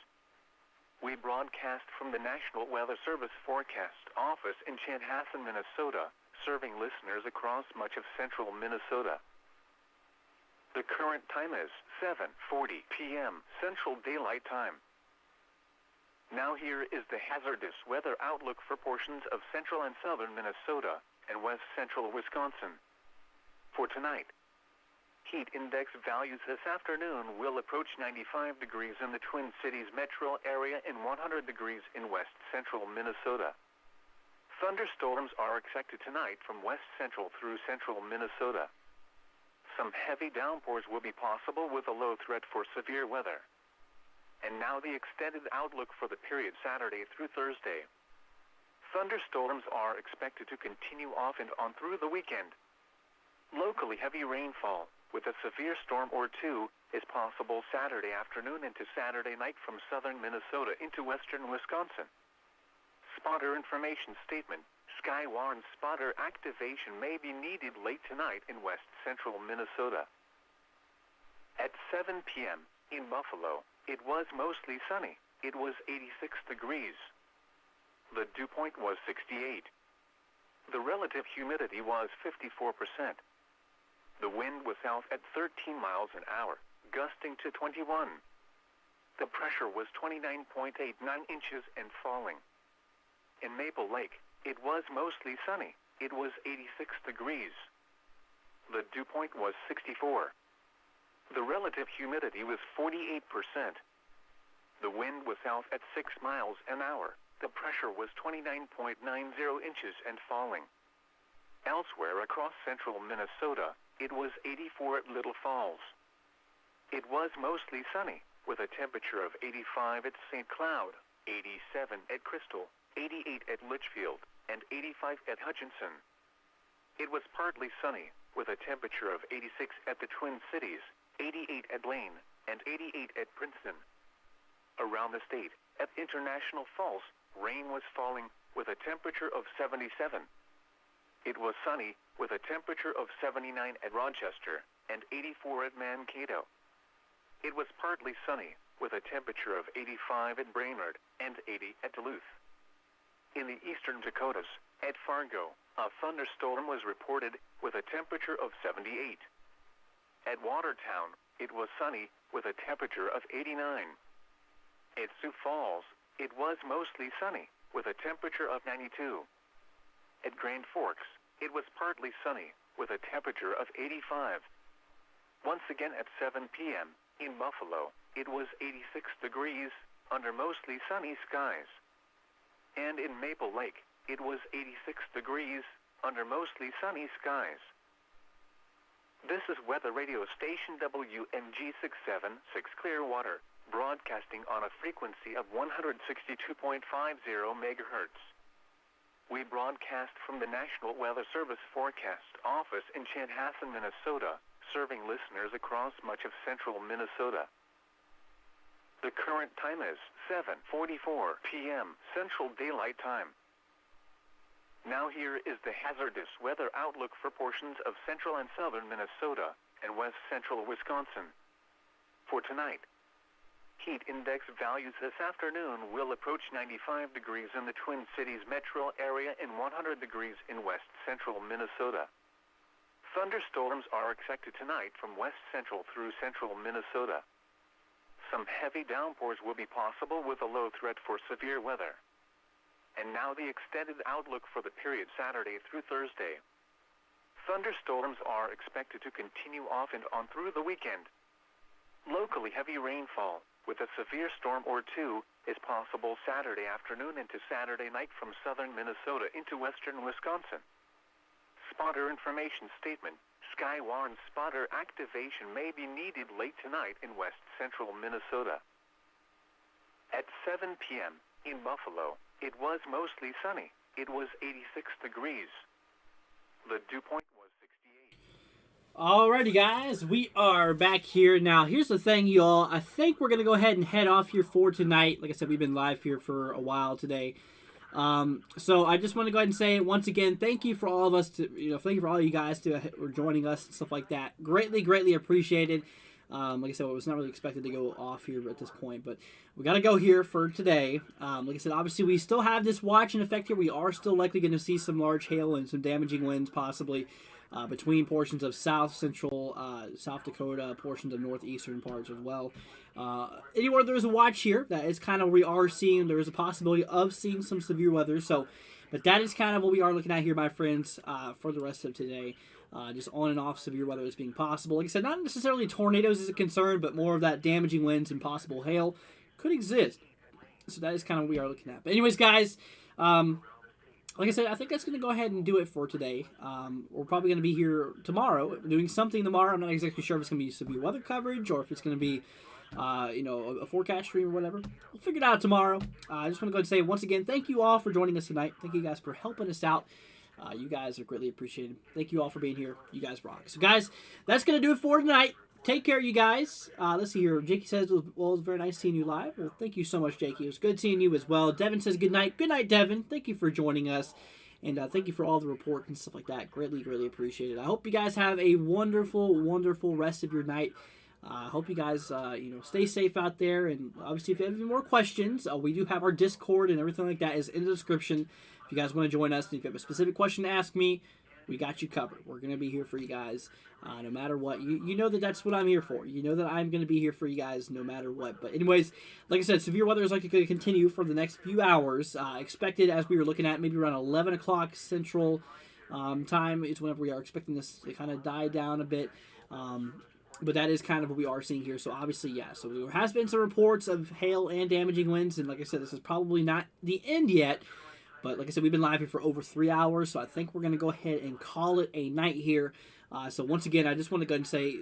We broadcast from the National Weather Service Forecast Office in Chanhassen, Minnesota, serving listeners across much of central Minnesota. The current time is 7:40 p.m. Central Daylight Time. Now here is the hazardous weather outlook for portions of central and southern Minnesota and west central Wisconsin. For tonight, heat index values this afternoon will approach 95 degrees in the Twin Cities metro area and 100 degrees in west central Minnesota. Thunderstorms are expected tonight from west central through central Minnesota. Some heavy downpours will be possible with a low threat for severe weather. And now the extended outlook for the period Saturday through Thursday. Thunderstorms are expected to continue off and on through the weekend. Locally heavy rainfall, with a severe storm or two, is possible Saturday afternoon into Saturday night from southern Minnesota into western Wisconsin. Spotter information statement. Sky warns spotter activation may be needed late tonight in west central Minnesota. At 7 p.m. in Buffalo, it was mostly sunny. It was 86 degrees. The dew point was 68. The relative humidity was 54%. The wind was south at 13 miles an hour, gusting to 21. The pressure was 29.89 inches and falling. In Maple Lake, it was mostly sunny. It was 86 degrees. The dew point was 64. The relative humidity was 48%. The wind was south at 6 miles an hour. The pressure was 29.90 inches and falling. Elsewhere across central Minnesota, it was 84 at Little Falls. It was mostly sunny, with a temperature of 85 at St. Cloud, 87 at Crystal, 88 at Litchfield, and 85 at Hutchinson. It was partly sunny, with a temperature of 86 at the Twin Cities, 88 at Blaine, and 88 at Princeton. Around the state, at International Falls, rain was falling, with a temperature of 77. It was sunny, with a temperature of 79 at Rochester, and 84 at Mankato. It was partly sunny, with a temperature of 85 at Brainerd, and 80 at Duluth. In the eastern Dakotas, at Fargo, a thunderstorm was reported, with a temperature of 78. At Watertown, it was sunny, with a temperature of 89. At Sioux Falls, it was mostly sunny, with a temperature of 92. At Grand Forks, it was partly sunny, with a temperature of 85. Once again at 7 p.m., in Buffalo, it was 86 degrees, under mostly sunny skies. And in Maple Lake, it was 86 degrees, under mostly sunny skies. This is weather radio station WMG676 Clearwater, broadcasting on a frequency of 162.50 megahertz. We broadcast from the National Weather Service Forecast Office in Chanhassen, Minnesota, serving listeners across much of central Minnesota. The current time is 7:44 p.m. Central Daylight Time. Now here is the hazardous weather outlook for portions of central and southern Minnesota and west central Wisconsin. For tonight, heat index values this afternoon will approach 95 degrees in the Twin Cities metro area and 100 degrees in west central Minnesota. Thunderstorms are expected tonight from west central through central Minnesota. Some heavy downpours will be possible with a low threat for severe weather. And now the extended outlook for the period Saturday through Thursday. Thunderstorms are expected to continue off and on through the weekend. Locally heavy rainfall, with a severe storm or two, is possible Saturday afternoon into Saturday night from southern Minnesota into western Wisconsin. Spotter information statement. Sky warns spotter activation may be needed late tonight in west central Minnesota. At 7 p.m. in Buffalo, it was mostly sunny. It was 86 degrees. The dew point was 68. Alrighty, guys, we are back here. Now, here's the thing, y'all. I think we're going to go ahead and head off here for tonight. Like I said, we've been live here for a while today. So I just want to go ahead and say once again, thank you for all of us thank you for all you guys for joining us and stuff like that. Greatly appreciated. Like I said, it was not really expected to go off here at this point, but we got to go here for today. Like I said, obviously we still have this watch in effect here. We are still likely going to see some large hail and some damaging winds possibly between portions of South Dakota, portions of northeastern parts as well. Anywhere there's a watch here, that is kind of we are seeing. There is a possibility of seeing some severe weather. But that is kind of what we are looking at here, my friends, for the rest of today. Just on and off severe weather as being possible. Like I said, not necessarily tornadoes is a concern, but more of that damaging winds and possible hail could exist. So that is kind of what we are looking at. But anyways, guys, like I said, I think that's going to go ahead and do it for today. We're probably going to be here tomorrow, doing something tomorrow. I'm not exactly sure if it's going to be severe weather coverage or if it's going to be a forecast stream or whatever. We'll figure it out tomorrow. I just want to go ahead and say once again, thank you all for joining us tonight. Thank you guys for helping us out. You guys are greatly appreciated. Thank you all for being here. You guys rock. So, guys, that's going to do it for tonight. Take care, you guys. Let's see here. Jakey says, it was very nice seeing you live. Well, thank you so much, Jakey. It was good seeing you as well. Devin says, good night. Good night, Devin. Thank you for joining us. And thank you for all the reports and stuff like that. Greatly, greatly appreciated. I hope you guys have a wonderful, wonderful rest of your night. I hope you guys, stay safe out there. And obviously, if you have any more questions, we do have our Discord and everything like that is in the description. If you guys want to join us, and if you have a specific question to ask me, we got you covered. We're going to be here for you guys no matter what. You know that's what I'm here for. You know that I'm going to be here for you guys no matter what. But anyways, like I said, severe weather is likely going to continue for the next few hours. Expected, as we were looking at, maybe around 11 o'clock Central time is whenever we are expecting this to kind of die down a bit. But that is kind of what we are seeing here. So obviously, yeah. So there has been some reports of hail and damaging winds. And like I said, this is probably not the end yet. But like I said, we've been live here for over 3 hours, so I think we're going to go ahead and call it a night here. So once again, I just want to go ahead and say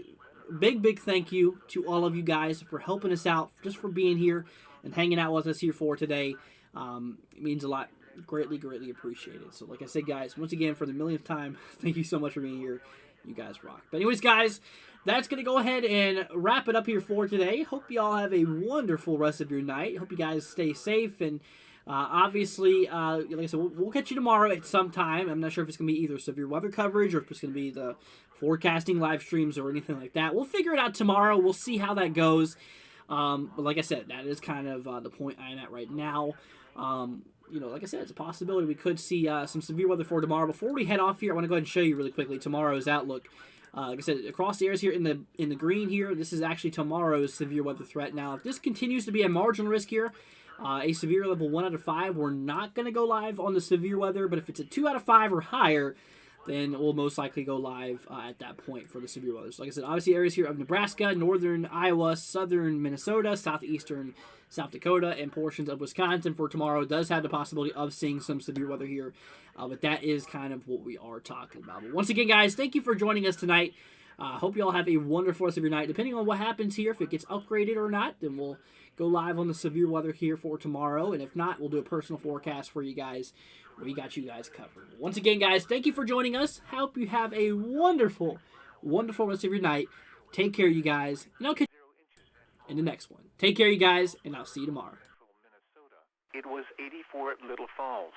big, big thank you to all of you guys for helping us out, just for being here and hanging out with us here for today. It means a lot. Greatly, greatly appreciated. So like I said, guys, once again, for the millionth time, thank you so much for being here. You guys rock. But anyways, guys, that's going to go ahead and wrap it up here for today. Hope you all have a wonderful rest of your night. Hope you guys stay safe and obviously, like I said, we'll catch you tomorrow at some time. I'm not sure if it's going to be either severe weather coverage or if it's going to be the forecasting live streams or anything like that. We'll figure it out tomorrow. We'll see how that goes. But like I said, that is kind of the point I'm at right now. Like I said, it's a possibility we could see some severe weather for tomorrow. Before we head off here, I want to go ahead and show you really quickly tomorrow's outlook. Like I said, across the areas here in the green here, this is actually tomorrow's severe weather threat. Now, if this continues to be a marginal risk here, a severe level 1 out of 5, we're not going to go live on the severe weather, but if it's a 2 out of 5 or higher, then we'll most likely go live at that point for the severe weather. So like I said, obviously areas here of Nebraska, northern Iowa, southern Minnesota, southeastern South Dakota, and portions of Wisconsin for tomorrow does have the possibility of seeing some severe weather here, but that is kind of what we are talking about. But once again, guys, thank you for joining us tonight. Hope you all have a wonderful rest of your night. Depending on what happens here, if it gets upgraded or not, then we'll go live on the severe weather here for tomorrow. And if not, we'll do a personal forecast for you guys. We got you guys covered. Once again, guys, thank you for joining us. Hope you have a wonderful, wonderful rest of your night. Take care, you guys. And I'll catch you in the next one. Take care, you guys, and I'll see you tomorrow. It was 84 at Little Falls.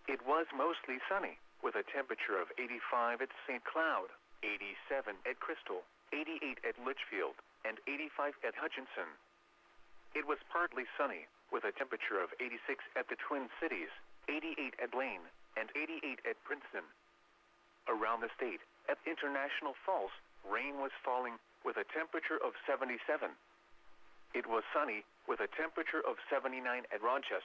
It was mostly sunny, with a temperature of 85 at St. Cloud, 87 at Crystal, 88 at Litchfield, and 85 at Hutchinson. It was partly sunny, with a temperature of 86 at the Twin Cities, 88 at Blaine, and 88 at Princeton. Around the state, at International Falls, rain was falling, with a temperature of 77. It was sunny, with a temperature of 79 at Rochester.